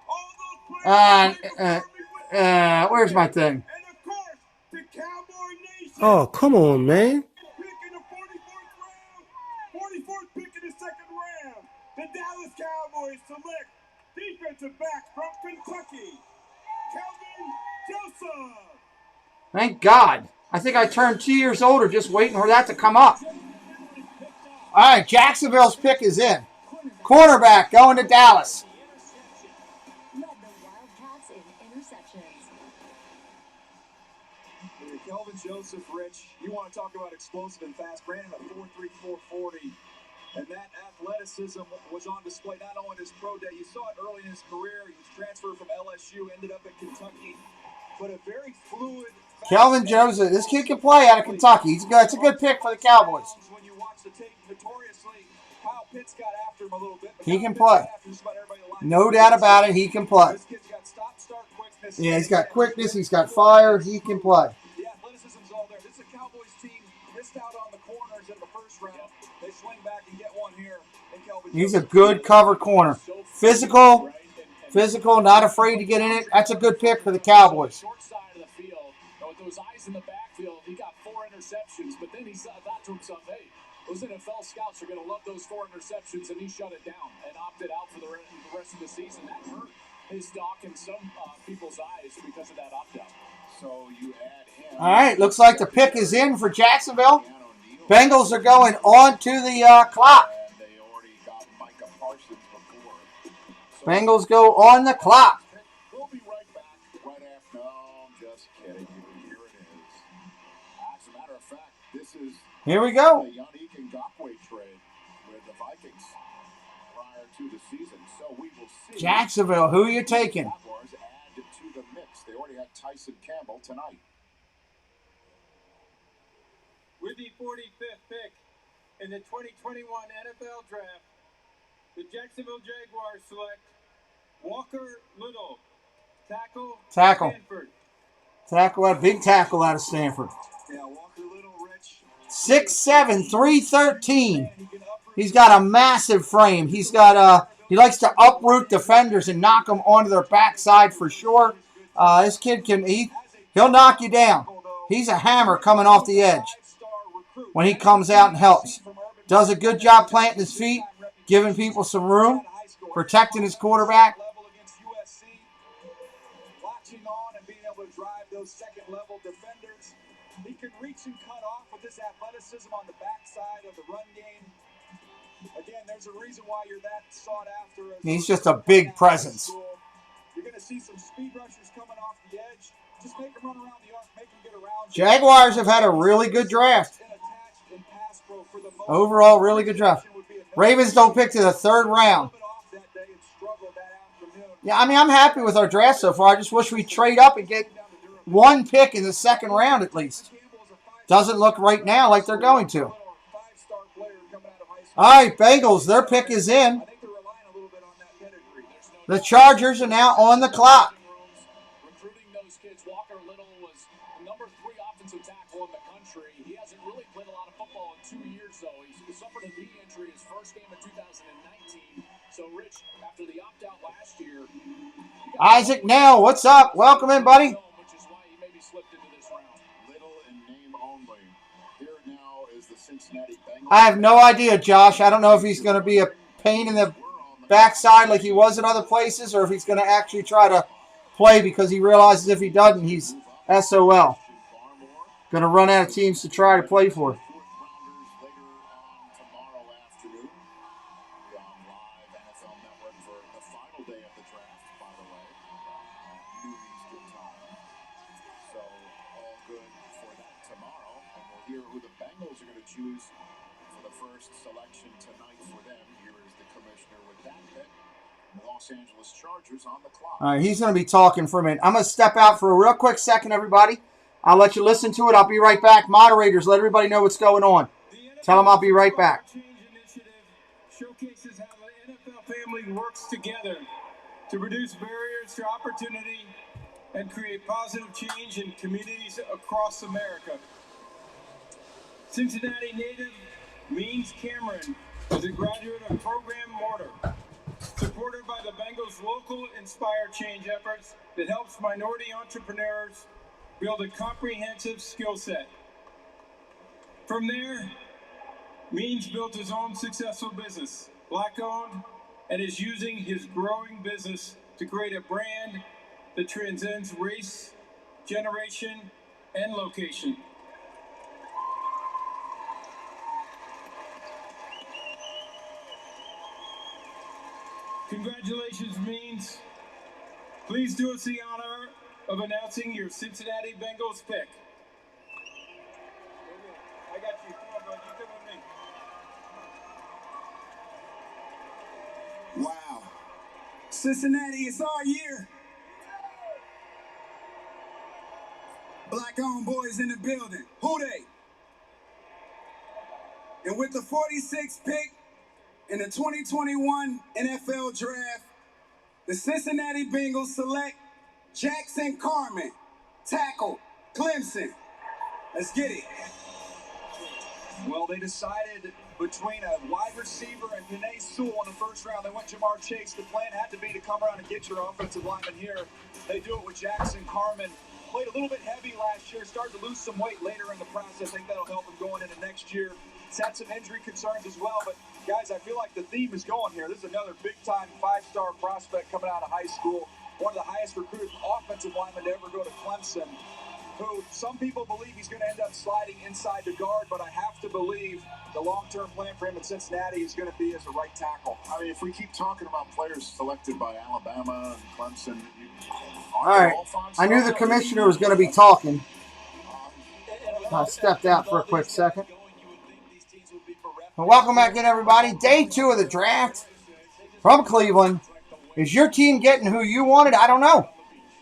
Where's my thing? And of course, the Cowboy Nation. Oh, come on, man. Pick in the 44th pick in the second round. The Dallas Cowboys select defensive back from Kentucky, Kelvin Joseph. Thank God. I think I turned 2 years older just waiting for that to come up. All right, Jacksonville's pick is in. Cornerback going to Dallas. Kelvin Joseph, Rich, you want to talk about explosive and fast. Ran in a 4.3 4.40, and that athleticism was on display not only in his pro day. You saw it early in his career. He was transferred from LSU, ended up at Kentucky, but a very fluid. Kelvin Joseph, this kid can play out of Kentucky. It's a good pick for the Cowboys. When you watch the tape, notoriously, Kyle Pitts got after him a little bit. He can play. No doubt about it, he can play. This kid's got stop-start quickness. Yeah, he's got quickness, he's got fire, he can play. The athleticism's all there. This is a Cowboys team missed out on the corners in the first round. They swing back and get one here. He's a good cover corner. Physical, not afraid to get in it. That's a good pick for the Cowboys. Short side of the field, with those eyes in the backfield, he got 4 interceptions, but then he thought to himself, hey, those NFL scouts are going to love those 4 interceptions, and he shut it down and opted out for the rest of the season. That hurt his stock in some people's eyes because of that opt-out. So you add him. All right, looks like the pick is in for Jacksonville. Bengals are going on to the clock. Bengals go on the clock. We'll be right back right after. No, I'm just kidding. Here it is. As a matter of fact, this is Here we go. the Yannick Ngakoue trade with the Vikings prior to the season. So we will see. Jacksonville, who are you taking? Jaguars add to the mix. They already had Tyson Campbell tonight. With the 45th pick in the 2021 NFL Draft, the Jacksonville Jaguars select Walker Little, tackle. Stanford. Tackle, a big tackle out of Stanford. Yeah, Walker Little, Rich. 6'7", 313. He's got a massive frame. He's got he likes to uproot defenders and knock them onto their backside for sure. This kid he'll knock you down. He's a hammer coming off the edge when he comes out and helps. Does a good job planting his feet, giving people some room, protecting his quarterback. Latching on and being able to drive those second-level defenders. He can reach and cut off with his athleticism on the backside of the run game. Again, there's a reason why you're that sought after. He's just a big presence. You're going to see some speed rushers coming off the edge. Just make them run around the arc, make them get around. Jaguars have had a really good draft. Overall, really good draft. Ravens don't pick to the 3rd round. Yeah, I mean, I'm happy with our draft so far. I just wish we'd trade up and get 1 pick in the 2nd round at least. Doesn't look right now like they're going to. All right, Bengals, their pick is in. The Chargers are now on the clock. Recruiting those kids, Walker Little was the number 3 offensive tackle in the country. He hasn't really played a lot of football in 2 years, though. He suffered a knee injury his first game in 2019. So, Rich, after the opt-out last year... Isaac Nell, what's up? Welcome in, buddy. Which is why he maybe slipped into this round. Little in name only. Here now is the Cincinnati Bengals. I have no idea, Josh. I don't know if he's going to be a pain in the backside like he was in other places, or if he's going to actually try to play because he realizes if he doesn't, he's SOL. Going to run out of teams to try to play for. For the first selection tonight for them, here is the commissioner with that pick. The Los Angeles Chargers on the clock. All right, he's going to be talking for a minute. I'm going to step out for a real quick second, everybody. I'll let you listen to it. I'll be right back. Moderators, let everybody know what's going on. Tell them I'll be right back. Showcases how the NFL family works together to reduce barriers to opportunity and create positive change in communities across America. Cincinnati native Means Cameron is a graduate of Program Mortar, supported by the Bengals' local Inspire Change efforts that helps minority entrepreneurs build a comprehensive skill set. From there, Means built his own successful business, Black-owned, and is using his growing business to create a brand that transcends race, generation, and location. Congratulations, Means. Please do us the honor of announcing your Cincinnati Bengals pick. I got you. Come on, bud. You come with me. Wow. Cincinnati, it's our year. Black-owned boys in the building. Who they? And with the 46th pick in the 2021 NFL Draft, the Cincinnati Bengals select Jackson Carman, tackle, Clemson. Let's get it. Well, they decided between a wide receiver and Penei Sewell in the first round. They went Jamar Chase. The plan had to be to come around and get your offensive lineman here. They do it with Jackson Carman. Played a little bit heavy last year, started to lose some weight later in the process. I think that'll help him going into next year. He's had some injury concerns as well, but guys, I feel like the theme is going here. This is another big-time five-star prospect coming out of high school, one of the highest recruited offensive linemen to ever go to Clemson, who some people believe he's going to end up sliding inside the guard, but I have to believe the long-term plan for him in Cincinnati is going to be as a right tackle. I mean, if we keep talking about players selected by Alabama and Clemson, All right. I knew the commissioner was going to be talking. I stepped out for a quick second. Well, welcome back in, everybody. Day 2 of the draft from Cleveland. Is your team getting who you wanted? I don't know.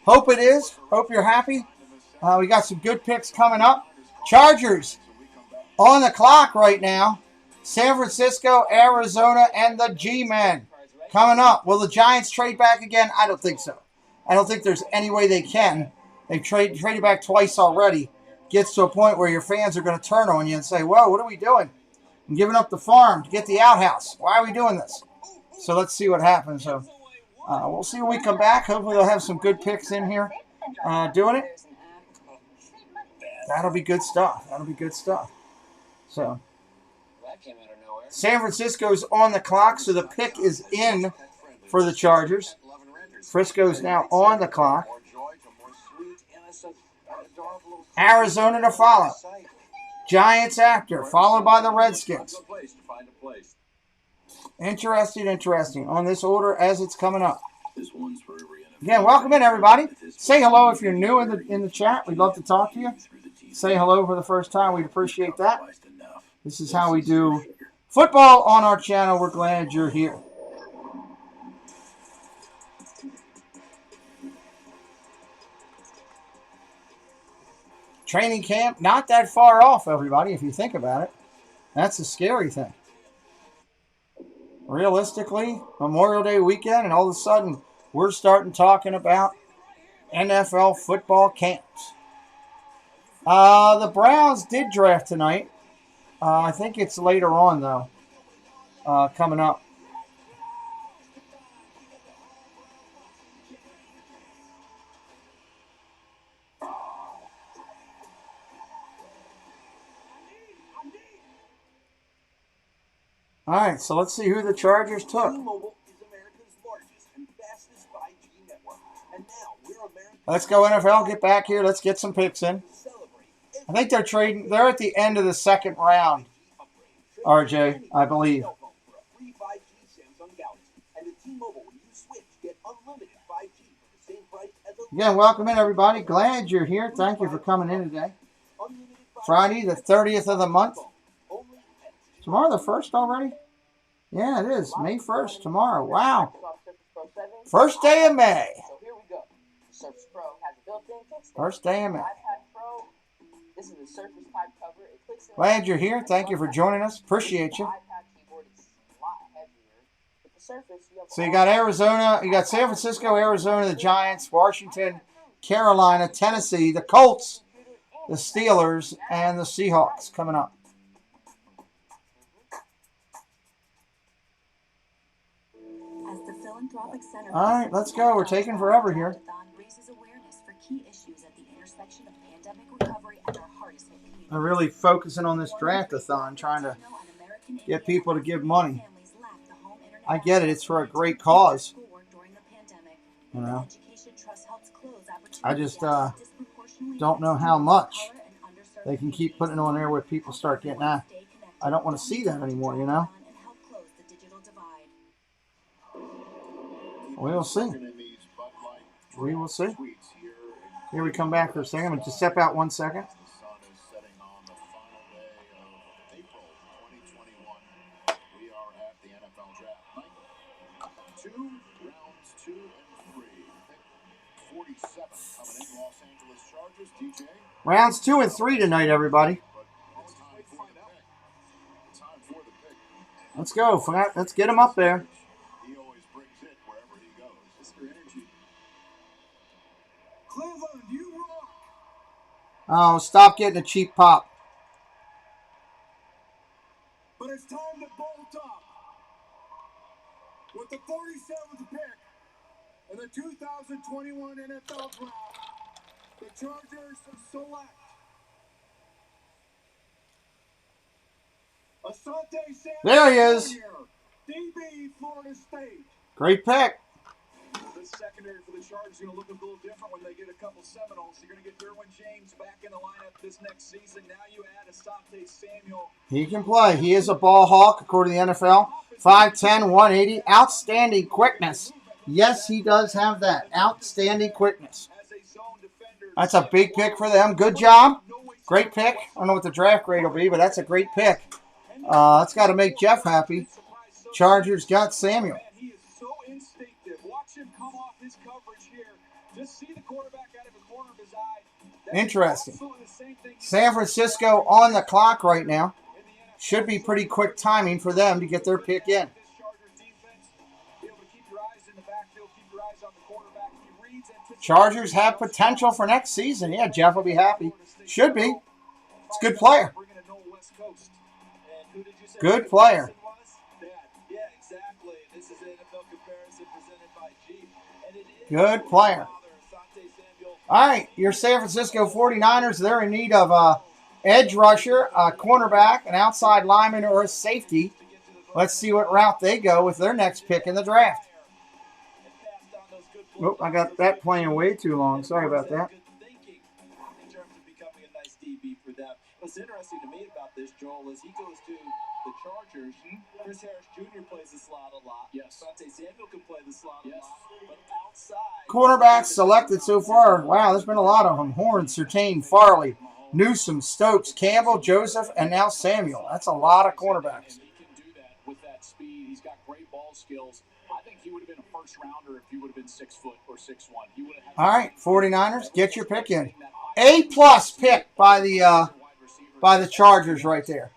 Hope it is. Hope you're happy. We got some good picks coming up. Chargers on the clock right now. San Francisco, Arizona, and the G-Men coming up. Will the Giants trade back again? I don't think so. I don't think there's any way they can. They've traded back twice already. Gets to a point where your fans are going to turn on you and say, whoa, what are we doing? I'm giving up the farm to get the outhouse. Why are we doing this? So let's see what happens. So we'll see when we come back. Hopefully they'll have some good picks in here doing it. That'll be good stuff. That'll be good stuff. So San Francisco's on the clock, so the pick is in for the Chargers. Frisco's now on the clock. Arizona to follow. Giants after, followed by the Redskins. Interesting on this order as it's coming up. Again, welcome in, everybody. Say hello if you're new in the chat. We'd love to talk to you. Say hello for the first time. We'd appreciate that. This is how we do football on our channel. We're glad you're here. Training camp, not that far off, everybody, if you think about it. That's a scary thing. Realistically, Memorial Day weekend, and all of a sudden, we're starting talking about NFL football camps. The Browns did draft tonight. I think it's later on, though, coming up. All right, so let's see who the Chargers took. Let's go NFL. Get back here. Let's get some picks in. I think they're trading. They're at the end of the second round, RJ, I believe. Again, welcome in, everybody. Glad you're here. Thank you for coming in today. Friday, the 30th of the month. Tomorrow the 1st already? Yeah, it is. May 1st, tomorrow. Wow. First day of May. First day of May. Glad you're here. Thank you for joining us. Appreciate you. surface, you have So you got Arizona, you got San Francisco, Arizona, the Giants, Washington, Carolina, Tennessee, the Colts, the Steelers, and the Seahawks coming up. As the Philanthropic Center All right, let's go. We're taking forever here. raises awareness for key issues at the intersection of pandemic recovery and our hardest hit communities. I'm really focusing on this draft-a-thon, trying to get people to give money. I get it. It's for a great cause. You know, I just don't know how much they can keep putting on there where people start getting, I don't want to see that anymore, you know. We will see. We will see. Here we come back for a second. I'm going to step out 1 second. Rounds 2 and 3 tonight, everybody. Let's go. Let's get them up there. Cleveland, you rock. Oh, stop getting a cheap pop. But it's time to bolt up. With the 47th pick in the 2021 NFL Draft, the Chargers select Asante Samuel. There he is. DB, Florida State. Great pick. This secondary for the Chargers is going to look a little different when they get a couple Seminoles. You're going to get Derwin James back in the lineup this next season. Now you add Asante Samuel. He can play. He is a ball hawk, according to the NFL. 5'10", 180. Outstanding quickness. Yes, he does have that. Outstanding quickness. That's a big pick for them. Good job. Great pick. I don't know what the draft grade will be, but that's a great pick. That's got to make Jeff happy. Chargers got Samuel. He is so instinctive. Watch him come off his coverage here. Just see the quarterback out of the corner of his eye. Interesting. San Francisco on the clock right now. Should be pretty quick timing for them to get their pick in. Chargers have potential for next season. Yeah, Jeff will be happy. Should be. It's a good player. Good player. Good player. All right, your San Francisco 49ers, they're in need of a edge rusher, a cornerback, an outside lineman, or a safety. Let's see what route they go with their next pick in the draft. Oh, I got that playing way too long. Sorry about that. What's interesting to me about this, Joel, is he goes to the Chargers. Chris Harris Jr. plays the slot a lot. Yes. Asante Samuel can play the slot a lot. But outside, Quarterbacks selected so far. Wow, there's been a lot of them. Horn, Surtain, Farley, Newsom, Stokes, Campbell, Joseph, and now Samuel. That's a lot of cornerbacks. He can do that with that speed. He's got great ball skills. I think he would have been a first rounder if he would have been 6 foot or 6'1". He would have had. All right, 49ers, get your pick in. A+ pick by the Chargers right there.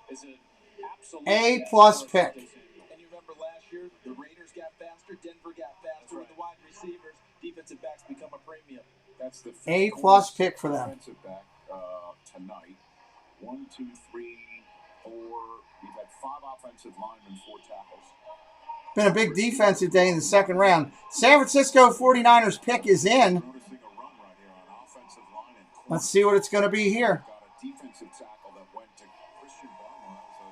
A+ pick. and you remember last year, the Raiders got faster, Denver got faster with the wide receivers. Defensive backs become a premium. That's the A+ pick for them. defensive back tonight. 1, 2, 3, 4. We've had 5 offensive linemen, 4 tackles. Been a big defensive day in the second round. San Francisco 49ers pick is in. Noticing a run right here on offensive line and corner. Let's see what it's going to be here. Got a defensive tackle that went to Christian Barmore as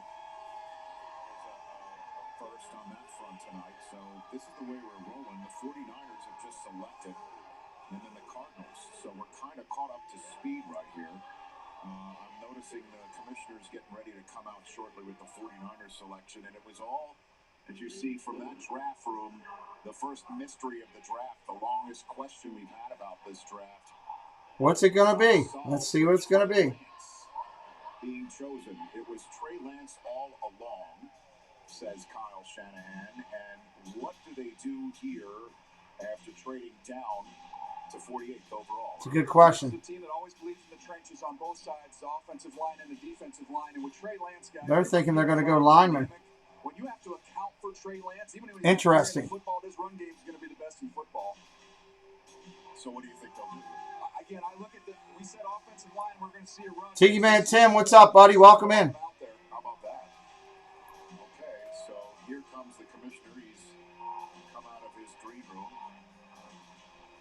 a first on that front tonight. So this is the way we're rolling. The 49ers have just selected, and then the Cardinals. So we're kind of caught up to speed right here. I'm noticing the commissioners getting ready to come out shortly with the 49ers selection, and it was all, as you see from that draft room, the first mystery of the draft, the longest question we've had about this draft. What's it going to be? Let's see what it's going to be. Being chosen. It was Trey Lance all along, says Kyle Shanahan. And what do they do here after trading down to 48th overall? It's a good question. The team that always believes in the trenches on both sides, the offensive line and the defensive line. And with Trey Lance, guys, They're thinking they're going to go lineman. when you have to account for Trey Lance, even when Interesting. football, this run game is going to be the best in football. So what do you think they'll do? Again, I look at we said offensive line, we're going to see a run. Tiki Man Tim, what's up, buddy? Welcome in. How about that? Okay, so here comes the commissioner. He's come out of his green room.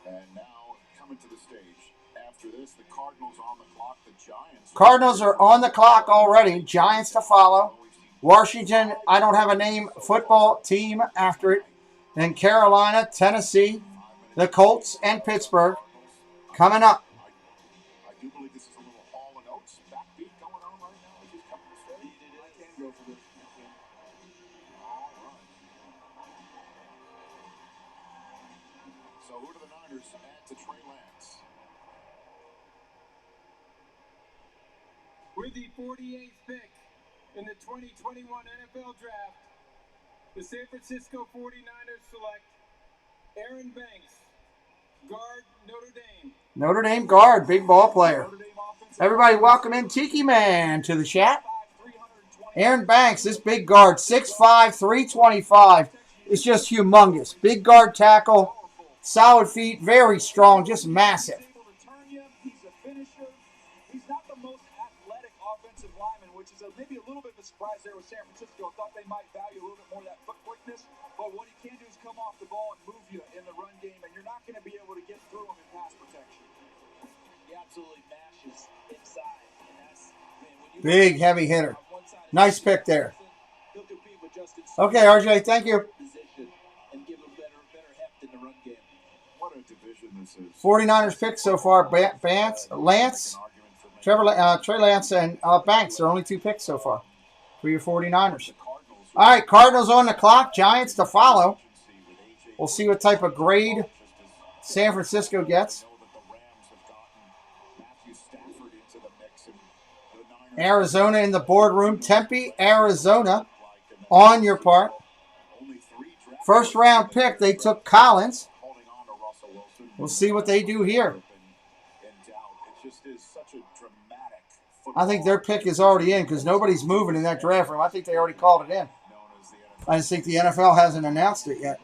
And now coming to the stage. After this, the Cardinals on the clock, the Giants. Cardinals are on the clock already. Giants to follow. Washington, I don't have a name, football team after it. Then Carolina, Tennessee, the Colts, and Pittsburgh coming up. I do believe this is a little Hall and Oates backbeat going on right now. He's just coming to steady. I can go for this. All right. So who do the Niners add to Trey Lance? With the 48th pick in the 2021 NFL Draft, the San Francisco 49ers select Aaron Banks, guard, Notre Dame. Notre Dame guard, big ball player. Everybody welcome in Tiki Man to the chat. Aaron Banks, this big guard, 6'5", 325, is just humongous. Big guard tackle, solid feet, very strong, just massive. He's a finisher. He's not the most athletic offensive lineman, which is maybe a little bit of a surprise there with San Francisco. I thought they might value a little bit more of that foot quickness, but what he can do is come off the ball and move you in the run game, and you're not going to be able to get through him in pass protection. He absolutely mashes inside, and that's, when you Big, heavy hitter. Nice pick there. Okay, RJ, thank you. And give him better heft in the run game. What a division this is. 49ers pick so far, Lance, Trey Lance, and Banks. There are only 2 picks so far for your 49ers. All right, Cardinals on the clock, Giants to follow. We'll see what type of grade San Francisco gets. Arizona in the boardroom. Tempe, Arizona on your part. First round pick, they took Collins. We'll see what they do here. I think their pick is already in because nobody's moving in that draft room. I think they already called it in. I just think the NFL hasn't announced it yet.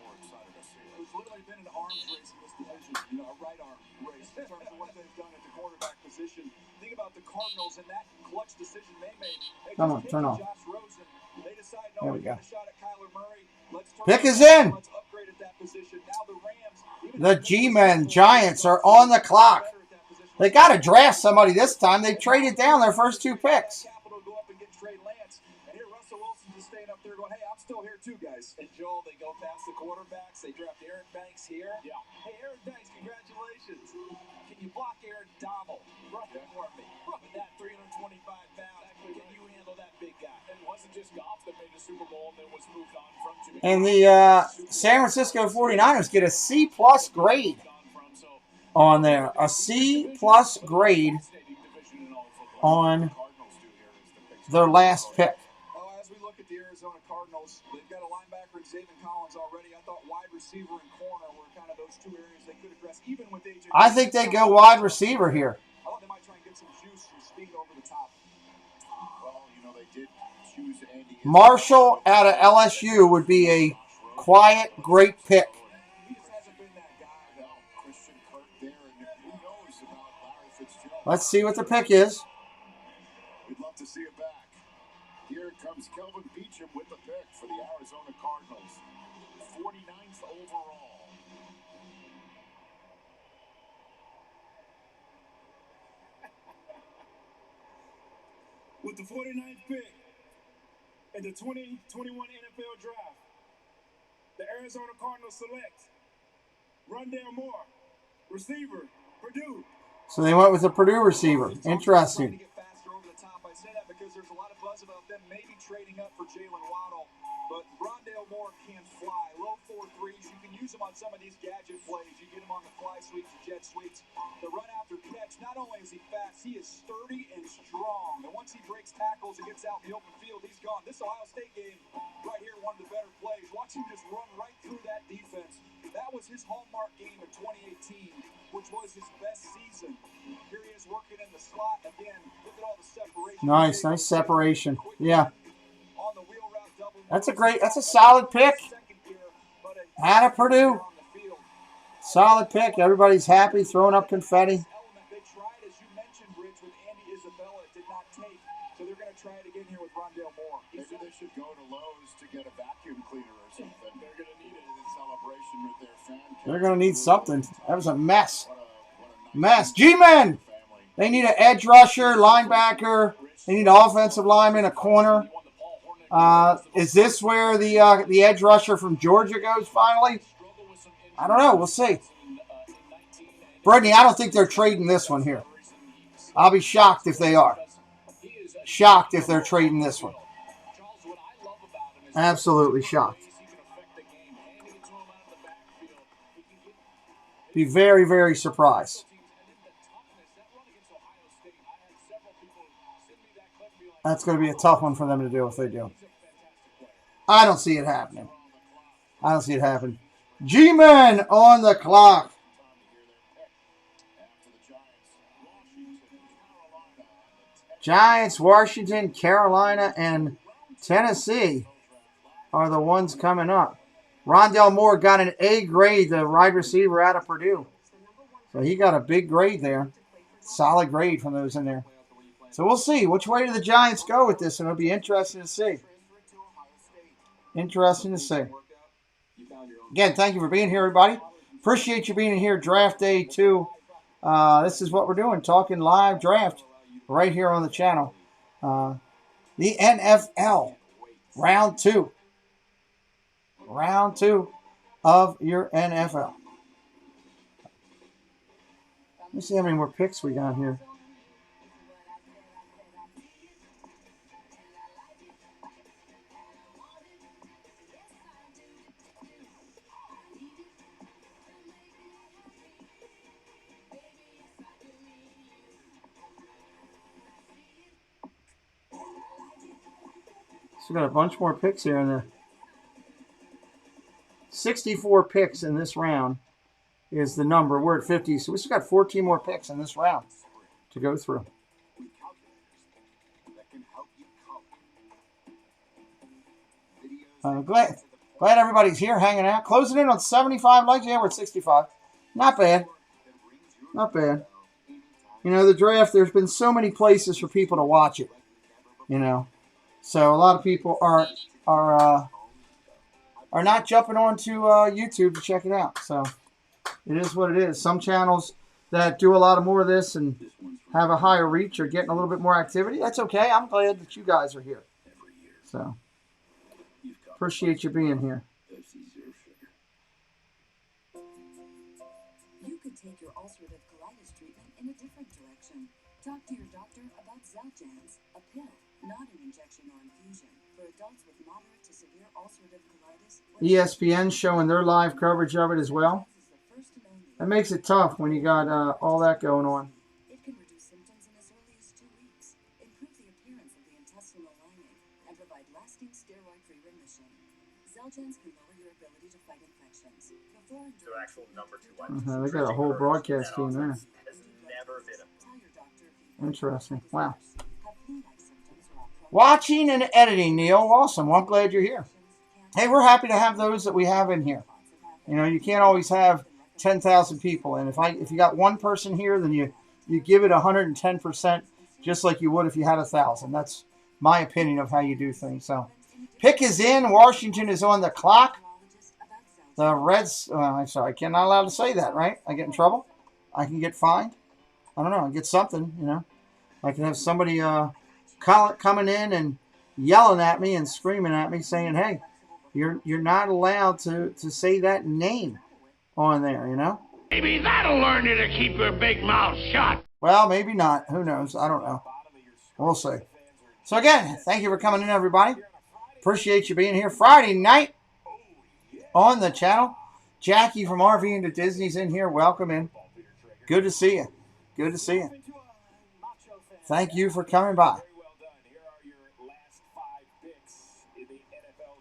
It's literally been an arms race in this division, a right arm race in terms of what they've done at the quarterback position. Think about the Cardinals and that clutch decision they made. They Come on, turn off. Josh Rosen. They decide, no, There we go. shot at Kyler Murray. Pick is in. Let's upgrade at that position. Now the Rams, The G-Men Giants are on the clock. They got to draft somebody this time. They traded down their first 2 picks. go up and get Trey Lance. And here Russell Wilson's just staying up there going, hey, I'm still here too, guys. And Joel, they go past the quarterbacks. They draft Aaron Banks here. Yeah. Hey, Aaron Banks, congratulations. Can you block Aaron Donald? Right for me. With that 325 pounds, can you handle that big guy? And it wasn't just Goff that made the Super Bowl and then was moved on from Jimmy. And the San Francisco 49ers get a C+ grade on there. A C+ grade on their last pick. As we look at the Arizona Cardinals, they've got a linebacker in Zayvon Collins already. I thought wide receiver and corner were kind of those 2 areas they could address, even with AJ. I think they go wide receiver here. I thought they might try and get some juice and speed over the top. Well, they did choose Andy. Marshall out of LSU would be a quiet, great pick. He just hasn't been that guy. No, Christian Kirk there, and who knows about Larry Fitzgerald. Let's see what the pick is. We'd love to see it back. Here comes Kelvin Beachum with the pick for the Arizona Cardinals. 49th overall. With the 49th pick in the 2021 NFL Draft, the Arizona Cardinals select Rondale Moore, receiver, Purdue. So they went with the Purdue receiver. Interesting. I say that because there's a lot of buzz about them maybe trading up for Jalen Waddle, but Rondale Moore can fly. Low 4.3s. You can use him on some of these gadget plays. You get him on the fly sweeps, the jet sweeps, the run after catch. Not only is he fast, he is sturdy and strong. And once he breaks tackles and gets out in the open field, he's gone. This Ohio State game right here, one of the better plays. Watch him just run right through that defense. That was his hallmark game in 2018, which was his best season. Here he is working in the slot again. Look at all the separation. Nice separation. Yeah. On the wheel route That's a solid pick. Out of Purdue. Solid pick. Everybody's happy, throwing up confetti. They tried, as you mentioned, Rich, with Andy Isabella. It did not take. So they're going to try it again here with Rondale Moore. Maybe they should go to Lowe's to get a vacuum cleaner or something. They're going to need it in a celebration with their fan. They're going to need something. That was a mess. Mess. G-Men! They need an edge rusher, linebacker. They need an offensive lineman, a corner. Is this where the edge rusher from Georgia goes finally? I don't know. We'll see. Brittany, I don't think they're trading this one here. I'll be shocked if they are. Shocked if they're trading this one. Absolutely shocked. Be very, very surprised. That's going to be a tough one for them to do if they do. I don't see it happening. I don't see it happen. G-Men on the clock. Giants, Washington, Carolina, and Tennessee are the ones coming up. Rondale Moore got an A grade, the wide receiver out of Purdue. So he got a big grade there. Solid grade from those in there. So we'll see. Which way do the Giants go with this? And it'll be interesting to see. Interesting to see. Again, thank you for being here, everybody. Appreciate you being here. Draft Day 2. This is what we're doing. Talking live draft right here on the channel. The NFL. Round 2. Round 2 of your NFL. Let me see how many more picks we got here. So we got a bunch more picks here in there. 64 picks in this round is the number. We're at 50, so we still got 14 more picks in this round to go through. Glad everybody's here hanging out. Closing in on 75 likes. Yeah, we're at 65. Not bad. Not bad. You know, the draft, there's been so many places for people to watch it. You know. So a lot of people are not jumping onto YouTube to check it out. So it is what it is. Some channels that do a lot of more of this and have a higher reach are getting a little bit more activity. That's okay. I'm glad that you guys are here. So appreciate you being here. You could take your ulcerative colitis treatment in a different direction. Talk to your doctor about Xeljanz, a pill, not an injection or infusion, for adults with moderate to severe ulcerative colitis. ESPN showing their live coverage of it as well. That makes it tough when you got all that going on. It can reduce symptoms in as early as 2 weeks, improve the appearance of the intestinal lining, and provide lasting steroid-free remission. Xeljanz can lower your ability to fight infections. Before and during actual number 2 They got a whole broadcast team there. has never been a Interesting. Wow. Watching and editing, Neil. Awesome. Well, I'm glad you're here. Hey, we're happy to have those that we have in here. You know, you can't always have 10,000 people. And if you got one person here, then you give it 110%, just like you would if you had 1,000. That's my opinion of how you do things. So, pick is in. Washington is on the clock. The Reds, I'm sorry, I'm not allowed to say that, right? I get in trouble. I can get fined. I don't know. I get something, you know. I can have somebody coming in and yelling at me and screaming at me, saying, "Hey, you're not allowed to say that name on there," you know. Maybe that'll learn you to keep your big mouth shut. Well, maybe not. Who knows? I don't know. We'll see. So again, thank you for coming in, everybody. Appreciate you being here Friday night on the channel. Jackie from RV into Disney's in here. Welcome in. Good to see you. Good to see you. Thank you for coming by.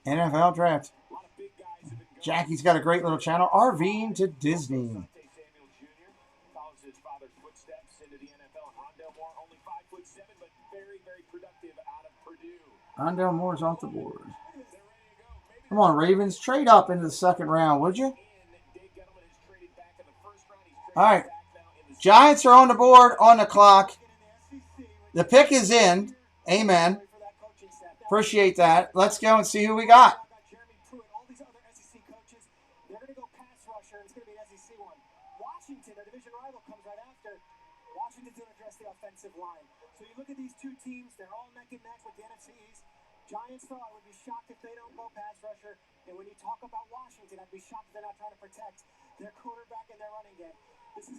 NFL draft. Jackie's got a great little channel. RVing to Disney. Rondale Moore's off the board. Come on, Ravens. Trade up into the second round, would you? All right. Giants are on the board, on the clock. The pick is in. Amen. Appreciate that. Let's go and see who we got. Washington, a division rival, comes right after. Washington's going to address the offensive line. So you look at these two teams, they're all neck and neck with the NFC East. Giants, though, I would be shocked if they don't go pass rusher. And when you talk about Washington, I'd be shocked if they're not trying to protect their quarterback and their running game.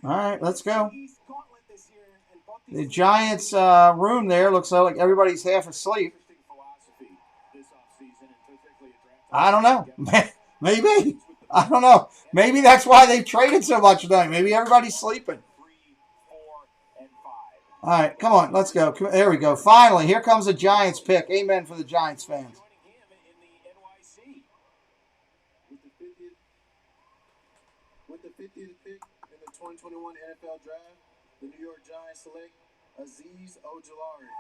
All right, let's go. The Giants' room there looks like everybody's half asleep. I don't know. Maybe. I don't know. Maybe that's why they've traded so much tonight. Maybe everybody's sleeping. All right, come on. Let's go. There we go. Finally, here comes a Giants pick. Amen for the Giants fans. With the 50th pick in the 2021 NFL Draft, the New York Giants select Azeez Ojulari,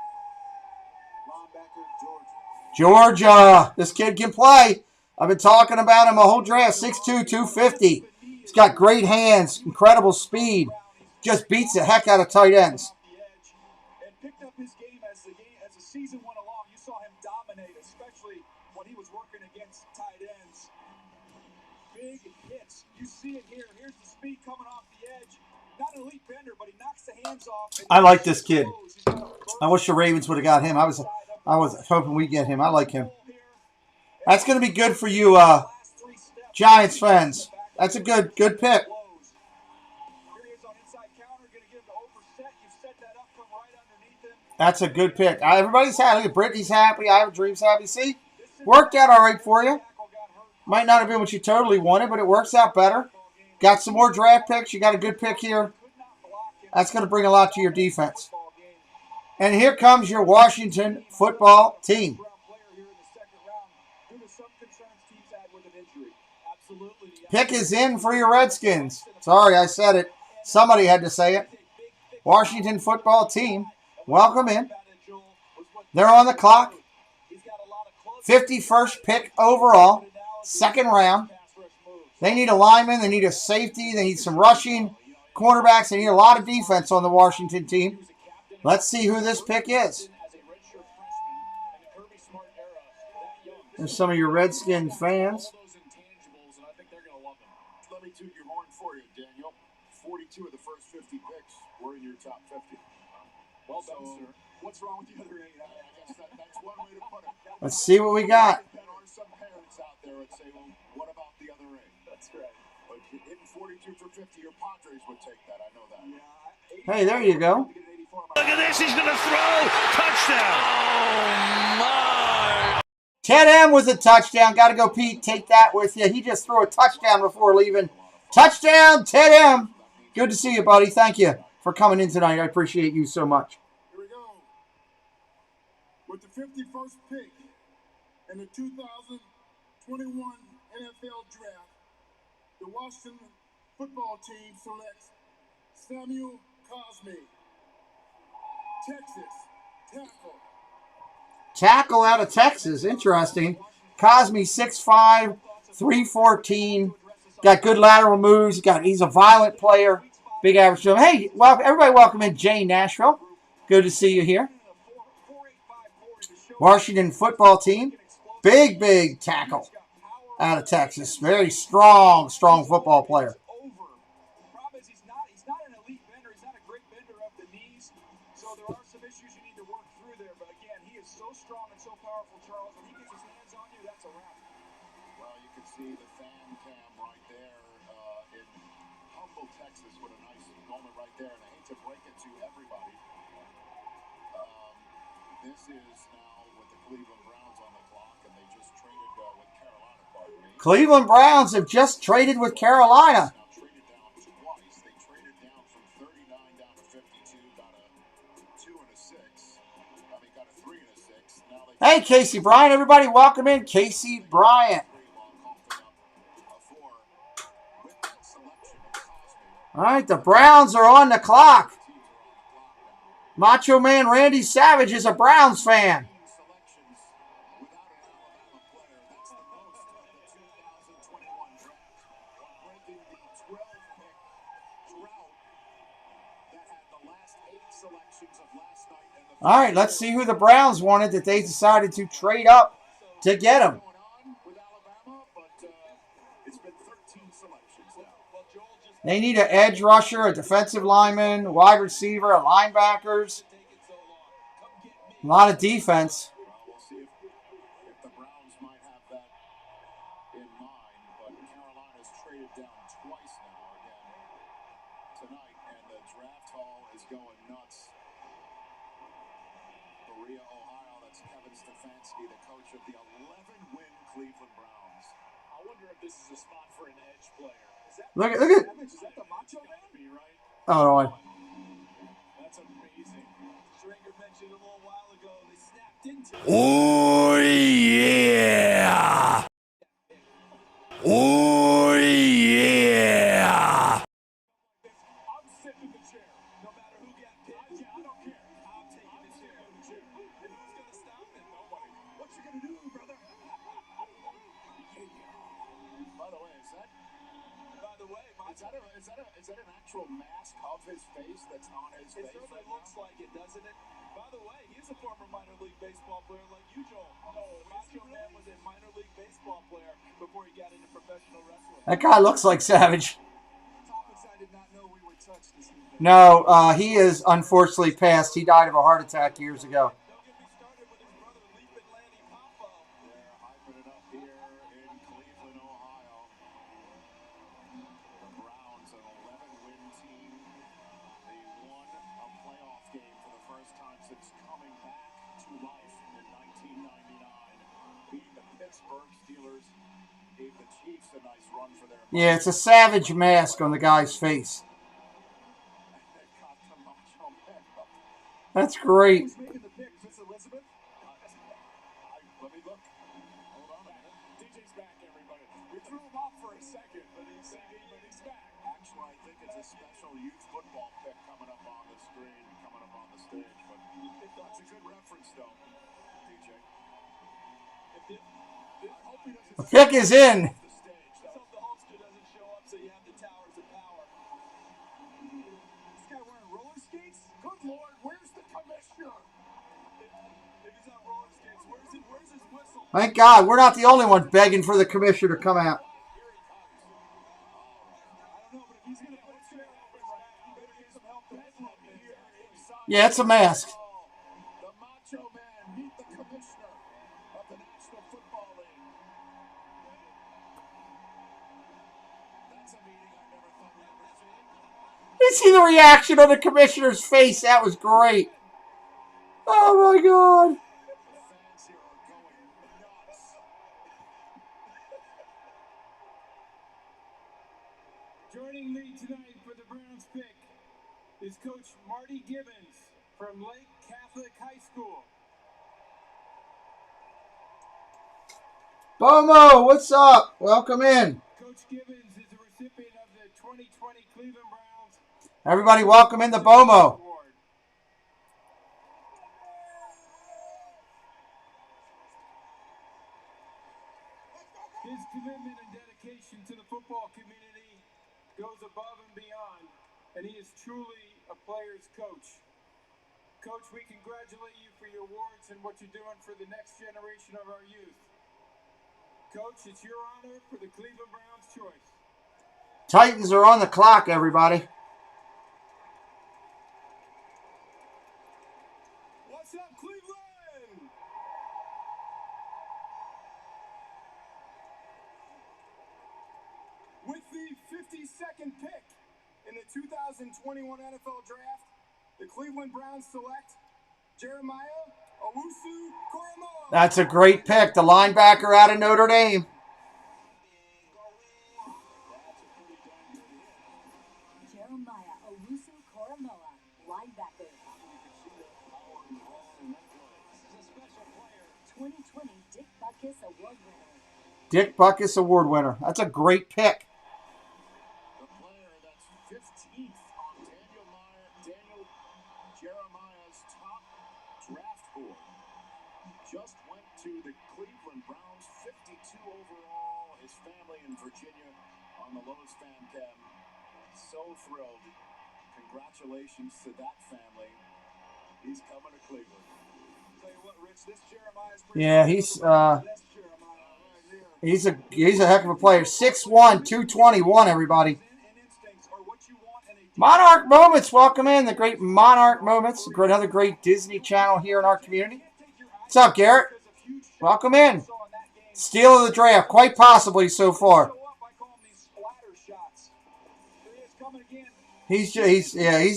linebacker, Georgia. Georgia. This kid can play. I've been talking about him a whole draft. 6'2", 250. He's got great hands, incredible speed. Just beats the heck out of tight ends. And picked up his game as the season went along. You saw him dominate, especially when he was working against tight ends. Big hits. You see it here. Here's the speed coming off the edge. Not an elite bender, but he knocks the hands off. I like this kid. I wish the Ravens would have got him. I was hoping we get him. I like him. That's going to be good for you, Giants fans. That's a good pick. That's a good pick. Everybody's happy. Look at Brittany's happy. I have Dream's happy. See? Worked out all right for you. Might not have been what you totally wanted, but it works out better. Got some more draft picks. You got a good pick here. That's going to bring a lot to your defense. And here comes your Washington football team. Pick is in for your Redskins. Sorry, I said it. Somebody had to say it. Washington football team. Welcome in. They're on the clock. 51st pick overall. Second round. They need a lineman. They need a safety. They need some rushing cornerbacks. They need a lot of defense on the Washington team. Let's see who this pick is. There's some of your Redskin fans. Let me toot your horn for you, Daniel. 42 of the first 50 picks were in your top 50. Well done, sir. What's wrong with the other 8? I guess that's one way to put it. Let's see what we got. There are some parents out there that say, well, what about the other 8? That's right. But hitting 42 for 50, your Padres would take that. I know that. Yeah. Hey, there you go. Look at this. He's going to throw. Touchdown. Oh, my. Ted M with a touchdown. Got to go, Pete. Take that with you. He just threw a touchdown before leaving. Touchdown, Ted M. Good to see you, buddy. Thank you for coming in tonight. I appreciate you so much. Here we go. With the 51st pick in the 2021 NFL Draft, the Washington football team selects Samuel Cosme, Texas, tackle. Tackle out of Texas. Interesting. Cosme 6'5", 314. Got good lateral moves. He's a violent player. Big average. Hey, everybody welcome in Jay Nashville. Good to see you here. Washington football team. Big tackle out of Texas. Very strong football player. See the fan cam right there in Humble, Texas, with a nice moment right there. And I hate to break it to everybody. This is now with the Cleveland Browns on the clock, and they just traded with Carolina, pardon me. Cleveland Browns have just traded with Carolina. Now traded down twice. They traded down from 39 down to 52, got a 2 and a 6. Got a 3 and a 6. Now they Hey, Casey Bryant, everybody welcome in Casey Bryant. All right, the Browns are on the clock. Macho Man Randy Savage is a Browns fan. All right, let's see who the Browns wanted that they decided to trade up to get him. They need an edge rusher, a defensive lineman, wide receiver, linebackers. A lot of defense. We'll see if the Browns might have that in mind, but Carolina's traded down twice now again tonight, and the draft hall is going nuts. Berea, Ohio, that's Kevin Stefanski, the coach of the 11-win Cleveland Browns. I wonder if this is a spot for an edge player. Look at. Is that the Macho Man? Right? Oh, no. That's amazing. Stringer mentioned a little while ago, they snapped into it. Oh, yeah. Oh, yeah. I'm sitting in the chair. No matter who gets picked, I don't care. I'm taking the chair. And who's going to stop it? Nobody. What you going to do, brother? By the way, is that an actual mask of his face that's on his face? It certainly looks like it, doesn't it? By the way, he's a former minor league baseball player like you, Joel. No, Macho Man was a minor league baseball player before he got into professional wrestling. That guy looks like Savage. No, he is unfortunately passed. He died of a heart attack years ago. Yeah, it's a Savage mask on the guy's face. That's great. Let me look. Hold on a minute. DJ's back, everybody. We threw him off for a second, but he's back. Actually, I think it's a special youth football pick coming up on the screen, coming up on the stage. But that's a good reference, though, DJ. The pick is in. Thank God, we're not the only one begging for the commissioner to come out. Yeah, it's a mask. The Macho Man, meet the commissioner of the National Football League. That's a meeting I never thought we'd ever see. You see the reaction on the commissioner's face? That was great. Oh my God. Joining me tonight for the Browns pick is Coach Marty Gibbons from Lake Catholic High School. Bomo, what's up? Welcome in. Coach Gibbons is a recipient of the 2020 Cleveland Browns. Everybody welcome in the Bomo. His commitment and dedication to the football community goes above and beyond, and he is truly a player's coach. Coach, we congratulate you for your awards and what you're doing for the next generation of our youth. Coach, it's your honor for the Cleveland Browns choice. Titans are on the clock, everybody. What's up, Cleveland? With the 52nd pick in the 2021 NFL Draft, the Cleveland Browns select Jeremiah Owusu-Koramoah. That's a great pick. The linebacker out of Notre Dame. Jeremiah Owusu-Koramoah, linebacker. 2020 Dick Butkus Award winner. Dick Butkus Award winner. That's a great pick. The player that's 15th on Daniel Jeremiah's top draft board just went to the Cleveland Browns, 52 overall. His family in Virginia on the Lowe's fan cam. So thrilled. Congratulations to that family. He's coming to Cleveland. Tell you what, Rich, this Jeremiah's Yeah, he's a heck of a player. 6'1", 221, everybody. Monarch Moments, welcome in. The great Monarch Moments. Another great Disney channel here in our community. What's up, Garrett? Welcome in. Steal of the draft, quite possibly so far. He's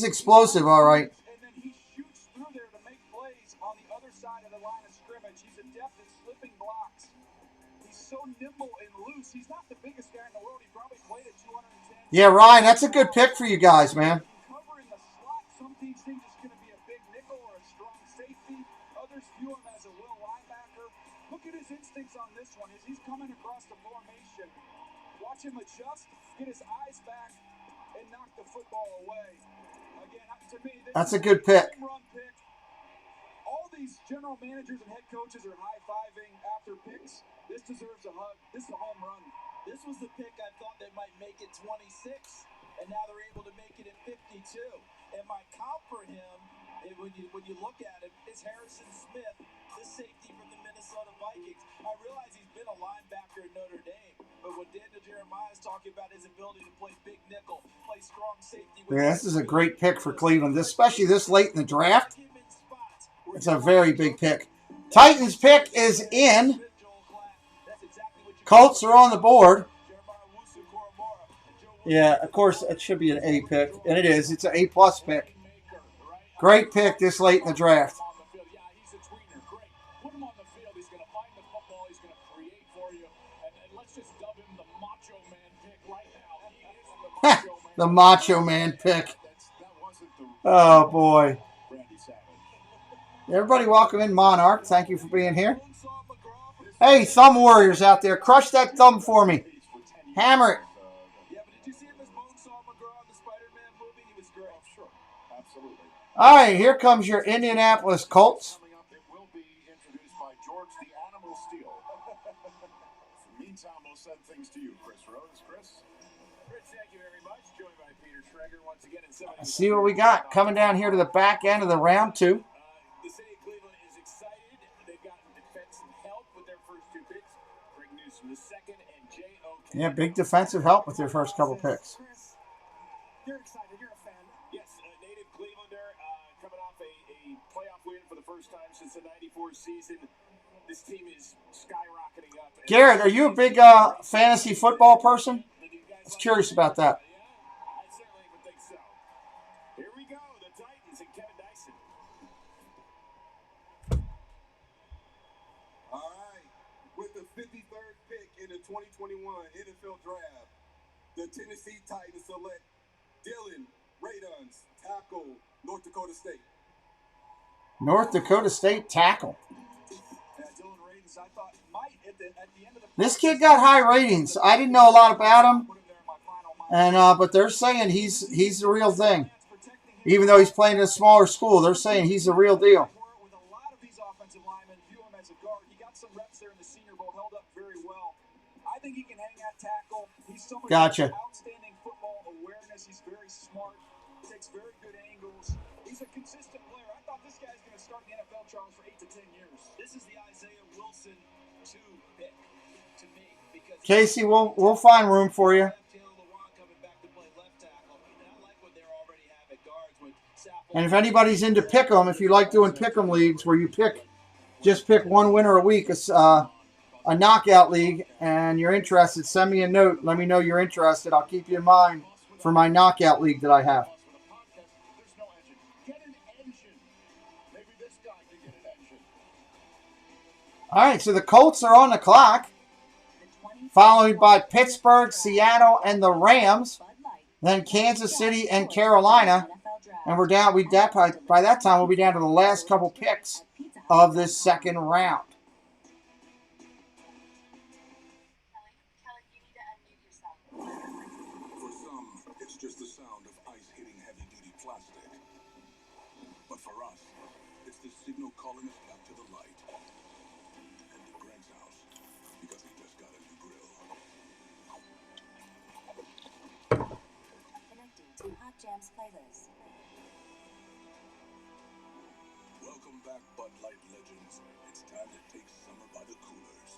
explosive, all right. And then he shoots through there to make plays on the other side of the line of scrimmage. He's adept at slipping blocks. He's so nimble and loose. He's not the biggest guy in the world. He probably played at 210. Yeah, Ryan, that's a good pick for you guys, man. Covering the slot, some teams think it's going to be a big nickel or a strong safety. Others view him as a will linebacker. Look at his instincts on this one. As he's coming across the formation, watch him adjust, get his eyes back, and knock the football away. Again, to me, That's a good pick. All these general managers and head coaches are high-fiving after picks. This deserves a hug. This is a home run. This was the pick I thought they might make it 26, and now they're able to make it at 52. And my count for him, when you look at it, is Harrison Smith, the safety from the Minnesota Vikings. I realize he's been a linebacker at Notre Dame, but when Daniel Jeremiah is talking about his ability to play big nickel, play strong safety. Yeah, this is a great pick for Cleveland, especially this late in the draft. It's a very big pick. Titans pick is in. Colts are on the board. Yeah, of course, it should be an A pick, and it is. It's an A-plus pick. Great pick this late in the draft. Put him on the field. He's going to find the football. He's going to create for you. And let's just dub him the Macho Man pick right now. He is the The Macho Man pick. Oh, boy. Everybody welcome in Monarch. Thank you for being here. Hey, Thumb Warriors out there. Crush that thumb for me. Hammer it. Yeah, but did you see him as Bonesaw McGraw in the Spider-Man movie? He was great. Oh, sure. Absolutely. All right, here comes your Indianapolis Colts. Coming up, it will be introduced by George the Animal Steel. Meantime, we'll send things to you, Chris Rose. Chris? Rich, thank you very much. Joined by Peter Schreger once again in 70. Let's see what we got coming down here to the back end of the round 2. The city of Cleveland is excited. They've gotten defensive help with their first 2 picks. Greg Newsome the second and J.O.K. Yeah, big defensive help with their first couple picks. You're excited. You're a fan. Yes, a native Clevelander coming off a playoff win for the first time since the 94 season. This team is skyrocketing up. Garrett, are you a big fantasy football person? I was curious about that. I certainly would think so. Here we go, the Titans and Kevin Dyson. All right, with the 53rd pick in the 2021 NFL Draft, the Tennessee Titans select Dylan Radunz, tackle, North Dakota State. North Dakota State tackle. Dylan Radunz, I thought might at the end of the This kid got high ratings. I didn't know a lot about him, and but they're saying he's the real thing. Even though he's playing in a smaller school, they're saying he's the real deal. with a lot of these offensive linemen view him as a guard. He got some reps there in the Senior Bowl, held up very well. I think he can hang that tackle. He's somebody Gotcha. with outstanding football awareness. He's very smart. Takes very good angles. He's a consistent player. I thought this guy's going to start in the NFL, Charles, for 8 to 10 years. This is the Isaiah Wilson 2 pick to me because Casey, we'll find room for you. And if anybody's into pick'em, if you like doing pick'em leagues where you just pick one winner a week, it's a knockout league, and you're interested, send me a note. Let me know you're interested. I'll keep you in mind for my knockout league that I have. All right, so the Colts are on the clock, followed by Pittsburgh, Seattle, and the Rams, then Kansas City and Carolina. And we're down. By that time, we'll be down to the last couple picks of this second round. For some, it's just the sound of ice hitting heavy-duty plastic. But for us, it's the signal calling us back to the light. And to Greg's house, because he just got a new grill. Connecting to Hot Jams playlist. Welcome back, Bud Light legends. It's time to take summer by the coolers.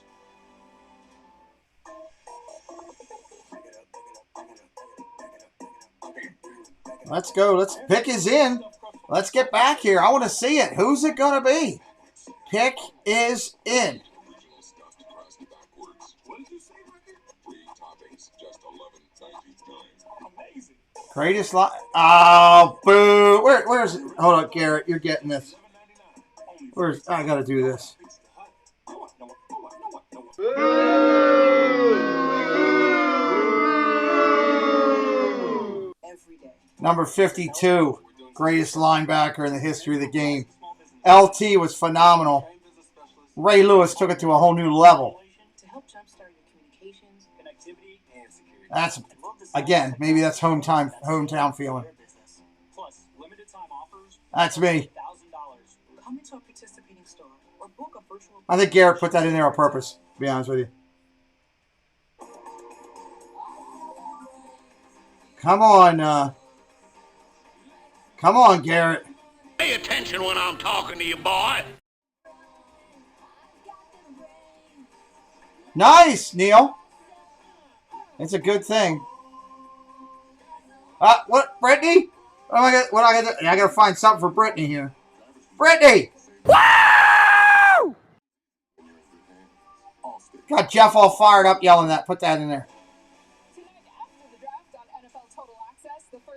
Let's go. Let's pick is in. Let's get back here. I want to see it. Who's it going to be? Pick is in. Greatest line. Oh, boo. Where's it? Hold on, Garrett. You're getting this. I got to do this. Number 52. Greatest linebacker in the history of the game. LT was phenomenal. Ray Lewis took it to a whole new level. That's, again, maybe that's hometown feeling. That's me. I think Garrett put that in there on purpose, to be honest with you. Come on, Garrett. Pay attention when I'm talking to you, boy. Nice, Neil. It's a good thing. What, Brittany? I gotta find something for Brittany here. Brittany! Woo! Got Jeff all fired up yelling that. Put that in there.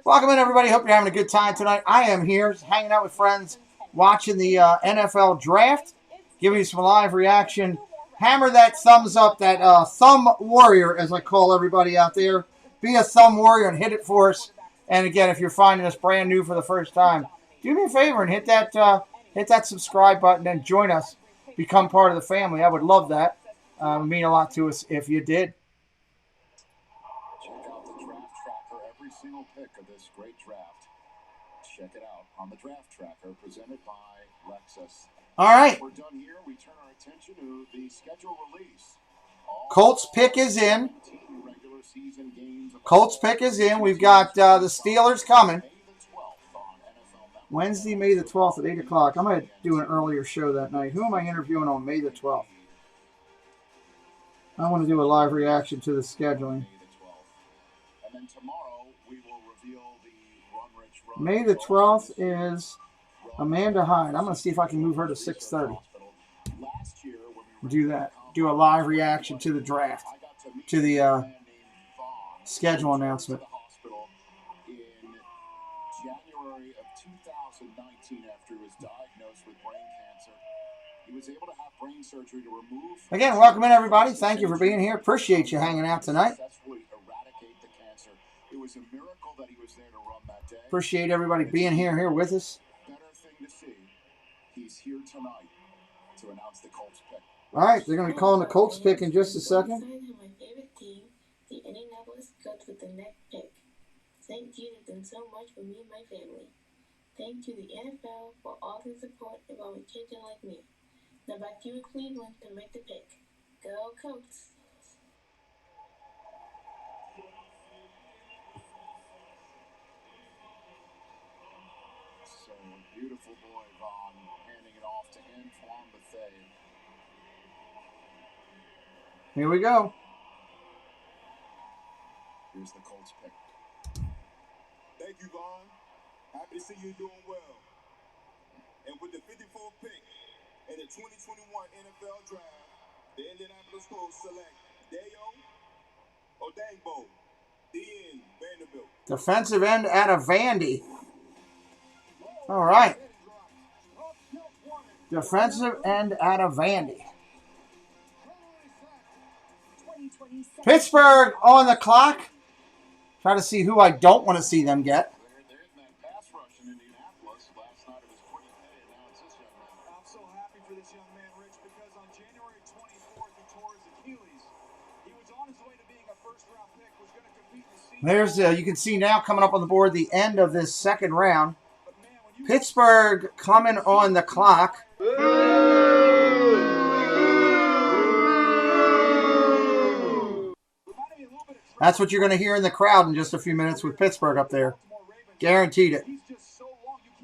Welcome in, everybody. Hope you're having a good time tonight. I am here hanging out with friends, watching the NFL draft, giving you some live reaction. Hammer that thumbs up, that thumb warrior, as I call everybody out there. Be a thumb warrior and hit it for us. And again, if you're finding us brand new for the first time, do me a favor and hit that subscribe button and join us. Become part of the family. I would love that. It would mean a lot to us if you did. Check out the draft tracker, every single pick of this great draft. Check it out on the draft tracker presented by Lexus. All right. We're done here. We turn our attention to the schedule release. Colts pick is in. Colts pick is in. We've got the Steelers coming. Wednesday, May the 12th at 8 o'clock. I'm going to do an earlier show that night. Who am I interviewing on May the 12th? I want to do a live reaction to the scheduling. May the 12th is Amanda Hyde. I'm going to see if I can move her to 6:30. Do that. Do a live reaction to the draft, to the schedule announcement. In January of 2019, after he was diagnosed with brain cancer, he was able to have brain surgery to remove. Again, welcome in, everybody. Thank you for being here. Appreciate you hanging out tonight. Successfully eradicate the cancer. It was a miracle that he was there to run that day. Appreciate everybody being here with us. Better thing to see. He's here tonight to announce the Colts pick. All right, they're going to be calling the Colts pick in just a second. My favorite team, the Indianapolis Colts, with the next pick. Thank you, they've done so much for me and my family. Thank you, the NFL, for all the support involving children like me. Now back to you in Cleveland to make the pick. Go Colts! So beautiful boy Vaughn handing it off to Antoine Bethea. Here we go. Here's the Colts pick. Thank you, Vaughn. Happy to see you doing well. And with the 54th pick in the 2021 NFL Draft, the Indianapolis Colts select Dayo Odeyingbo, DN Vanderbilt. Defensive end out of Vandy. All right. Defensive end out of Vandy. Pittsburgh on the clock. Try to see who I don't want to see them get. I'm so happy for this young man, Rich, because on January 24th, he tore his Achilles. He was on his way to being a first-round pick, was going to compete in the season. There's, you can see now coming up on the board, the end of this second round. Pittsburgh coming on the clock. That's what you're going to hear in the crowd in just a few minutes with Pittsburgh up there. Guaranteed it.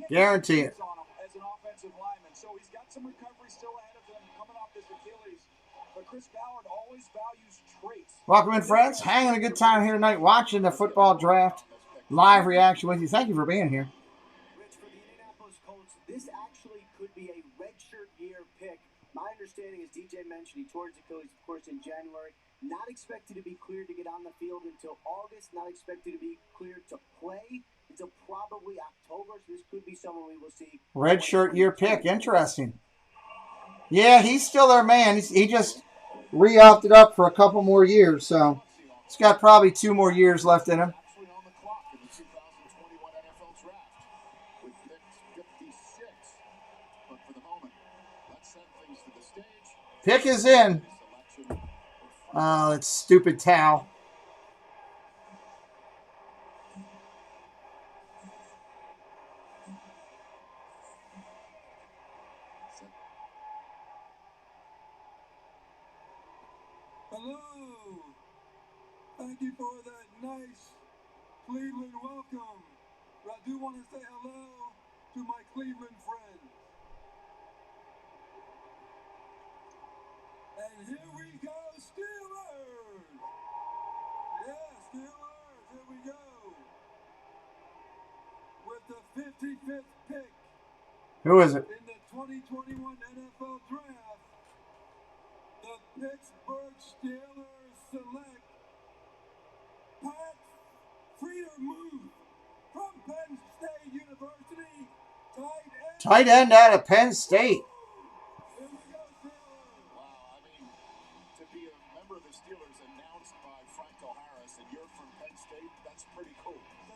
Guaranteed it. As an offensive lineman, Welcome in, friends. Hanging a good time here tonight, watching the football draft. Live reaction with you. Thank you for being here. Rich, for the Indianapolis Colts, this actually could be a redshirt year pick. My understanding, as DJ mentioned, he tore his Achilles, of course, in January. Not expected to be cleared to get on the field until August. Not expected to be cleared to play until probably October. So this could be someone we will see. Redshirt year pick. Interesting. Yeah, he's still their man. He just re-opted up for a couple more years, so he's got probably 2 more years left in him. Actually on the clock in the 2021 NFL Draft with pick 56. But for the moment, let's send things to the stage. Pick is in. Oh, that stupid towel. Hello. Thank you for that nice Cleveland welcome. But I do want to say hello to my Cleveland friends. And here we go, Steelers! Yeah, Steelers, here we go. With the 55th pick. Who is it? In the 2021 NFL Draft, the Pittsburgh Steelers select Pat Freiermuth from Penn State University, Tight end out of Penn State. Wow, I mean, to be a member of the Steelers announced by Franco Harris and you're from Penn State, that's pretty cool.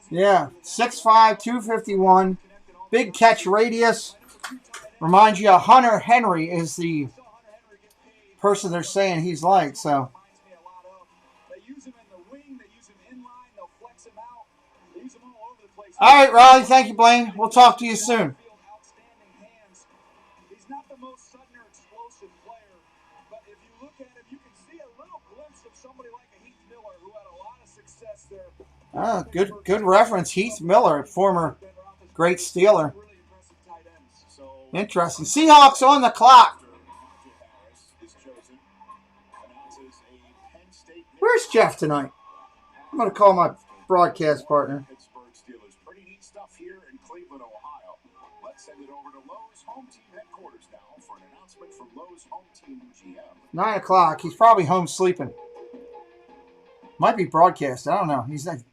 Yeah, 6'5", 251. Big catch radius. Reminds you of Hunter Henry is the person they're saying he's like, so. All right, Riley. Thank you, Blaine. We'll talk to you soon. He's not the most sudden or explosive player, but if you look at him, you can see a little glimpse of somebody like a Heath Miller who had a lot of success there. Good reference. Heath Miller, former great Steeler. Interesting. Seahawks on the clock. Where's Jeff tonight? I'm going to call my broadcast partner. Pretty neat stuff here in Cleveland, Ohio. Let's send it over to Lowe's home team headquarters now for an announcement from Lowe's home team GM. 9 o'clock. He's probably home sleeping. Might be broadcast. I don't know. He's not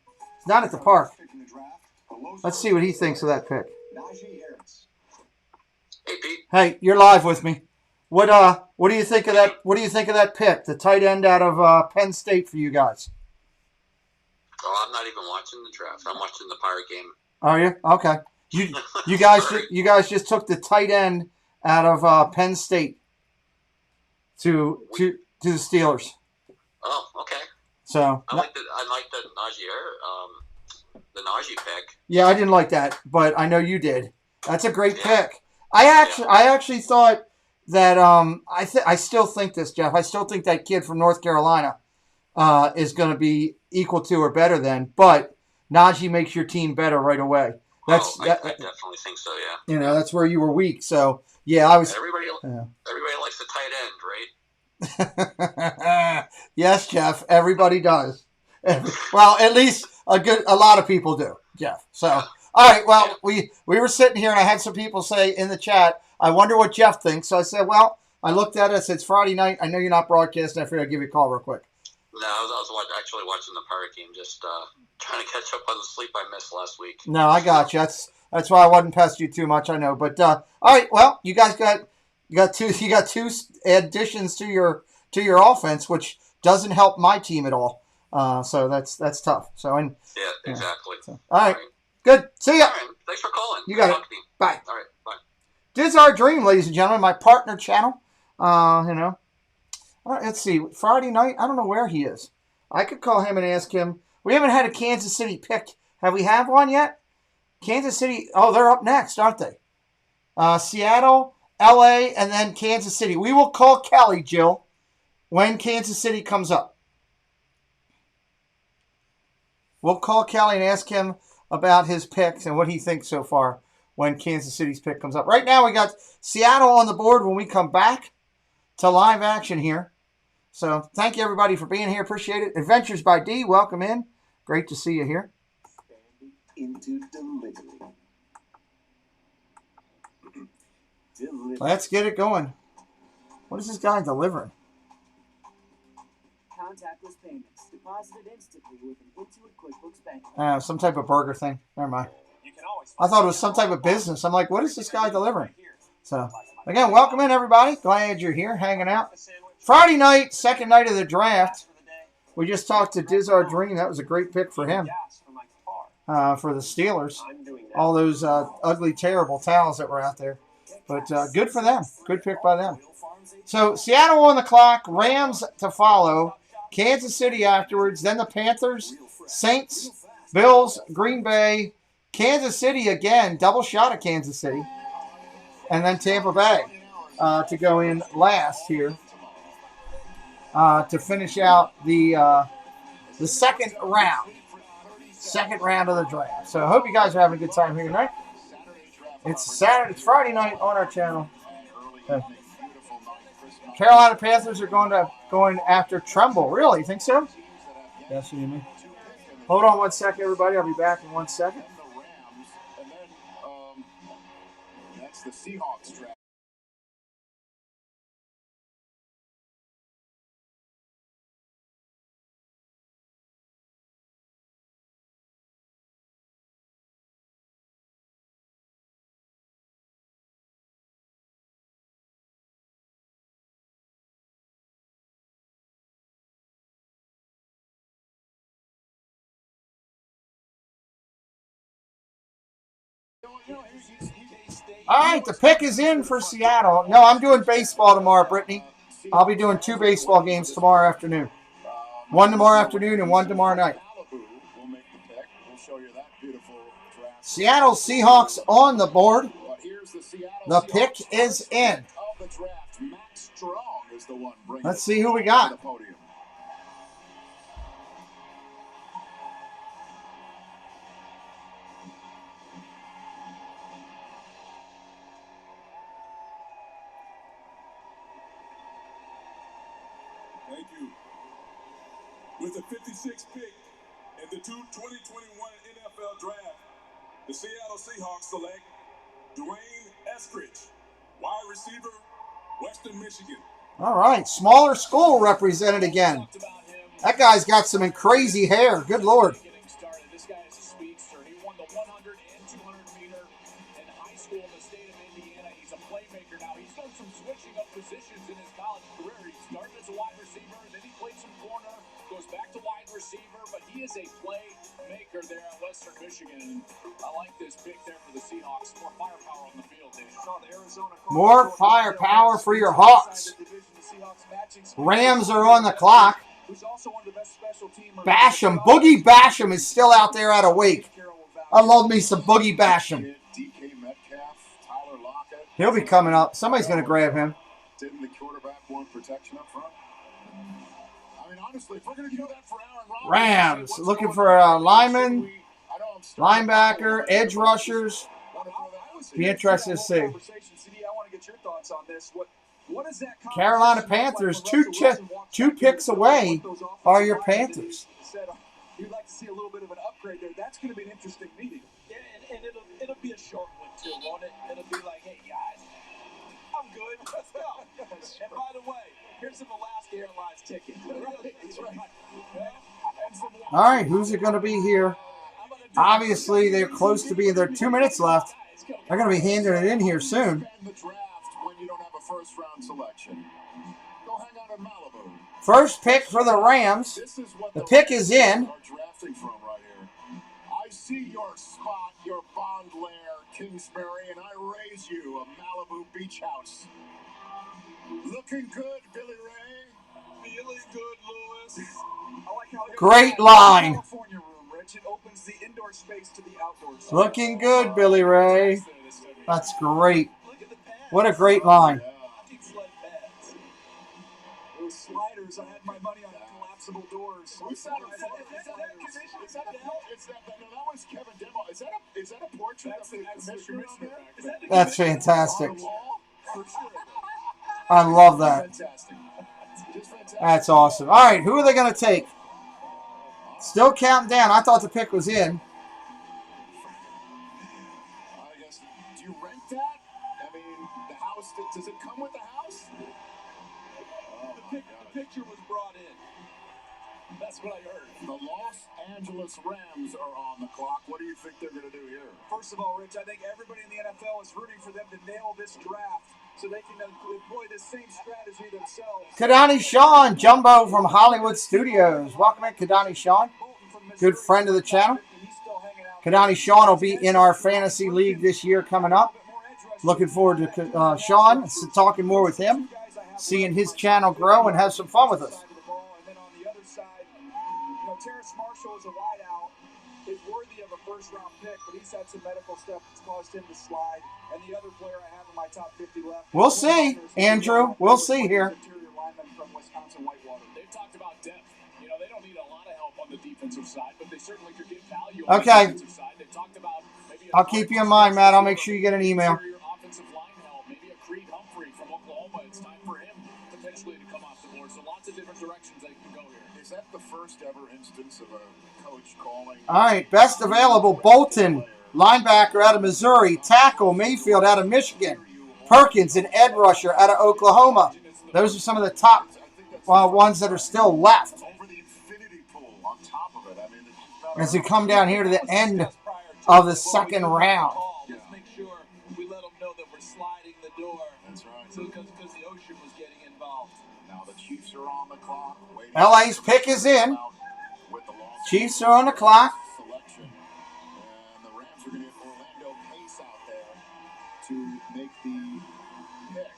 at the park. Let's see what he thinks of that pick. Hey, Pete. Hey, you're live with me. What do you think of that? What do you think of that pick, the tight end out of Penn State for you guys? Oh, I'm not even watching the draft. I'm watching the Pirate game. Are you? Okay. You guys just took the tight end out of Penn State to the Steelers. Oh, okay. So I like the Najee pick. Yeah, I didn't like that, but I know you did. That's a great pick. I actually thought that I still think this, Jeff. I still think that kid from North Carolina is going to be equal to or better than, but Najee makes your team better right away. I definitely think so. Yeah. You know, that's where you were weak. So yeah, I was. Everybody likes the tight end, right? Yes, Jeff. Everybody does. Well, at least a lot of people do, Jeff. So all right. Well, we were sitting here and I had some people say in the chat, I wonder what Jeff thinks. So I said, well, I looked at it. I said, it's Friday night. I know you're not broadcasting. I figured I'd give you a call real quick. No, I was actually watching the Pirate game, just trying to catch up on the sleep I missed last week. No, I got you. That's why I wasn't pestering you too much. I know, but all right. Well, you guys got two additions to your offense, which doesn't help my team at all. So that's tough. So yeah, exactly. So, all right, good. See ya. All right, thanks for calling. You got it. Bye. All right, bye. This is our dream, ladies and gentlemen. My partner channel. Let's see. Friday night. I don't know where he is. I could call him and ask him. We haven't had a Kansas City pick. Have we had one yet? Kansas City. Oh, they're up next, aren't they? Seattle, L.A., and then Kansas City. We will call Kelly, Jill, when Kansas City comes up. We'll call Kelly and ask him about his picks and what he thinks so far when Kansas City's pick comes up. Right now, we got Seattle on the board when we come back to live action here. So thank you, everybody, for being here. Appreciate it. Adventures by D, welcome in. Great to see you here. Into delivery. Let's get it going. What is this guy delivering? Contactless payments deposited instantly with an Intuit QuickBooks Bank. Some type of burger thing. Never mind. I thought it was some type of business. I'm like, what is this guy delivering? So, again, welcome in, everybody. Glad you're here, hanging out. Friday night, second night of the draft. We just talked to Dizzard Dream. That was a great pick for him. For the Steelers. All those ugly, terrible towels that were out there. But good for them. Good pick by them. So, Seattle on the clock. Rams to follow. Kansas City afterwards. Then the Panthers, Saints, Bills, Green Bay, Kansas City again. Double shot at Kansas City. And then Tampa Bay to go in last here to finish out the second round. Second round of the draft. So I hope you guys are having a good time here tonight. It's Friday night on our channel. Carolina Panthers are going after Tremble. Really? You think so? Yes, you mean. Hold on one second, everybody. I'll be back in 1 second. That's the Seahawks draft. All right, the pick is in for Seattle. No, I'm doing baseball tomorrow, Brittany. I'll be doing 2 baseball games tomorrow afternoon. 1 tomorrow afternoon and 1 tomorrow night. Seattle Seahawks on the board. The pick is in. Let's see who we got. Thank you. With the 56th pick in the 2021 NFL Draft, the Seattle Seahawks select Dwayne Eskridge, wide receiver, Western Michigan. All right, smaller school represented again. That guy's got some crazy hair. Good Lord. This guy is a speedster. He won the 100 and 200 meter in high school in the state of Indiana. He's a playmaker now. He's done some switching of positions in his college career. He started as a wide receiver, then he played some corner, goes back to wide receiver, but he is a playmaker there at Western Michigan. And I like this pick there for the Seahawks. More firepower on the field, Dave. More firepower for your Hawks. Rams are on the clock. Basham, Boogie Basham is still out there at a wake. I love me some Boogie Basham. He'll be coming up. Somebody's going to grab him. Didn't the quarterback want protection up front? I mean, honestly, if we're going to do that for Aaron Rodgers, Rams looking for a lineman, linebacker, edge rushers. Be interested to see. I want to get your thoughts on this. What is that? Carolina Panthers, two picks away are your Panthers. You'd like to see a little bit of an upgrade there. That's going to be an interesting meeting. Yeah, and it'll be a short one too, won't it? It'll be like, hey guys, I'm good. Let's go. And by the way, here's some Alaska Airlines tickets. That's right. All right, who's it going to be here? Obviously, they're close to being there. 2 minutes left. They're going to be handing it in here soon. First pick for the Rams. The pick is in. I see your spot, your Bond Lair, Kingsbury, and I raise you a Malibu beach house. Looking good, Billy Ray. Feeling good, Lewis. I like how great line. California room, Rich. It opens the indoor space to the outdoor space. Looking good, Billy Ray. That's great. What a great line. Those sliders, I had my money on collapsible doors. Who's that? That was Kevin Demo. Is that a portrait of the commissioner on there? That's fantastic. I love that. Fantastic. Just fantastic. That's awesome. All right, who are they going to take? Still counting down. I thought the pick was in. I guess, do you rent that? I mean, the house, does it come with the house? The picture was brought in. That's what I heard. The Los Angeles Rams are on the clock. What do you think they're going to do here? First of all, Rich, I think everybody in the NFL is rooting for them to nail this draft so they can employ the same strategy themselves. Kadani Sean, Jumbo from Hollywood Studios. Welcome in, Kadani Sean. Good friend of the channel. Kadani Sean will be in our fantasy league this year coming up. Looking forward to Sean, talking more with him, seeing his channel grow and have some fun with us. Terrace Marshall is a wideout, is worthy of a first-round pick, but he's had some medical stuff that's caused him to slide. And the other player I have in my top 50 left. We'll see, Andrew. We'll see here. They've talked about depth. You know, they don't need a lot of help on the defensive side, but they certainly could get value on the defensive side. They've talked about maybe I'll keep you in mind, Matt. I'll make sure you get an email. offensive line help, maybe a Creed Humphrey from Oklahoma. It's time for him potentially to come off the board. So lots of different directions they can go here. Is that the first ever instance of a coach calling? All right, best available, Bolton, linebacker out of Missouri, tackle, Mayfield out of Michigan, Perkins and Ed Rusher out of Oklahoma. Those are some of the top ones that are still left. As we come down here to the end of the second round. Just make sure we let them know that we're sliding the door. That's right. Because the ocean was getting involved. Now the Chiefs are on the clock. LA's pick is in. Chiefs are on the clock. Selection. And the Rams are going to get Orlando Pace out there to make the pick.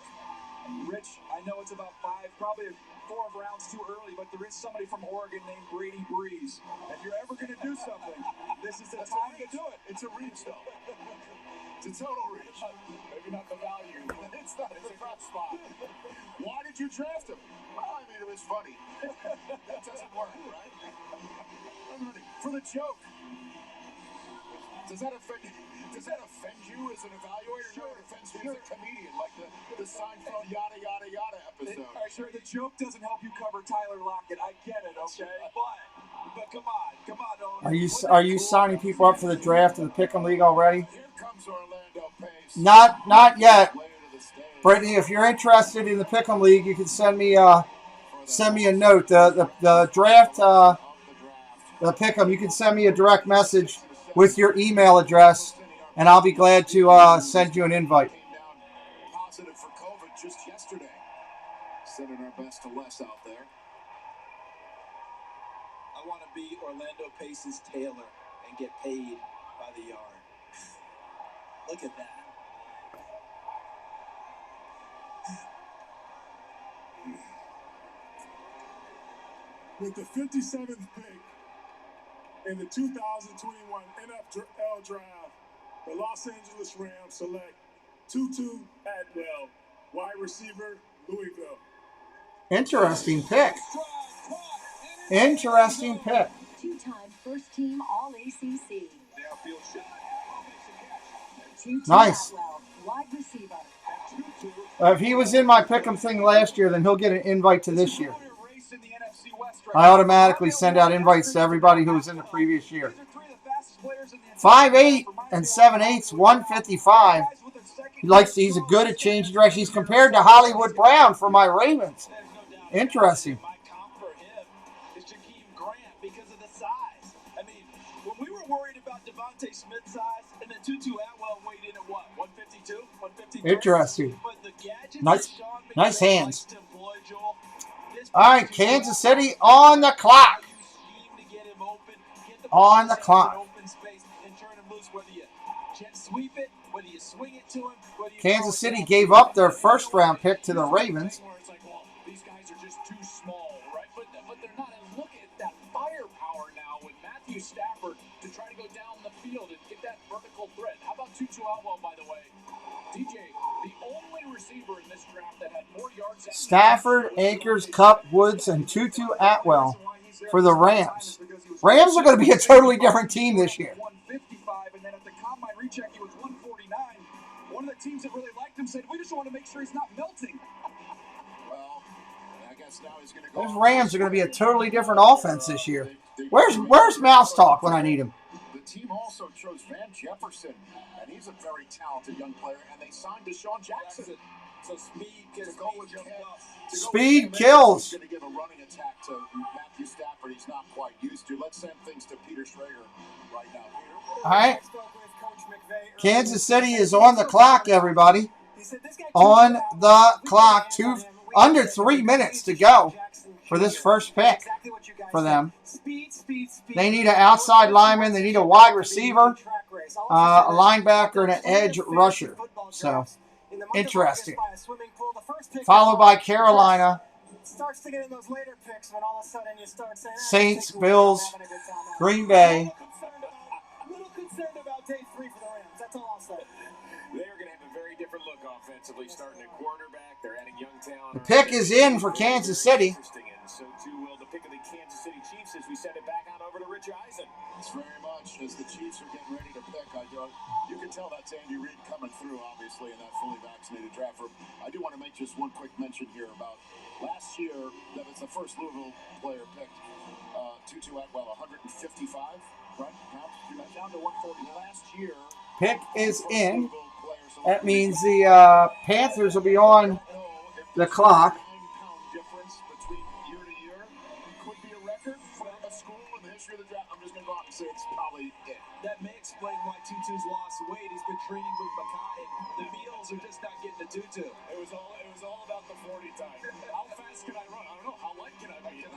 Rich, I know it's about probably 4 rounds too early, but there is somebody from Oregon named Brady Breeze. If you're ever going to do something, this is the time to do it. It's a reach, though. It's a total reach. Maybe not the value. It's not. It's a drop spot. Why did you draft him? Well, I mean, it was funny. That doesn't work, right? For the joke. Does that offend you as an evaluator? Sure. No, it offends me as a comedian, like the Seinfeld yada yada yada episode. Sure, the joke doesn't help you cover Tyler Lockett. I get it, okay? But come on. Are you signing people up for the draft of the Pick'em League already? Here comes Orlando Pace. Not yet. Brittany, if you're interested in the Pick'em League, you can send me a note. The draft, the Pick'em, you can send me a direct message with your email address, and I'll be glad to send you an invite. Positive for COVID just yesterday. Sending our best to Les out there. I want to be Orlando Pace's tailor and get paid by the yard. Look at that. With the 57th pick in the 2021 NFL Draft, the Los Angeles Rams select Tutu Atwell, wide receiver, Louisville. Interesting pick. Interesting pick. Two-time first-team All-ACC. Nice. Atwell, wide receiver. If he was in my Pick'em thing last year, then he'll get an invite to this year. I automatically send out invites to everybody who was in the previous year. 5'8" and 7/8", 155. He's good at changing direction. He's compared to Hollywood Brown for my Ravens. Interesting. My comp for him is Jakeem Grant because of the size. I mean, when we were worried about Devontae Smith's size, and then Tutu Atwell weighed in at what, 152, 153? Interesting. But the gadgets Nice hands. All right, Kansas City on the clock. On the clock. Kansas City gave up their first-round pick to the Ravens. These guys are just too small, right? But they're not. And look at that firepower now with Matthew Stafford to try to go down the field and get that vertical threat. How about Tutu Atwell, by the way? DJ, the only receiver in this draft that had more yards. Stafford, Akers, Kupp, Woods, and Tutu Atwell for the Rams. Rams are going to be a totally different team this year. 155, and then at the combine recheck, he was 149. One of the teams that really liked him said, "We just want to make sure he's not melting." Well, I guess Those Rams are going to be a totally different offense this year. Where's Mouse Talk when I need him? The team also chose Van Jefferson, and he's a very talented young player, and they signed Deshaun Jackson. So Speed kills. Going to give a running attack to Matthew Stafford. He's not quite used to. Let's send things to Peter Schrager right now. Peter. All right. Kansas City is on the clock, everybody. On the clock. Under 3 minutes to go for this first pick for them. They need an outside lineman. They need a wide receiver, a linebacker, and an edge rusher. So, interesting. Followed by Carolina, Saints, Bills, Green Bay. The pick is in for Kansas City. So too will the pick of the Kansas City Chiefs as we send it back on over to Rich Eisen. It's very much as the Chiefs are getting ready to pick. You can tell that's Andy Reid coming through, obviously, in that fully vaccinated draft room. I do want to make just one quick mention here about last year that it's the first Louisville player picked. Tutu Atwell, 155, right? Now down to 140 last year. Pick is in. That means the Panthers will be on the clock. It's probably it. That may explain why Tutu's lost weight. He's been training with Makai. The meals are just not getting to Tutu. It was all about the 40 time. How fast can I run? I don't know. How light can I be?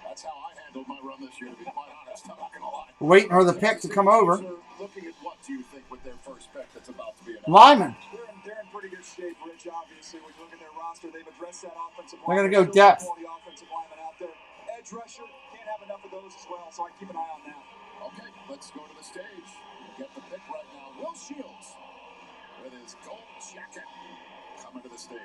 That's how I handled my run this year, to be quite honest. I'm not going to lie. Waiting for the pick to come over. Looking at what do you think with their first pick that's about to be announced? Lineman. They're in pretty good shape, Rich, obviously. When you look at their roster, they've addressed that offensive line. They're going to go depth. Offensive lineman out there. Edge rusher, can't have enough of those as well, so I keep an eye on that. Okay, let's go to the stage. Get the pick right now. Will Shields with his gold jacket coming to the stage.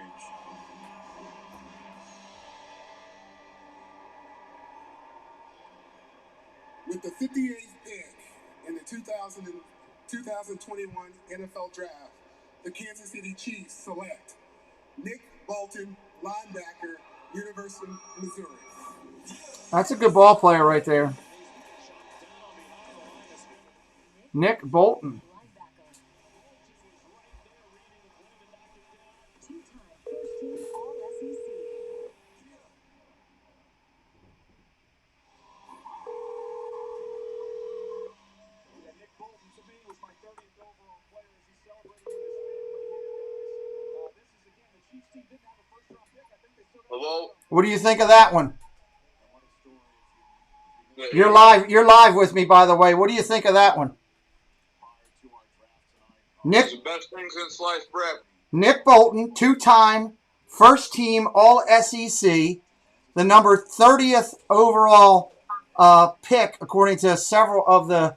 With the 58th pick in the 2021 NFL Draft, the Kansas City Chiefs select Nick Bolton, linebacker, University of Missouri. That's a good ball player right there. Nick Bolton. Hello? What do you think of that one? You're live with me, by the way. What do you think of that one? Nick, the best thing since sliced bread. Nick Bolton, two-time first-team All-SEC, the number 30th overall pick, according to several of the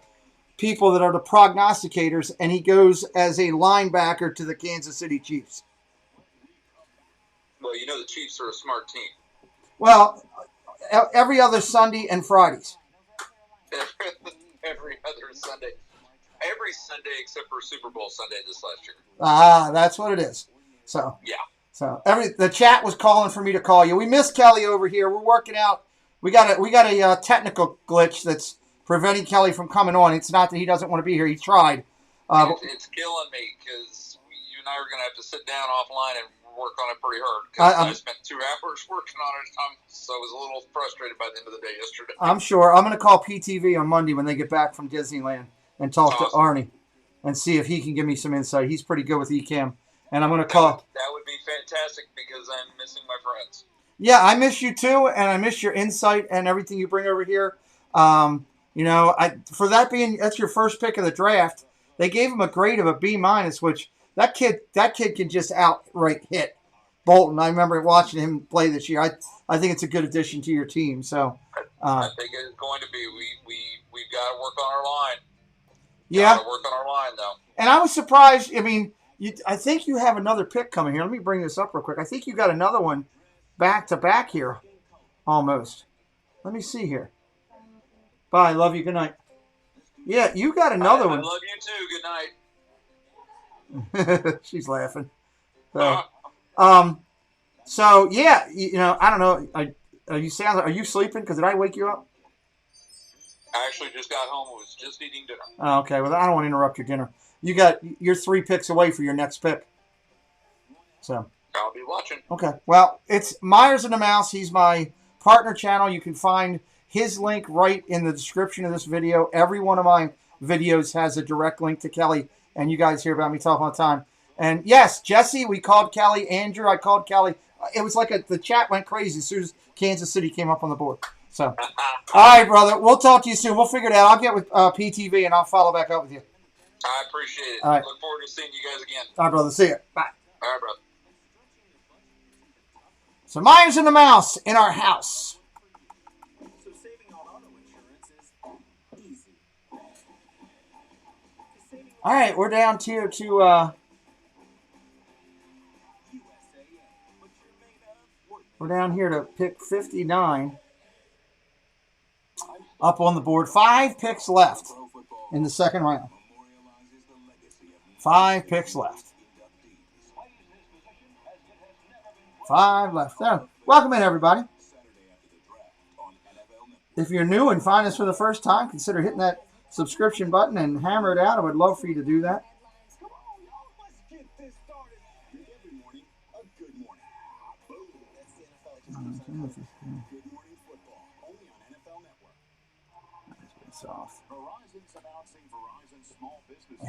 people that are the prognosticators, and he goes as a linebacker to the Kansas City Chiefs. Well, you know the Chiefs are a smart team. Well, every other Sunday and Fridays. Every other Sunday. Every Sunday except for Super Bowl Sunday this last year. Ah, that's what it is. So yeah. So the chat was calling for me to call you. We missed Kelly over here. We're working out. We got a technical glitch that's preventing Kelly from coming on. It's not that he doesn't want to be here. He tried. It's killing me because you and I are going to have to sit down offline and work on it pretty hard. Because I spent 2 hours working on it, so I was a little frustrated by the end of the day yesterday. I'm sure. I'm going to call PTV on Monday when they get back from Disneyland and talk to Arnie and see if he can give me some insight. He's pretty good with Ecamm. And I'm going to call. That would be fantastic because I'm missing my friends. Yeah, I miss you too, and I miss your insight and everything you bring over here. For that's your first pick of the draft. They gave him a grade of a B-, which that kid can just outright hit Bolton. I remember watching him play this year. I think it's a good addition to your team. So I think it's going to be. We've got to work on our line. Yeah, got to work on our line though. And I was surprised. I mean, I think you have another pick coming here. Let me bring this up real quick. I think you got another one back to back here, almost. Let me see here. Bye. Love you. Good night. Yeah, you got another one. I love you too. Good night. She's laughing. So yeah, I don't know. Are you sleeping? Because did I wake you up? I actually just got home. I was just eating dinner. Oh, okay. Well, I don't want to interrupt your dinner. You're 3 picks away for your next pick. So I'll be watching. Okay. Well, it's Myers and the Mouse. He's my partner channel. You can find his link right in the description of this video. Every one of my videos has a direct link to Kelly, and you guys hear about me talking all the time. And yes, Jesse, we called Kelly. Andrew, I called Kelly. It was like the chat went crazy as soon as Kansas City came up on the board. So, all right, brother. We'll talk to you soon. We'll figure it out. I'll get with PTV, and I'll follow back up with you. I appreciate it. All right. Look forward to seeing you guys again. All right, brother. See you. Bye. All right, brother. So Myers and the Mouse in our house. So saving on auto insurance is easy. All right, we're down here to we're down here to pick 59. Up on the board. 5 picks left in the second round. 5 picks left. 5 left. There. Welcome in, everybody. If you're new and find us for the first time, consider hitting that subscription button and hammer it out. I would love for you to do that.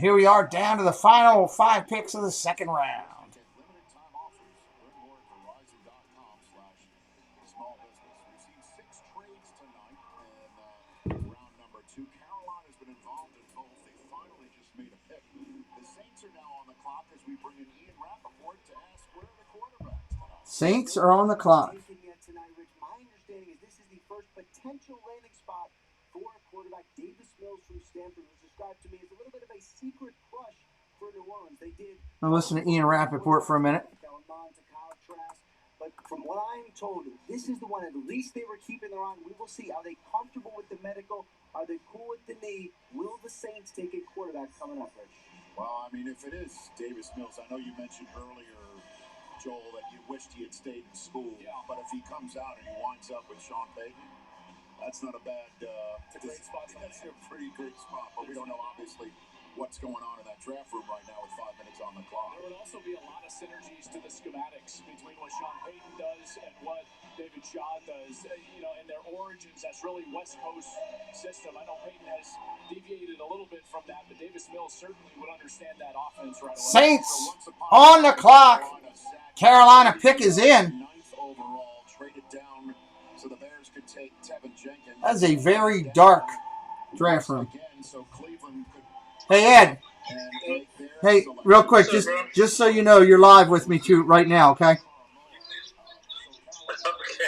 Here we are down to the final 5 picks of the second round. Saints are on the clock. My understanding is this is the first potential landing spot for a quarterback. Davis Mills from Stanford was described to me as a little bit of a secret crush for New Orleans. They did. I'll listen to Ian Rappaport for a minute. But from what I'm told, this is the one at least they were keeping their eye on. We will see. Are they comfortable with the medical? Are they cool with the knee? Will the Saints take a quarterback coming up, Rich? Well, I mean, if it is Davis Mills, I know you mentioned earlier, Joel, that you wished he had stayed in school. Yeah. But if he comes out and he winds up with Sean Payton, that's not a bad. It's a great spot. That's a pretty good spot. But we don't know, obviously, what's going on in that draft room right now with 5 minutes on the clock. There would also be a lot of synergies to the schematics between what Sean Payton does and what David Shaw does. In their origins, that's really West Coast system. I know Payton has deviated a little bit from that, but Davis Mills certainly would understand that offense right away. Saints on the clock. Carolina pick is in. That's a very dark draft room. Hey, Ed. Hey, real quick, just so you know, you're live with me too right now, okay?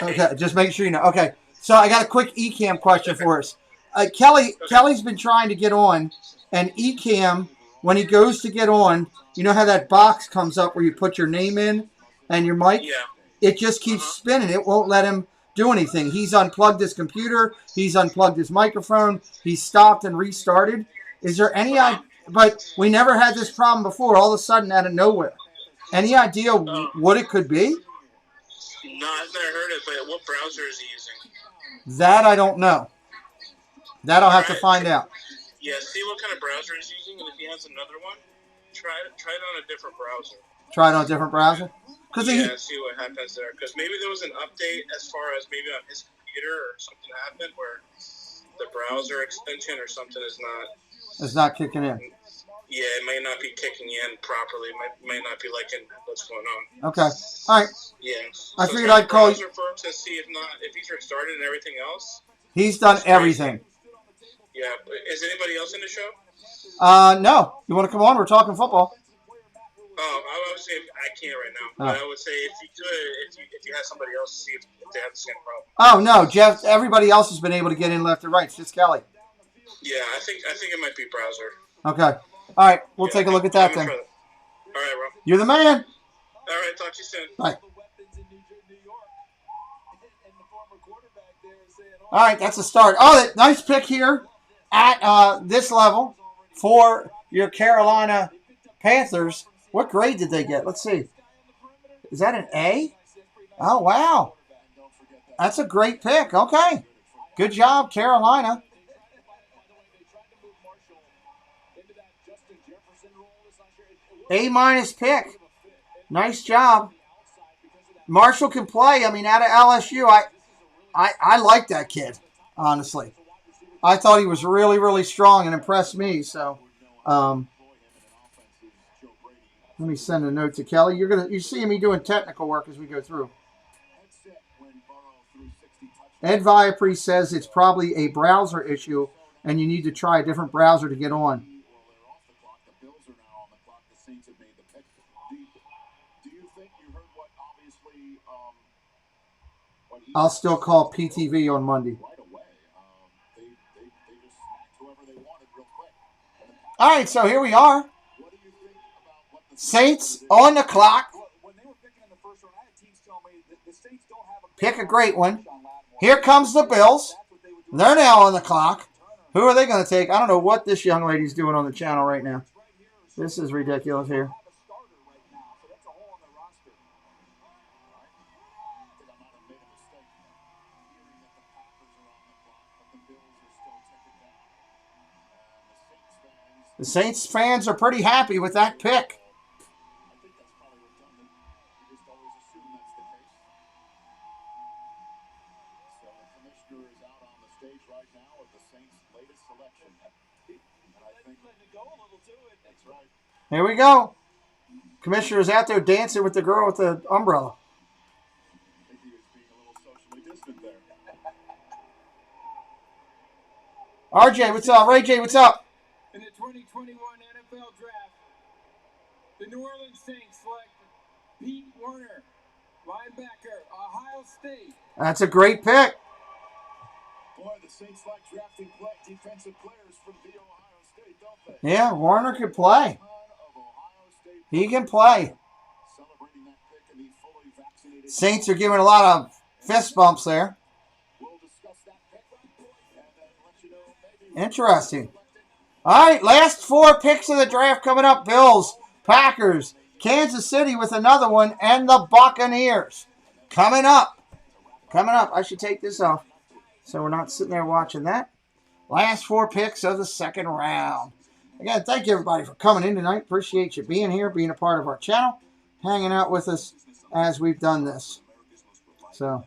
Okay, just make sure you know. Okay, so I got a quick eCam question for us. Kelly's been trying to get on, and eCam, when he goes to get on, you know how that box comes up where you put your name in and your mic? Yeah. It just keeps spinning. It won't let him do anything. He's unplugged his computer. He's unplugged his microphone. He's stopped and restarted. Is there any idea? But we never had this problem before. All of a sudden, out of nowhere. Any idea what it could be? No, I've never heard of it. But what browser is he using? That I don't know. That I'll have to find out. Yeah, see what kind of browser he's using, and if he has another one, try it on a different browser. Try it on a different browser? See what happens there. Because maybe there was an update as far as maybe on his computer or something happened where the browser extension or something is not... It's not kicking in. Yeah, it may not be kicking in properly. It may not be liking what's going on. Okay. All right. Yeah. I figured I'd call you. For to see if he's restarted and everything else. He's done everything. Yeah. Is anybody else in the show? No. You want to come on? We're talking football. Oh, I would say I can't right now. But I would say if you could, if you had somebody else, see if they have the same problem. Oh no, Jeff. Everybody else has been able to get in left and right. It's just Kelly. Yeah, I think it might be browser. Okay. All right. We'll take a look at that then. All right, Rob. You're the man. All right. Talk to you soon. Bye. All right. That's a start. Oh, nice pick here at this level for your Carolina Panthers. What grade did they get? Let's see. Is that an A? Oh, wow. That's a great pick. Okay. Good job, Carolina. A- pick. Nice job. Marshall can play. I mean, out of LSU, I like that kid, honestly. I thought he was really, really strong and impressed me. So, let me send a note to Kelly. You're seeing me doing technical work as we go through. Ed Viapre says it's probably a browser issue, and you need to try a different browser to get on. I'll still call PTV on Monday. All right, so here we are. Saints on the clock. Pick a great one. Here comes the Bills. They're now on the clock. Who are they going to take? I don't know what this young lady's doing on the channel right now. This is ridiculous here. The Saints fans are pretty happy with that pick. Here we go. Commissioner's out there dancing with the girl with the umbrella. RJ, what's up? Ray J, what's up? In the 2021 NFL Draft, the New Orleans Saints select Pete Werner, linebacker, Ohio State. That's a great pick. Boy, the Saints like drafting defensive players from the Ohio State, don't they? Yeah, Warner can play. He can play. Saints are giving a lot of fist bumps there. Interesting. All right, last 4 picks of the draft coming up. Bills, Packers, Kansas City with another one, and the Buccaneers. Coming up. I should take this off so we're not sitting there watching that. Last 4 picks of the second round. Again, thank you everybody for coming in tonight. Appreciate you being here, being a part of our channel, hanging out with us as we've done this. So,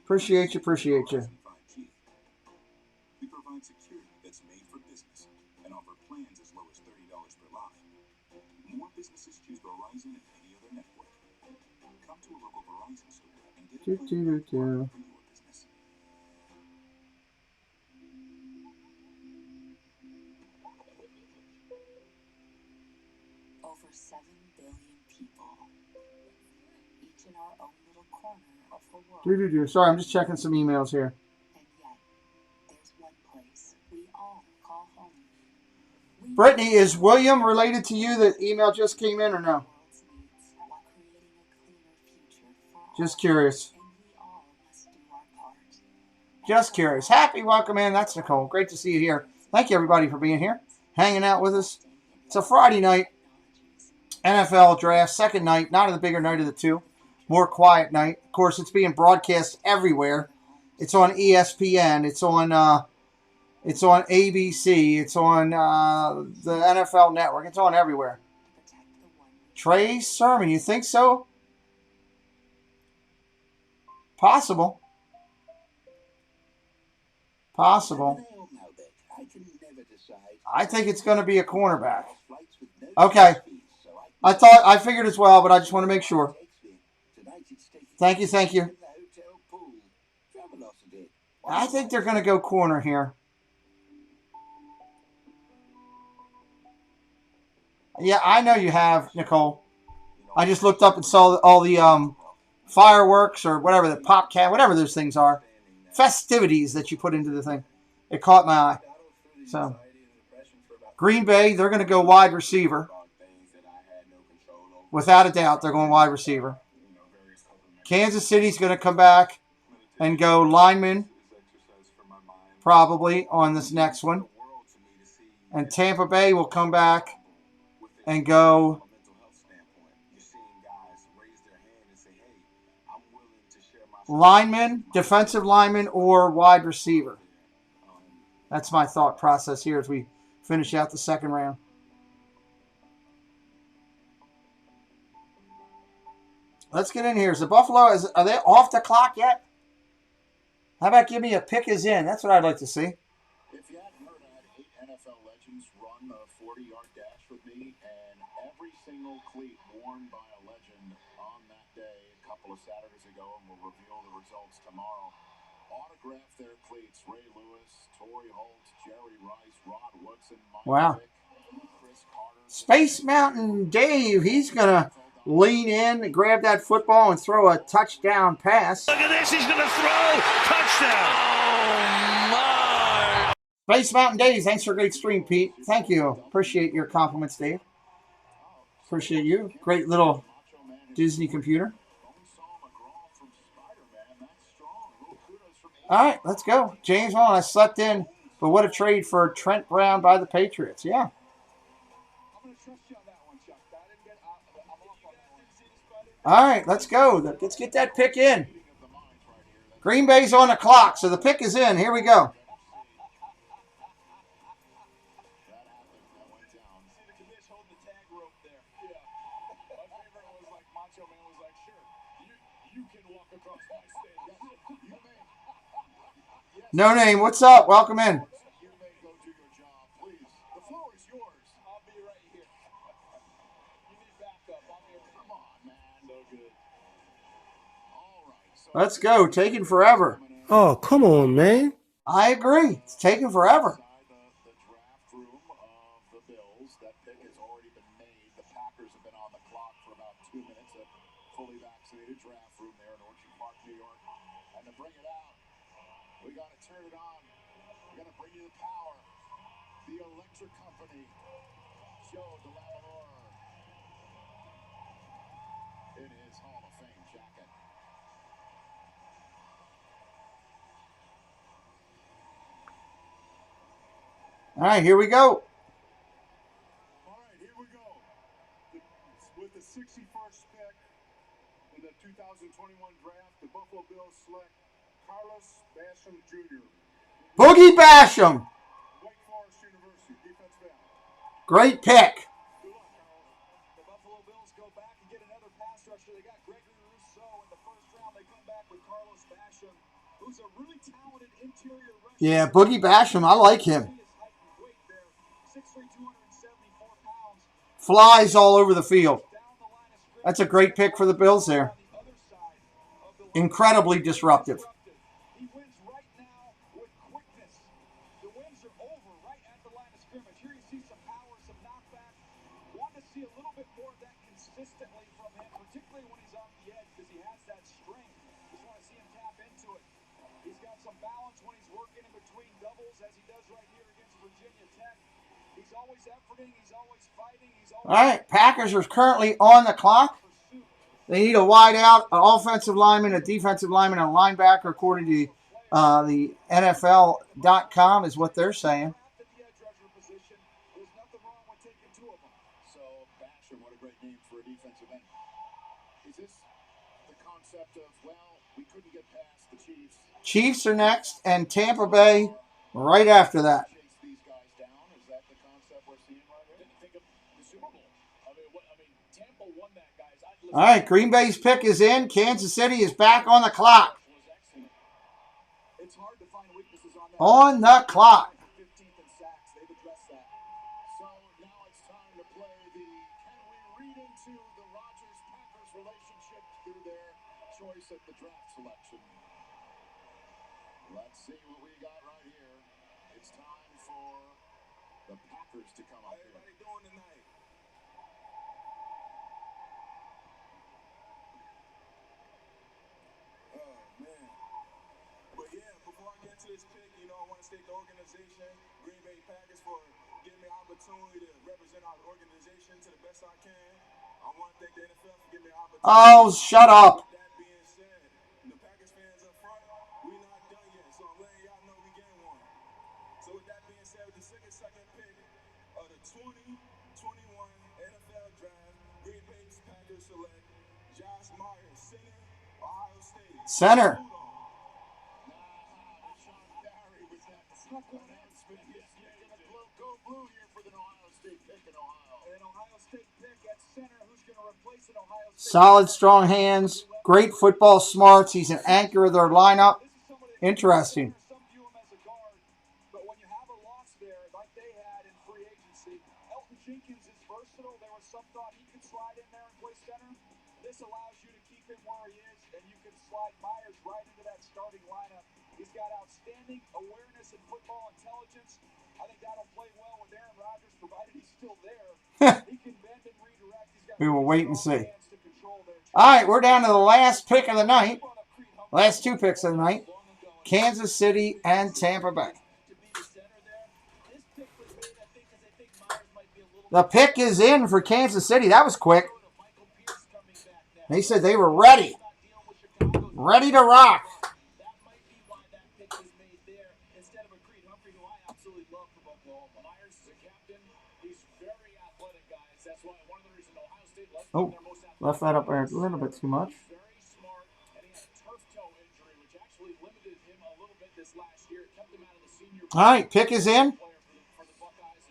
appreciate you. We provide security that's made for business and offer plans as low as $30 per line. More businesses choose Verizon than any other network. Come to a local Verizon store and get a plan for your business. Over 7 billion people, each in our own little corner of the world. Sorry, I'm just checking some emails here. And yet, there's one place we all call home. Brittany, is William related to you? That email just came in or no? Just curious. Just curious. Happy welcome in. That's Nicole. Great to see you here. Thank you everybody for being here, hanging out with us. It's a Friday night NFL draft, second night, not the bigger night of the two, more quiet night. Of course, it's being broadcast everywhere. It's on ESPN. It's on ABC. It's on the NFL Network. It's on everywhere. Trey Sermon, you think so? Possible. I think it's going to be a cornerback. Okay. I figured as well, but I just want to make sure. Thank you. I think they're going to go corner here. Yeah, I know you have, Nicole. I just looked up and saw all the fireworks or whatever, the pop cat, whatever those things are. Festivities that you put into the thing. It caught my eye. So, Green Bay, they're going to go wide receiver. Without a doubt, they're going wide receiver. Kansas City's going to come back and go lineman, probably, on this next one. And Tampa Bay will come back and go lineman, defensive lineman, or wide receiver. That's my thought process here as we finish out the second round. Let's get in here. Is the Buffalo, are they off the clock yet? How about give me a pick is in? That's what I'd like to see. If you hadn't heard, I had 8 NFL legends run a 40-yard dash with me, and every single cleat worn by a legend on that day a couple of Saturdays ago, and we'll reveal the results tomorrow, autographed their cleats. Ray Lewis, Torrey Holt, Jerry Rice, Rod Woodson, Mike Vick, Chris Carter. Space Mountain Dave, he's going to lean in, grab that football, and throw a touchdown pass. Look at this. He's going to throw. Touchdown. Oh, my. Space Mountain Dave, thanks for a great stream, Pete. Thank you. Appreciate your compliments, Dave. Appreciate you. Great little Disney computer. All right, let's go. James Vaughn, I slept in, but what a trade for Trent Brown by the Patriots. Yeah. All right, let's go. Let's get that pick in. Green Bay's on the clock, so the pick is in. Here we go. No name, what's up? Welcome in. Let's go. Taking forever. Oh, come on, man. I agree. It's taking forever. All right, here we go. All right, here we go. With the 61st pick in the 2021 draft, the Buffalo Bills select Carlos Basham Jr. Boogie Basham. Wake Forest University, defensive end. Great pick. Good luck, Carlos. The Buffalo Bills go back and get another pass rusher. They got Gregory Rousseau in the first round. They come back with Carlos Basham, who's a really talented interior rusher. Yeah, Boogie Basham. I like him. Flies all over the field. That's a great pick for the Bills there. Incredibly disruptive. He wins right now with quickness. The wins are over right at the line of scrimmage. Here you see some power, some knockback. Want to see a little bit more of that consistently from him, particularly when he's off the edge because he has that strength. Just want to see him tap into it. He's got some balance when he's working in between doubles as he does right here against Virginia Tech. He's always efforting, he's always fighting, All right, Packers are currently on the clock. They need a wide out, an offensive lineman, a defensive lineman, and a linebacker, according to the NFL.com is what they're saying. So, Basham, what a great name for a defensive end. Is this the concept of, well, we couldn't get past the Chiefs? Chiefs are next, and Tampa Bay right after that. All right, Green Bay's pick is in. Kansas City is back on the clock. On the clock. So now it's time to play the can we read into the Rodgers-Packers relationship through their choice at the draft selection. Let's see what we got right here. It's time for the Packers to come up here. How everybody doing tonight? Oh, man. But yeah, before I get to this pick, I want to thank the organization, Green Bay Packers, for giving me an opportunity to represent our organization to the best I can. I want to thank the NFL for giving me an opportunity. Oh, shut up. With that being said, the Packers fans up front, we're not done yet, so I'm letting y'all know we getting one. So with that being said, with the second pick of the 2021 NFL Draft, Green Bay Packers select Josh Myers, center, Center. Solid, strong hands. Great football smarts. He's an anchor of their lineup. Interesting. But when you have a loss there, like they had in free agency, Elton Jenkins is versatile. There was some thought he could slide in there and play center. This allows you to keep him where he is, and you can slide Myers right into that starting lineup. He's got outstanding awareness and football intelligence. I think that'll play well with Aaron Rodgers, provided he's still there. He can bend and redirect. We will wait and see. All right, we're down to the last pick of the night. Last two picks of the night. Kansas City and Tampa Bay. The pick is in for Kansas City. That was quick. They said they were ready. Ready to rock. Oh, left that up there a little bit too much. All right, pick is in.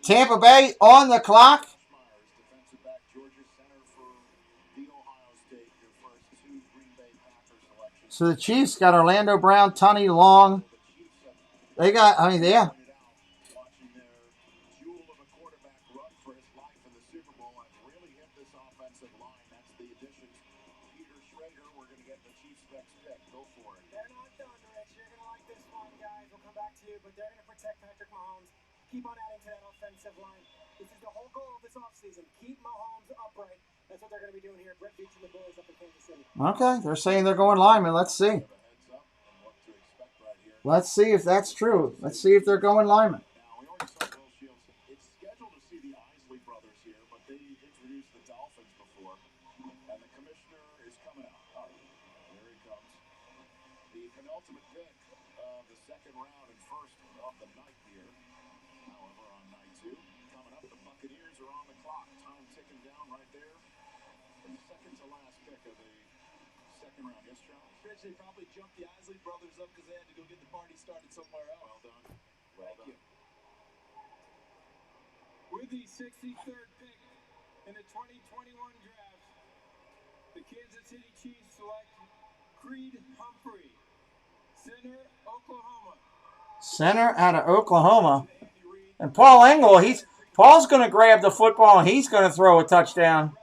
Tampa Bay on the clock. So the Chiefs got Orlando Brown, Tunney, Long. They got, yeah. Keep on adding to that offensive line. This is the whole goal of this offseason. Keep Mahomes upright. That's what they're going to be doing here. Brett Veach and the boys up in Kansas City. Okay, they're saying they're going lineman. Let's see. Let's see if that's true. Let's see if they're going lineman. It's scheduled to see the Isley brothers here, but they introduced the Dolphins before, and the commissioner is coming out. All right, there he comes. The penultimate pick of the second round and first of the night here. However, on night two, coming up, the Buccaneers are on the clock. Time ticking down right there. The second to last pick of the second round. Yes, Charles? Rich, they probably jumped the Isley brothers up because they had to go get the party started somewhere else. Well done. Well done. With the 63rd pick in the 2021 draft, the Kansas City Chiefs select Creed Humphrey, center, Oklahoma. Center out of Oklahoma. And Paul Engel, Paul's going to grab the football and he's going to throw a touchdown.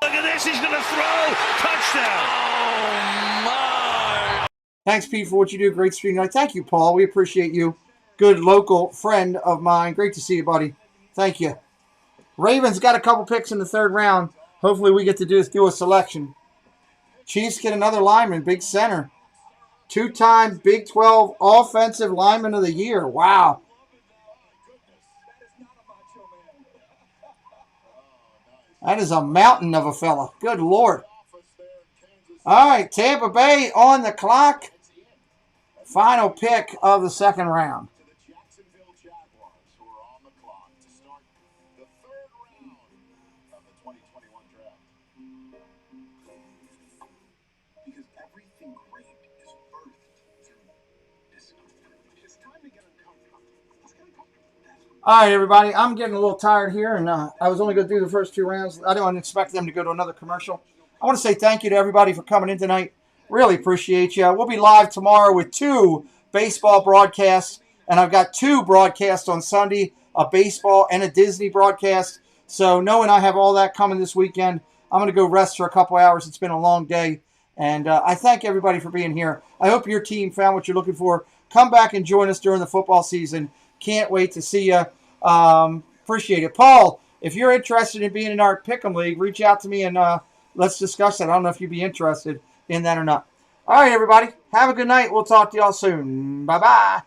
Look at this, he's going to throw. Touchdown. Oh, my. Thanks, Pete, for what you do. Great stream tonight. Thank you, Paul. We appreciate you. Good local friend of mine. Great to see you, buddy. Thank you. Ravens got a couple picks in the third round. Hopefully we get to do a selection. Chiefs get another lineman, big center. Two-time Big 12 Offensive Lineman of the Year. Wow. That is a mountain of a fella. Good Lord. All right, Tampa Bay on the clock. Final pick of the second round. To the Jacksonville Jaguars, who are on the clock to start the third round of the 2021 draft. Because everything great is birthed through discomfort. It's time to get uncomfortable. Let's get uncomfortable. All right, everybody. I'm getting a little tired here, and I was only going to do the first two rounds. I don't expect them to go to another commercial. I want to say thank you to everybody for coming in tonight. Really appreciate you. We'll be live tomorrow with 2 baseball broadcasts, and I've got 2 broadcasts on Sunday, a baseball and a Disney broadcast. So knowing I have all that coming this weekend, I'm going to go rest for a couple hours. It's been a long day, and I thank everybody for being here. I hope your team found what you're looking for. Come back and join us during the football season. Can't wait to see you. Appreciate it. Paul, if you're interested in being in our Pick'em League, reach out to me and let's discuss that. I don't know if you'd be interested in that or not. All right, everybody. Have a good night. We'll talk to y'all soon. Bye-bye.